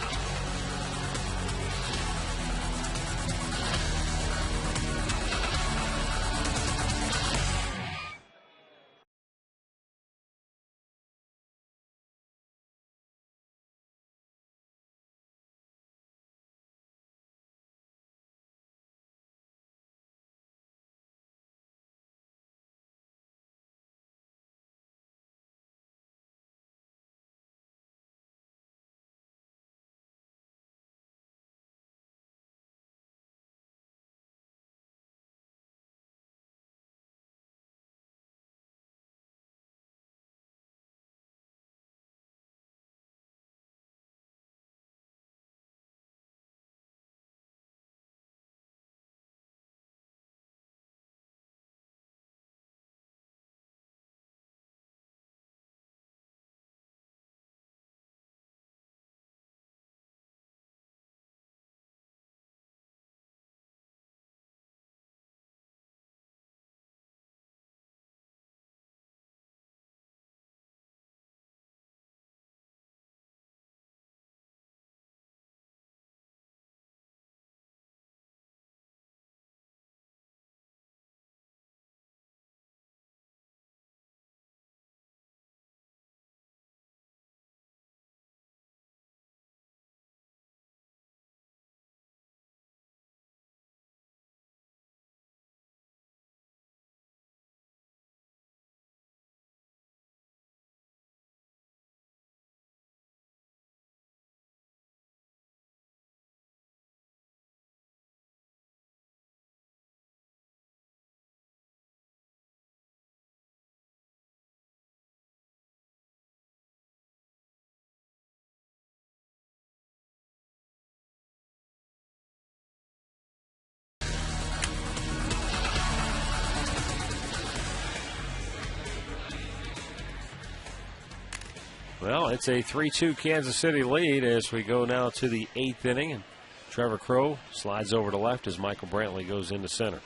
Well, it's a 3-2 Kansas City lead as we go now to the 8th inning. And Trevor Crowe slides over to left as Michael Brantley goes into center.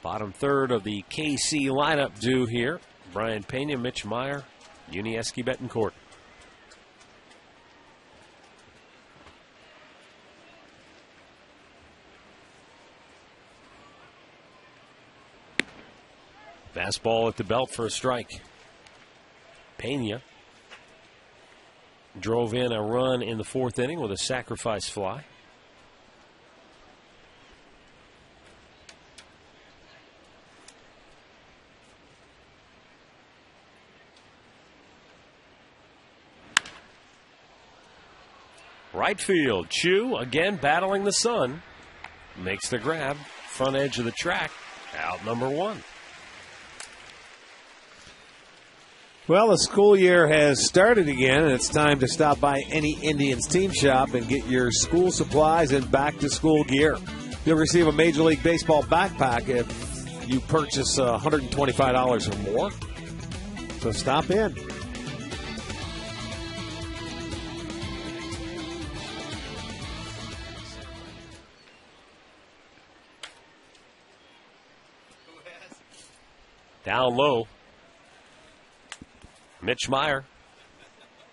Bottom third of the KC lineup due here. Brian Pena, Mitch Meyer, Unieski Betancourt. Fastball at the belt for a strike. Pena drove in a run in the 4th inning with a sacrifice fly. Right field, Chu again battling the sun. Makes the grab, front edge of the track, out number 1. Well, the school year has started again, and it's time to stop by any Indians team shop and get your school supplies and back-to-school gear. You'll receive a Major League Baseball backpack if you purchase $125 or more. So stop in. Down low. Mitch Meyer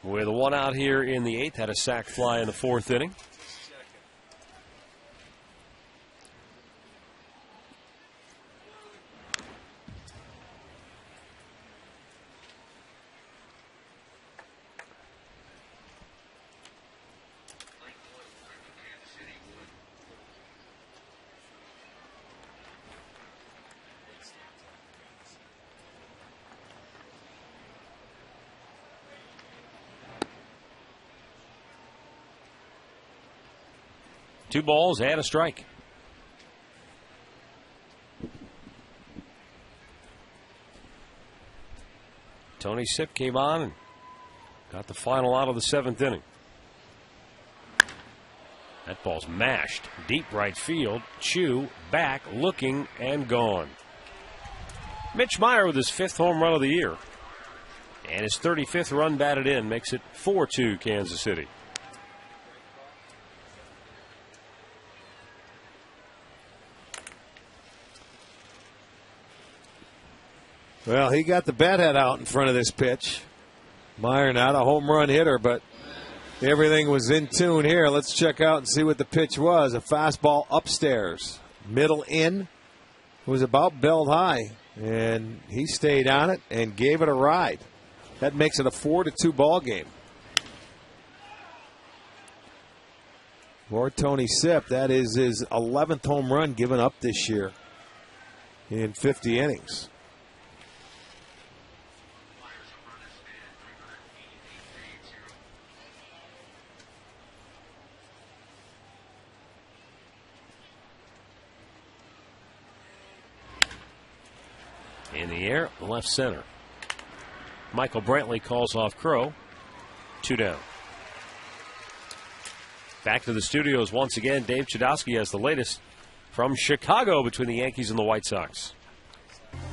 with a 1 out here in the 8th. Had a sac fly in the 4th inning. Two balls and a strike. Tony Sipp came on and got the final out of the 7th inning. That ball's mashed. Deep right field. Chu back, looking, and gone. Mitch Meyer with his 5th home run of the year. And his 35th run batted in makes it 4-2 Kansas City. Well, he got the bat head out in front of this pitch. Meyer not a home run hitter, but everything was in tune here. Let's check out and see what the pitch was. A fastball upstairs. Middle in. It was about belt high. And he stayed on it and gave it a ride. That makes it a 4-2 ball game. For Tony Sipp, that is his 11th home run given up this year in 50 innings. In the air, left center. Michael Brantley calls off Crow. 2 down. Back to the studios once again. Dave Chudowski has the latest from Chicago between the Yankees and the White Sox.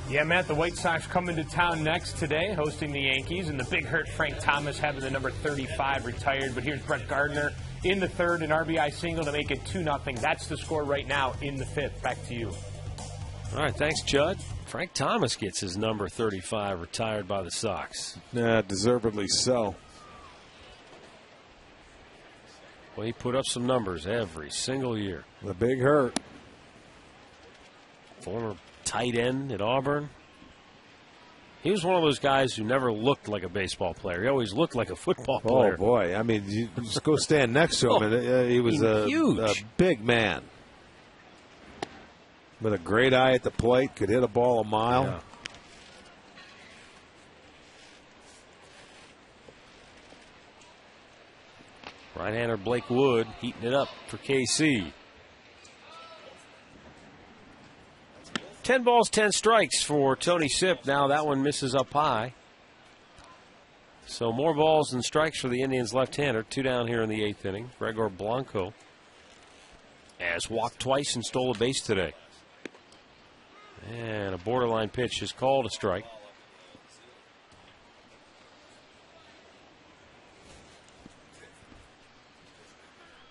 Yeah, Matt, the White Sox come into town next today, hosting the Yankees, and the big hurt Frank Thomas having the number 35 retired. But here's Brett Gardner in the 3rd, an RBI single to make it 2-0. That's the score right now in the 5th. Back to you. All right, thanks, Chud. Frank Thomas gets his number 35 retired by the Sox. Deservedly so. Well, he put up some numbers every single year. The big hurt. Former tight end at Auburn. He was one of those guys who never looked like a baseball player. He always looked like a football player. Oh, boy. I mean, you just go stand next to him. And he was a big man. With a great eye at the plate, could hit a ball a mile. Yeah. Right-hander Blake Wood heating it up for KC. 10 balls, 10 strikes for Tony Sipp. Now that one misses up high. So more balls than strikes for the Indians left-hander. 2 down here in the 8th inning. Gregor Blanco has walked twice and stole a base today. And a borderline pitch is called a strike.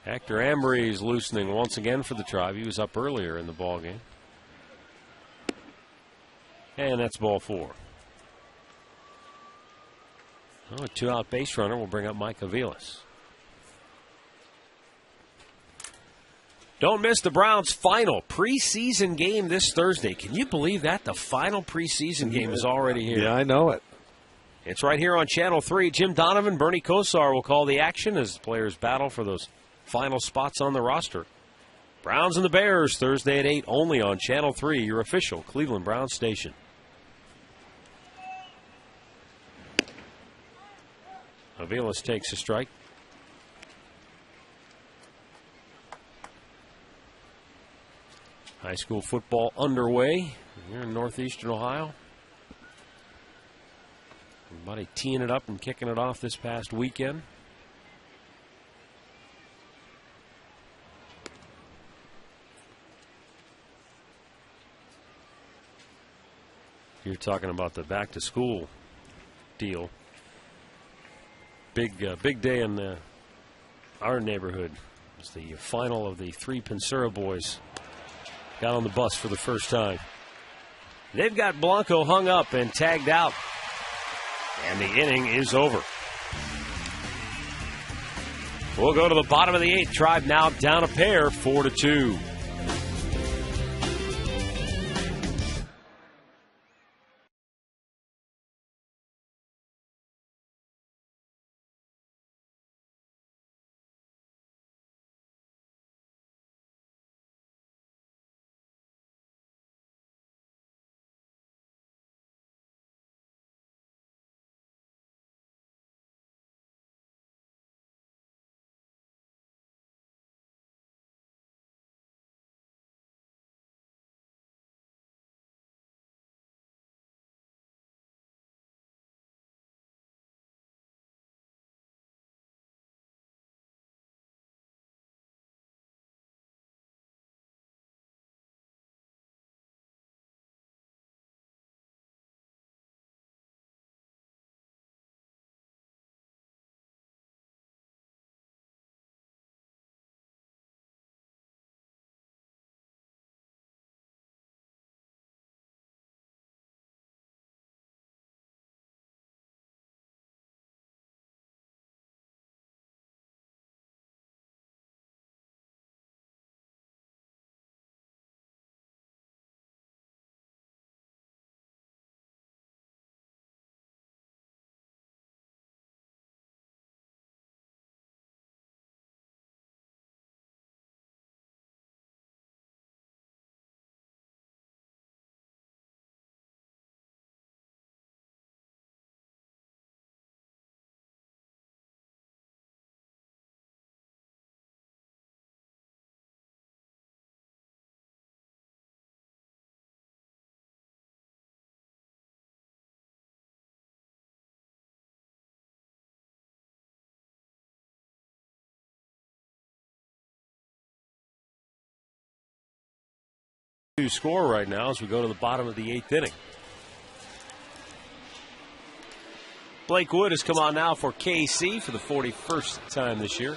Hector Ambry's loosening once again for the Tribe. He was up earlier in the ball game. And that's ball 4. Oh, a 2-out base runner will bring up Mike Aviles. Don't miss the Browns' final preseason game this Thursday. Can you believe that? The final preseason game is already here. Yeah, I know it. It's right here on Channel 3. Jim Donovan, Bernie Kosar will call the action as the players battle for those final spots on the roster. Browns and the Bears, Thursday at 8, only on Channel 3, your official Cleveland Browns station. Aviles takes a strike. High school football underway here in northeastern Ohio. Everybody teeing it up and kicking it off this past weekend. You're talking about the back-to-school deal. Big day in our neighborhood. It's the final of the 3 Pinsura boys. Got on the bus for the first time. They've got Blanco hung up and tagged out. And the inning is over. We'll go to the bottom of the 8th. Tribe now down a pair, 4-2. Score right now as we go to the bottom of the 8th inning. Blake Wood has come on now for KC for the 41st time this year.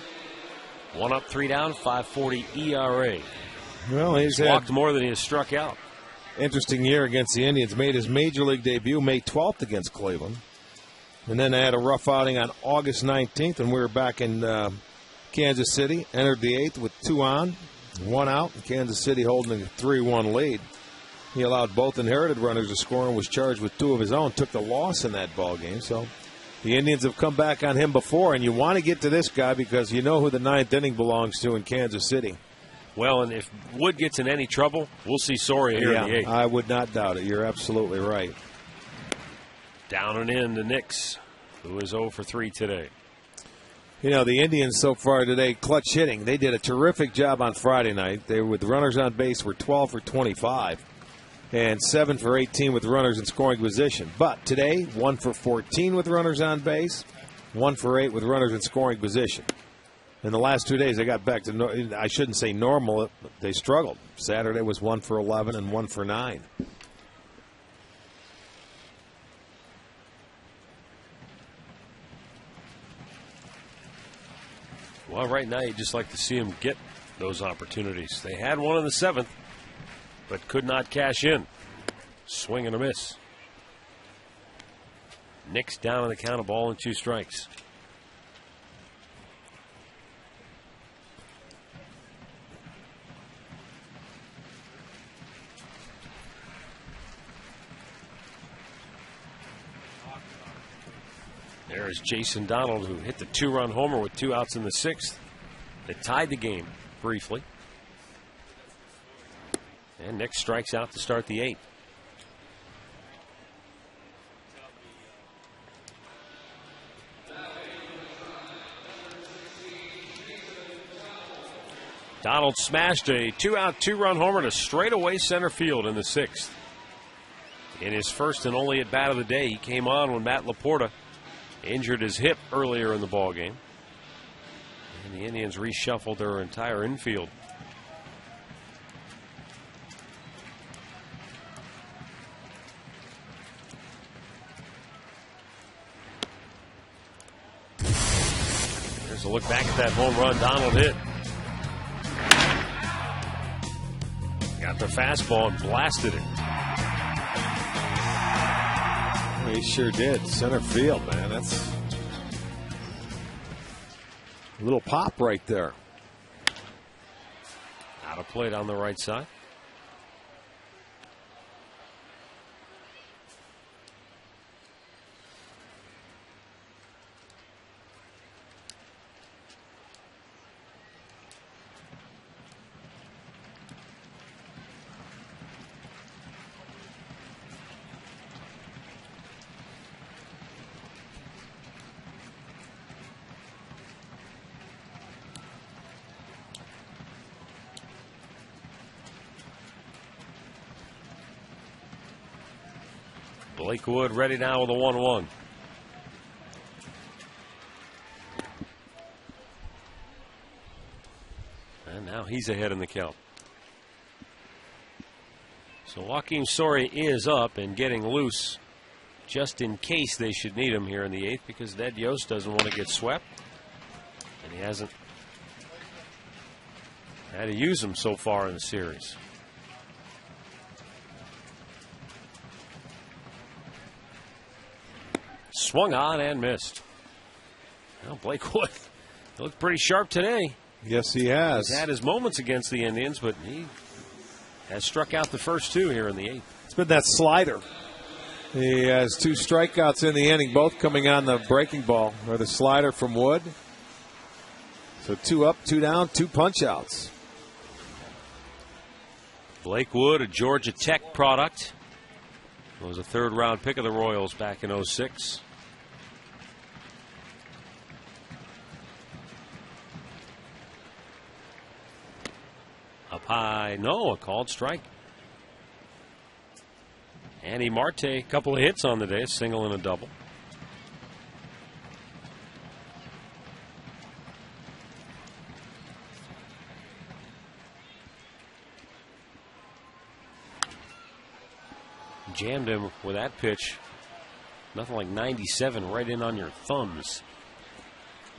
1 up, 3 down, 5.40 ERA. Well, he's walked more than he has struck out. Interesting year against the Indians. Made his major league debut May 12th against Cleveland. And then they had a rough outing on August 19th when we were back in Kansas City. Entered the 8th with 2 on. 1 out, and Kansas City holding a 3-1 lead. He allowed both inherited runners to score and was charged with 2 of his own. Took the loss in that ball game. So the Indians have come back on him before, and you want to get to this guy because you know who the 9th inning belongs to in Kansas City. Well, and if Wood gets in any trouble, we'll see Soria here in the 8th. I would not doubt it. You're absolutely right. Down and in to Nix, who is 0 for 3 today. You know, the Indians so far today, clutch hitting. They did a terrific job on Friday night. They, with runners on base, were 12 for 25 and 7 for 18 with runners in scoring position. But today, 1 for 14 with runners on base, 1 for 8 with runners in scoring position. In the last 2 days, they got back to, I shouldn't say normal, they struggled. Saturday was 1 for 11 and 1 for 9. Well, right now you'd just like to see them get those opportunities. They had one in the 7th, but could not cash in. Swing and a miss. Nick's down on the count of 1-2 strikes. There's Jason Donald, who hit the 2-run homer with 2 outs in the 6th. That tied the game briefly. And Nick strikes out to start the 8th. Donald smashed a 2-out, 2-run homer to straightaway center field in the 6th. In his first and only at bat of the day, he came on when Matt Laporta injured his hip earlier in the ballgame. And the Indians reshuffled their entire infield. There's a look back at that home run Donald hit. Got the fastball and blasted it. He sure did. Center field, man. That's a little pop right there. Out of plate on the right side. Blake Wood ready now with a 1-1. And now he's ahead in the count. So Joaquin Soria is up and getting loose just in case they should need him here in the 8th, because Ned Yost doesn't want to get swept. And he hasn't had to use him so far in the series. Swung on and missed. Well, Blake Wood looked pretty sharp today. Yes, he has. He's had his moments against the Indians, but he has struck out the first 2 here in the 8th. It's been that slider. He has 2 strikeouts in the inning, both coming on the breaking ball, or the slider from Wood. So 2 up, 2 down, 2 punch outs. Blake Wood, a Georgia Tech product. Was a 3rd-round pick of the Royals back in 06. Up high, no, a called strike. Andy Marte, a couple of hits on the day, a single and a double. Jammed him with that pitch. Nothing like 97 right in on your thumbs.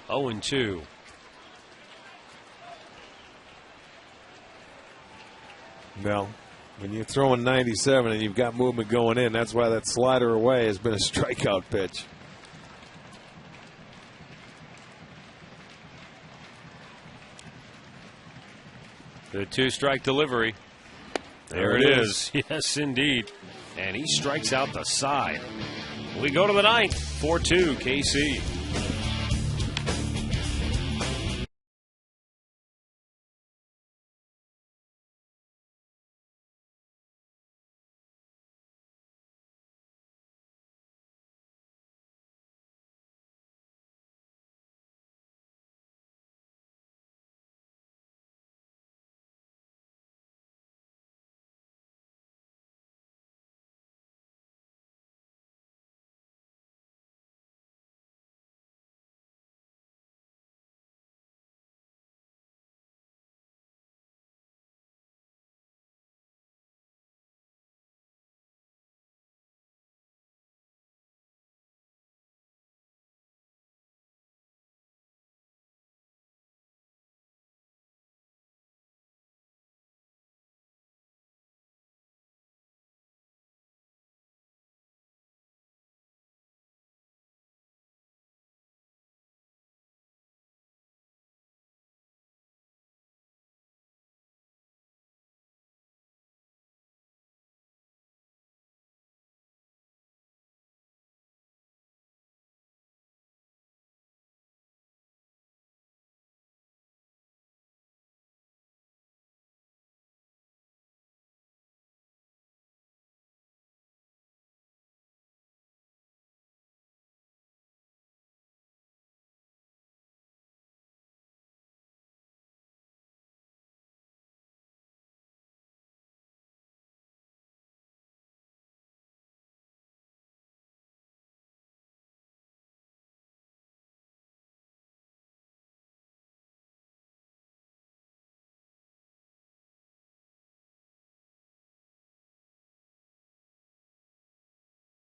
0-2. Well, when you're throwing 97 and you've got movement going in, that's why that slider away has been a strikeout pitch. The 2-strike delivery. There it is. Yes, indeed. And he strikes out the side. We go to the 9th. 4-2 KC.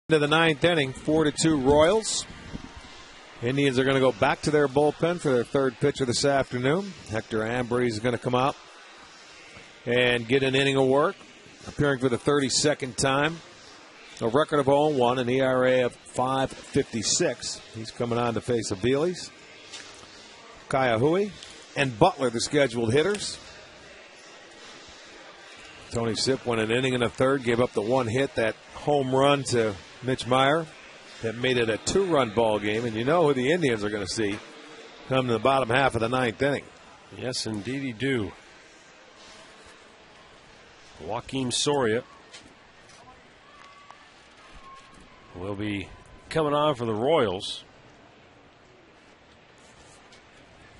Into the ninth inning, 4-2 Royals. Indians are going to go back to their bullpen for their third pitcher this afternoon. Hector Ambrose is going to come out and get an inning of work, appearing for the 32nd time. A record of 0-1, an ERA of 5.56. He's coming on to face Aviles, Kaiahui, and Butler, the scheduled hitters. Tony Sipp went an inning and a third, gave up the one hit, that home run to Mitch Meyer that made it a 2-run ball game, and you know who the Indians are going to see come to the bottom half of the ninth inning. Yes, indeed, you do. Joaquin Soria will be coming on for the Royals.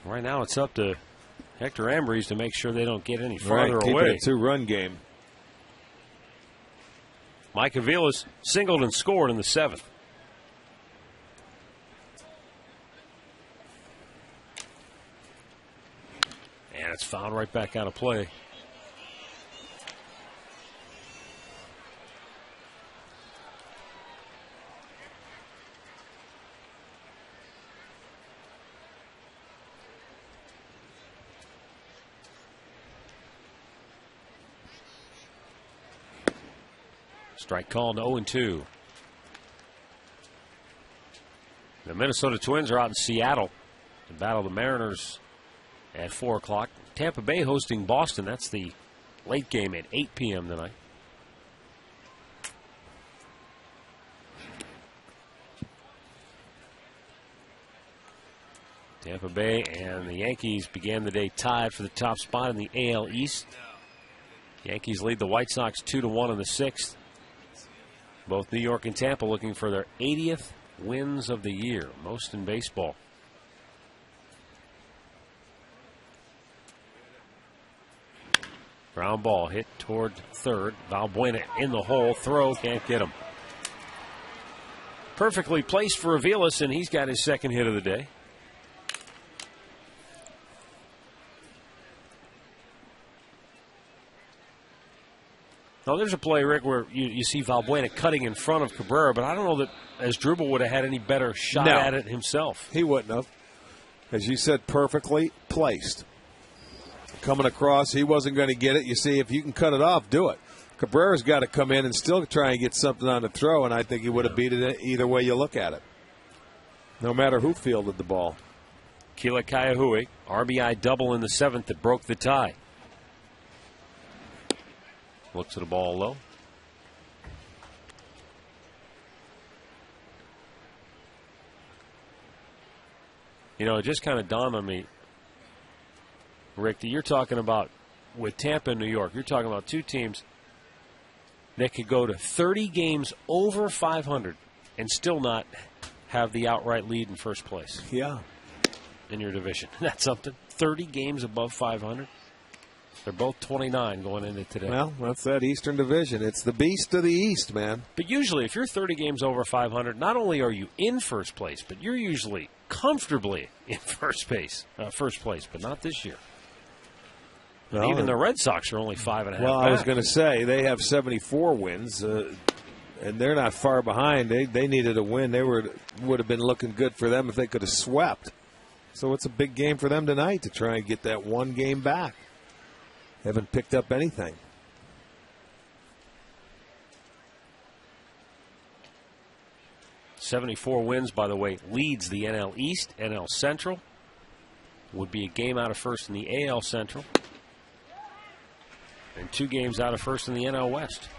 Right now, it's up to Hector Ambrose to make sure they don't get any farther keep away. it a 2-run game. Mike Aviles singled and scored in the 7th. And it's fouled right back out of play. Strike called 0-2. The Minnesota Twins are out in Seattle to battle the Mariners at 4 o'clock. Tampa Bay hosting Boston. That's the late game at 8 p.m. tonight. Tampa Bay and the Yankees began the day tied for the top spot in the AL East. Yankees lead the White Sox 2-1 in the 6th. Both New York and Tampa looking for their 80th wins of the year, most in baseball. Ground ball hit toward third. Valbuena in the hole. Throw, can't get him. Perfectly placed for Aviles, and he's got his second hit of the day. Now, there's a play, Rick, where you see Valbuena cutting in front of Cabrera, but I don't know that Asdrubal would have had any better shot at it himself. He wouldn't have. As you said, perfectly placed. Coming across, he wasn't going to get it. You see, if you can cut it off, do it. Cabrera's got to come in and still try and get something on the throw, and I think he would have beat it either way you look at it, no matter who fielded the ball. Kila Kaiahui, RBI double in the 7th that broke the tie. Looks at the ball low. You know, it just kind of dawned on me, Rick, that you're talking about with Tampa and New York. You're talking about two teams that could go to 30 games over 500 and still not have the outright lead in first place. Yeah. In your division. That's something. 30 games above 500. They're both 29 going into today. Well, that's that Eastern Division. It's the beast of the East, man. But usually, if you're 30 games over 500, not only are you in first place, but you're usually comfortably in first place, but not this year. No, even the Red Sox are only 5.5. Well, back. I was going to say, they have 74 wins, and they're not far behind. They needed a win. They would have been looking good for them if they could have swept. So it's a big game for them tonight to try and get that one game back. Haven't picked up anything. .74 wins, by the way, leads the NL East. NL Central would be a game out of first in the AL Central. And 2 games out of first in the NL West.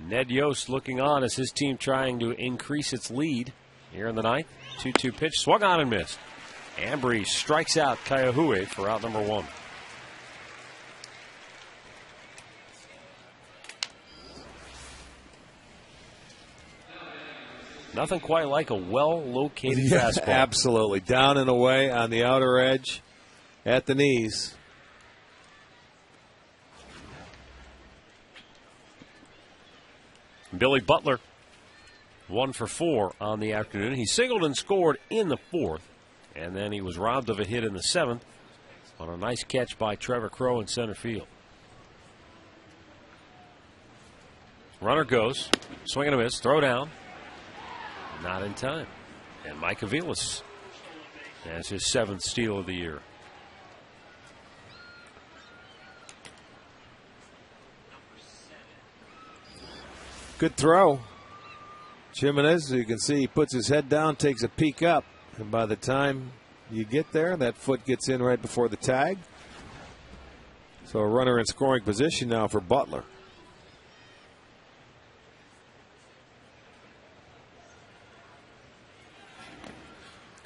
Ned Yost looking on as his team trying to increase its lead here in the 9th. 2-2 pitch, swung on and missed. Ambrose strikes out Kaiahui for out number 1. Nothing quite like a well-located fastball. Absolutely. Down and away on the outer edge at the knees. Billy Butler, 1 for 4 on the afternoon. He singled and scored in the 4th, and then he was robbed of a hit in the 7th on a nice catch by Trevor Crowe in center field. Runner goes, swing and a miss, throw down, not in time. And Mike Aviles has his 7th steal of the year. Good throw. Jimenez, you can see, he puts his head down, takes a peek up, and by the time you get there, that foot gets in right before the tag. So a runner in scoring position now for Butler.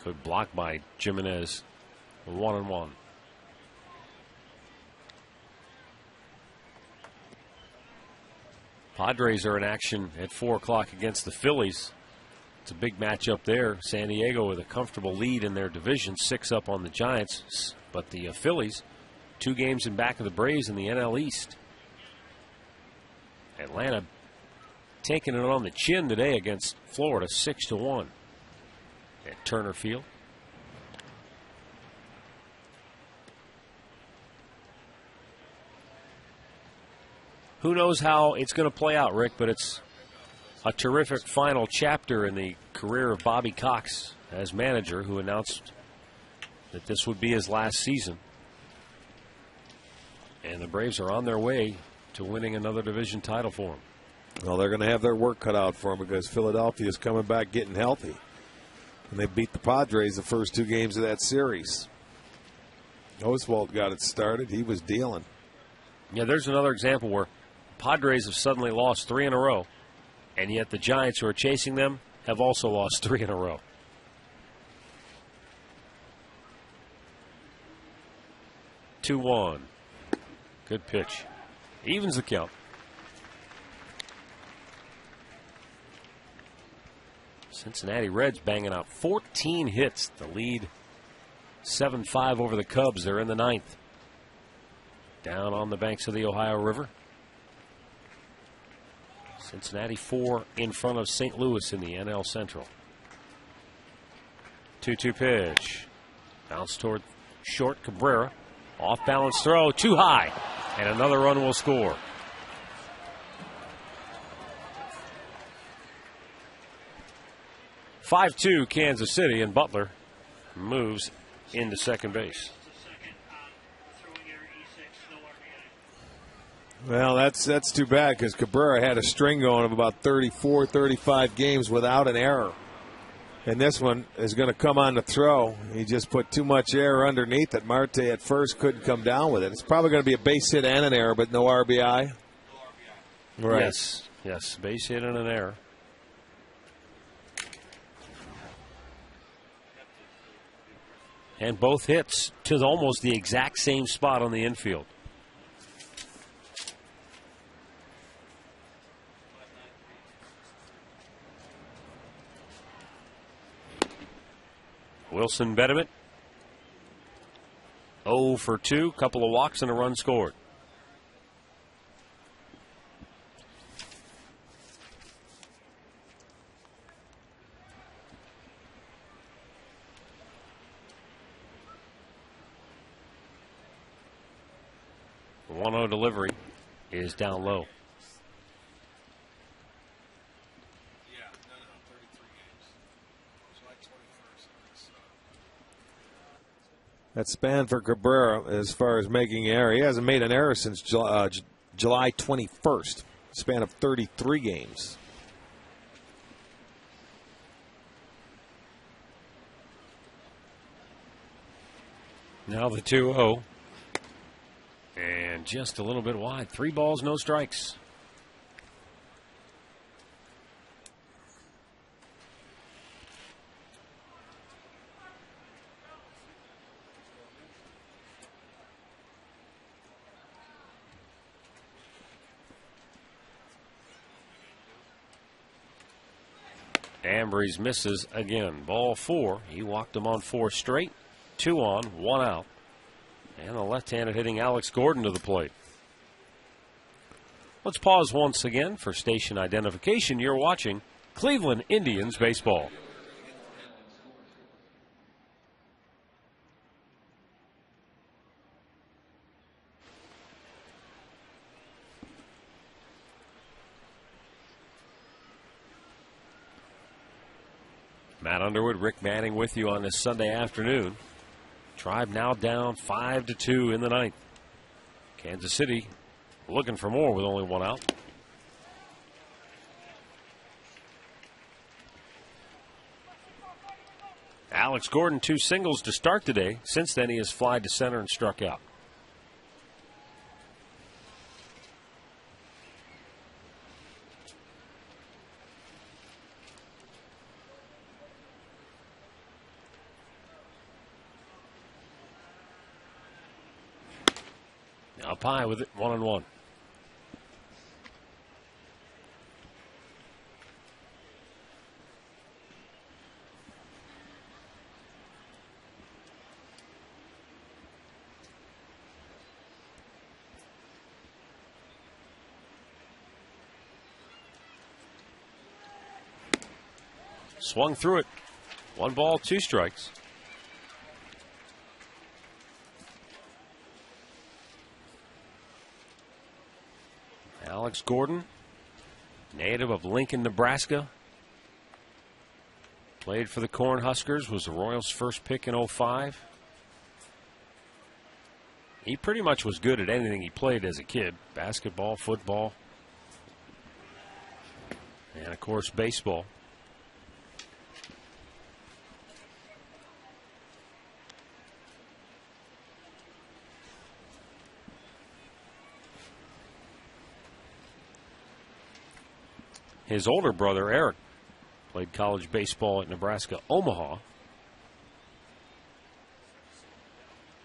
Good block by Jimenez. 1-1. Padres are in action at 4 o'clock against the Phillies. It's a big matchup there. San Diego with a comfortable lead in their division, 6 up on the Giants. But the Phillies, 2 games in back of the Braves in the NL East. Atlanta taking it on the chin today against Florida, 6-1 at Turner Field. Who knows how it's going to play out, Rick, but it's a terrific final chapter in the career of Bobby Cox as manager, who announced that this would be his last season. And the Braves are on their way to winning another division title for him. Well, they're going to have their work cut out for them because Philadelphia is coming back getting healthy. And they beat the Padres the first 2 games of that series. Oswalt got it started. He was dealing. Yeah, there's another example where Padres have suddenly lost 3 in a row, and yet the Giants, who are chasing them, have also lost 3 in a row. Two-one. Good pitch. Evens the count. Cincinnati Reds banging out 14 hits. The lead 7-5 over the Cubs. They're in the 9th. Down on the banks of the Ohio River. Cincinnati 4 in front of St. Louis in the NL Central. 2-2 pitch. Bounce toward short. Cabrera. Off balance throw. Too high. And another run will score. (5-2) Kansas City, and Butler moves into second base. Well, that's too bad because Cabrera had a string going of about 34, 35 games without an error. And this one is going to come on the throw. He just put too much air underneath it. Marte at first couldn't come down with it. It's probably going to be a base hit and an error, but no RBI. Right. Yes, base hit and an error. And both hits to almost the exact same spot on the infield. Wilson Betterman, 0 for 2, couple of walks and a run scored. The 1-0 delivery is down low. That span for Cabrera as far as making an error. He hasn't made an error since July 21st. Span of 33 games. Now the 2-0. And just a little bit wide. 3 balls, no strikes. Ambrose misses again. Ball 4. He walked him on 4 straight. 2 on, 1 out. And the left-handed hitting Alex Gordon to the plate. Let's pause once again for station identification. You're watching Cleveland Indians baseball. Matt Underwood, Rick Manning with you on this Sunday afternoon. Tribe now down 5-2 in the ninth. Kansas City looking for more with only one out. Alex Gordon, 2 singles to start today. Since then, he has flied to center and struck out. Up high with it, 1-1. Swung through it. 1 ball, 2 strikes. Alex Gordon, native of Lincoln, Nebraska. Played for the Cornhuskers, was the Royals' first pick in '05. He pretty much was good at anything he played as a kid. Basketball, football, and of course baseball. His older brother, Eric, played college baseball at Nebraska, Omaha.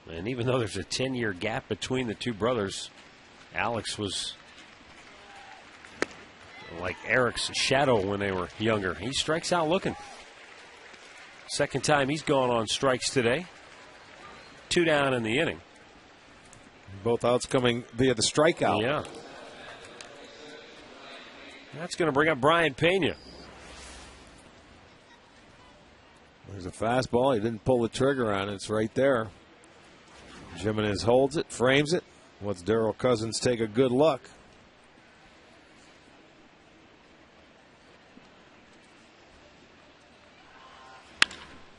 And even though there's a 10-year gap between the two brothers, Alex was like Eric's shadow when they were younger. He strikes out looking. Second time he's gone on strikes today. 2 down in the inning. Both outs coming via the strikeout. Yeah. That's going to bring up Brian Pena. There's a fastball. He didn't pull the trigger on it. It's right there. Jimenez holds it, frames it. Lets Darrell Cousins take a good look.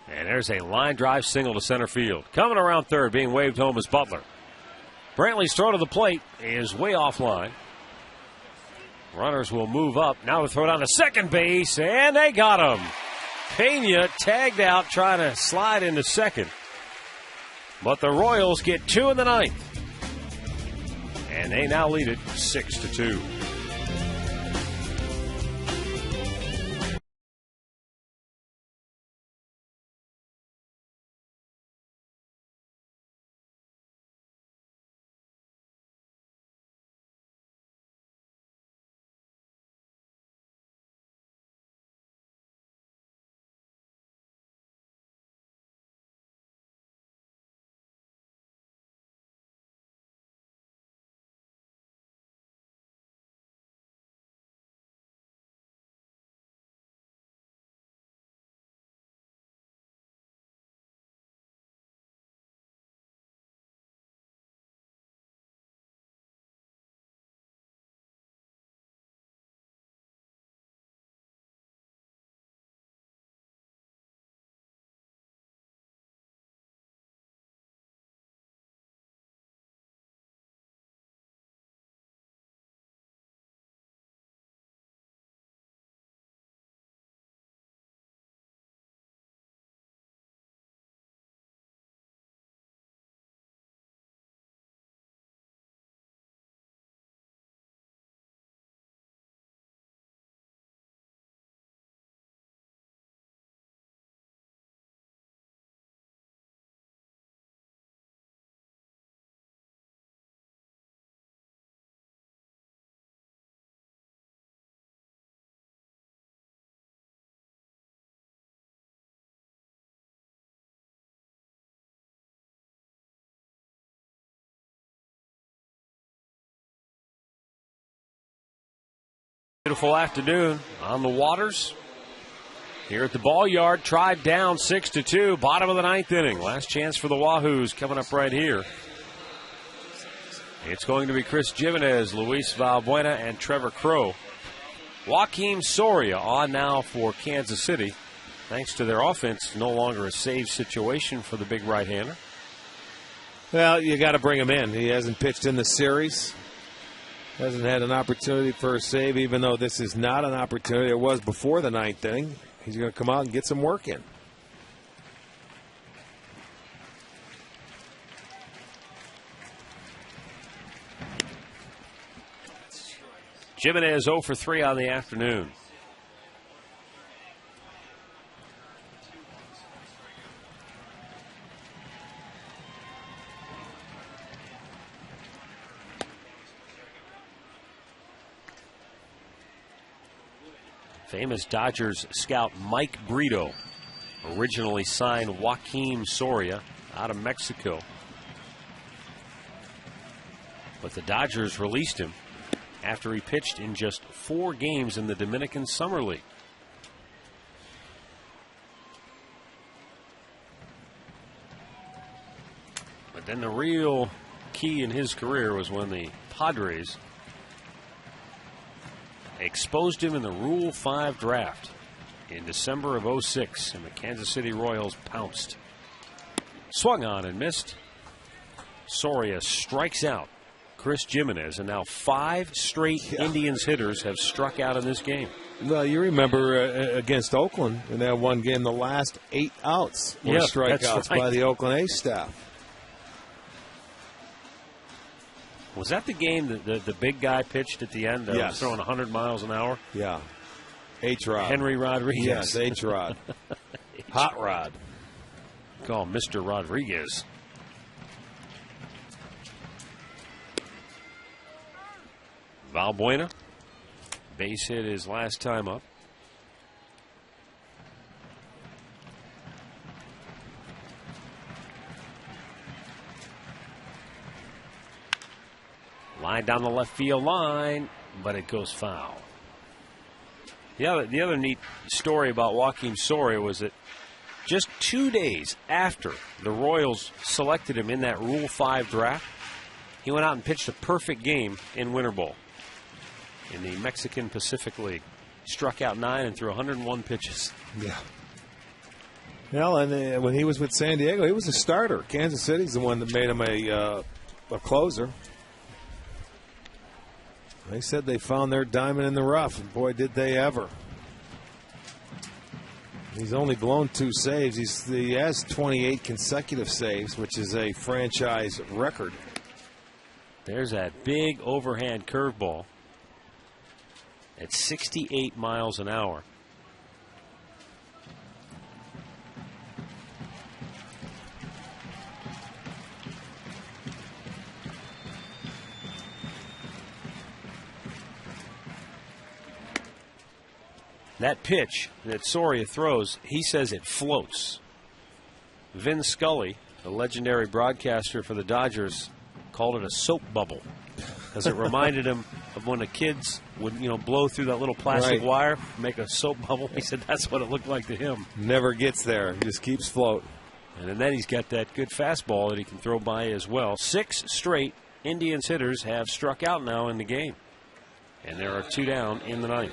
And there's a line drive single to center field. Coming around third, being waved home is Butler. Brantley's throw to the plate is way offline. Runners will move up. Now to throw down to second base, and they got him. Pena tagged out, trying to slide into second. But the Royals get 2 in the ninth. And they now lead it 6-2. Beautiful afternoon on the waters. Here at the ball yard, Tribe down 6-2, bottom of the ninth inning. Last chance for the Wahoos coming up right here. It's going to be Chris Jimenez, Luis Valbuena, and Trevor Crow. Joaquim Soria on now for Kansas City. Thanks to their offense, no longer a save situation for the big right-hander. Well, you got to bring him in. He hasn't pitched in the series. Hasn't had an opportunity for a save, even though this is not an opportunity. It was before the ninth inning. He's going to come out and get some work in. Jimenez 0 for 3 on the afternoon. Famous Dodgers scout Mike Brito originally signed Joaquim Soria out of Mexico. But the Dodgers released him after he pitched in just 4 games in the Dominican Summer League. But then the real key in his career was when the Padres exposed him in the Rule 5 draft in December of 06, and the Kansas City Royals pounced. Swung on and missed. Soria strikes out Chris Jimenez, and now 5 straight Indians hitters have struck out in this game. Well, you remember against Oakland in that one game, the last 8 outs were strikeouts by the Oakland A's staff. Was that the game that the big guy pitched at the end? Was throwing 100 miles an hour? Yeah. H-Rod. Henry Rodriguez. Yes, H-Rod. Hot Rod. Call him Mr. Rodriguez. Valbuena. Base hit his last time up. Line down the left field line, but it goes foul. The other neat story about Joaquim Soria was that just 2 days after the Royals selected him in that Rule 5 draft, he went out and pitched a perfect game in Winter Bowl in the Mexican Pacific League. Struck out 9 and threw 101 pitches. Yeah. Well, and when he was with San Diego, he was a starter. Kansas City's the one that made him a closer. They said they found their diamond in the rough, and boy, did they ever. He's only blown 2 saves. He has 28 consecutive saves, which is a franchise record. There's that big overhand curveball at 68 miles an hour. That pitch that Soria throws, he says it floats. Vin Scully, the legendary broadcaster for the Dodgers, called it a soap bubble because it reminded him of when the kids would, blow through that little plastic wire, make a soap bubble. He said that's what it looked like to him. Never gets there. He just keeps floating. And then he's got that good fastball that he can throw by as well. 6 straight Indians hitters have struck out now in the game. And there are 2 down in the ninth.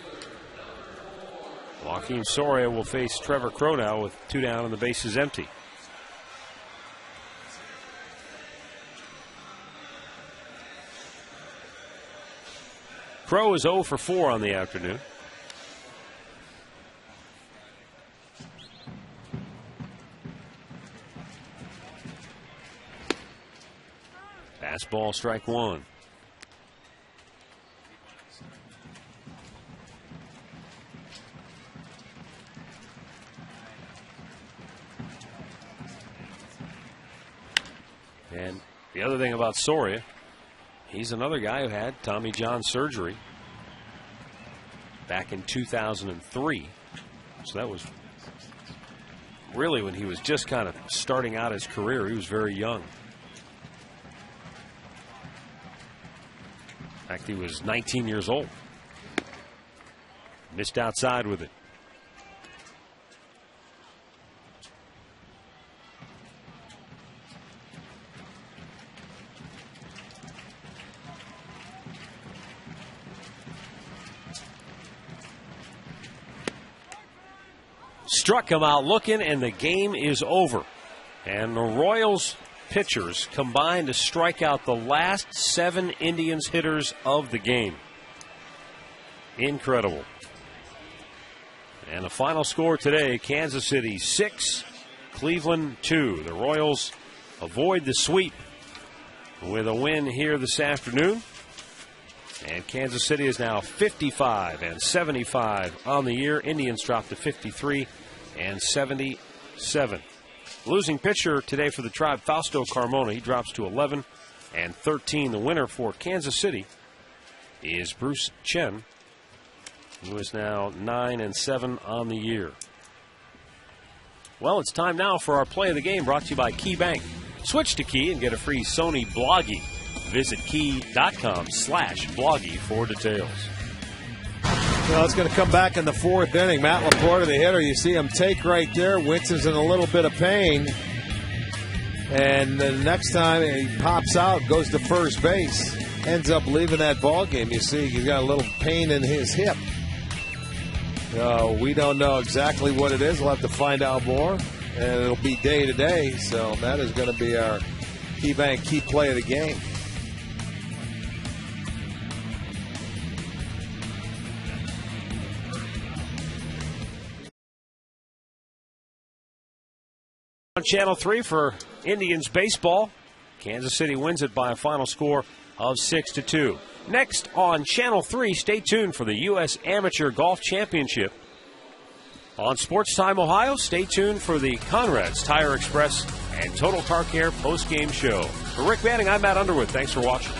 Joaquim Soria will face Trevor Crow now with 2 down and the bases empty. Crow is 0 for 4 on the afternoon. Fastball, strike 1. And the other thing about Soria, he's another guy who had Tommy John surgery back in 2003. So that was really when he was just kind of starting out his career. He was very young. In fact, he was 19 years old. Missed outside with it. Struck him out looking, and the game is over. And the Royals pitchers combined to strike out the last 7 Indians hitters of the game. Incredible. And the final score today, Kansas City 6, Cleveland 2. The Royals avoid the sweep with a win here this afternoon. And Kansas City is now 55 and 75 on the year. Indians drop to 53 and 77. Losing pitcher today for the Tribe, Fausto Carmona. He drops to 11 and 13. The winner for Kansas City is Bruce Chen, who is now 9 and 7 on the year. Well, it's time now for our play of the game, brought to you by Key Bank. Switch to Key and get a free Sony Bloggy. Visit key.com/bloggy for details. Well, it's going to come back in the 4th inning. Matt Laporta, the hitter, you see him take right there. Winston's in a little bit of pain. And the next time he pops out, goes to first base, ends up leaving that ball game. You see he's got a little pain in his hip. We don't know exactly what it is. We'll have to find out more. And it'll be day to day. So that is going to be our Key Bank key play of the game. On Channel 3 for Indians baseball. Kansas City wins it by a final score of 6-2. Next on Channel 3, stay tuned for the U.S. Amateur Golf Championship. On Sports Time Ohio, stay tuned for the Conrad's Tire Express and Total Car Care post-game show. For Rick Manning, I'm Matt Underwood. Thanks for watching.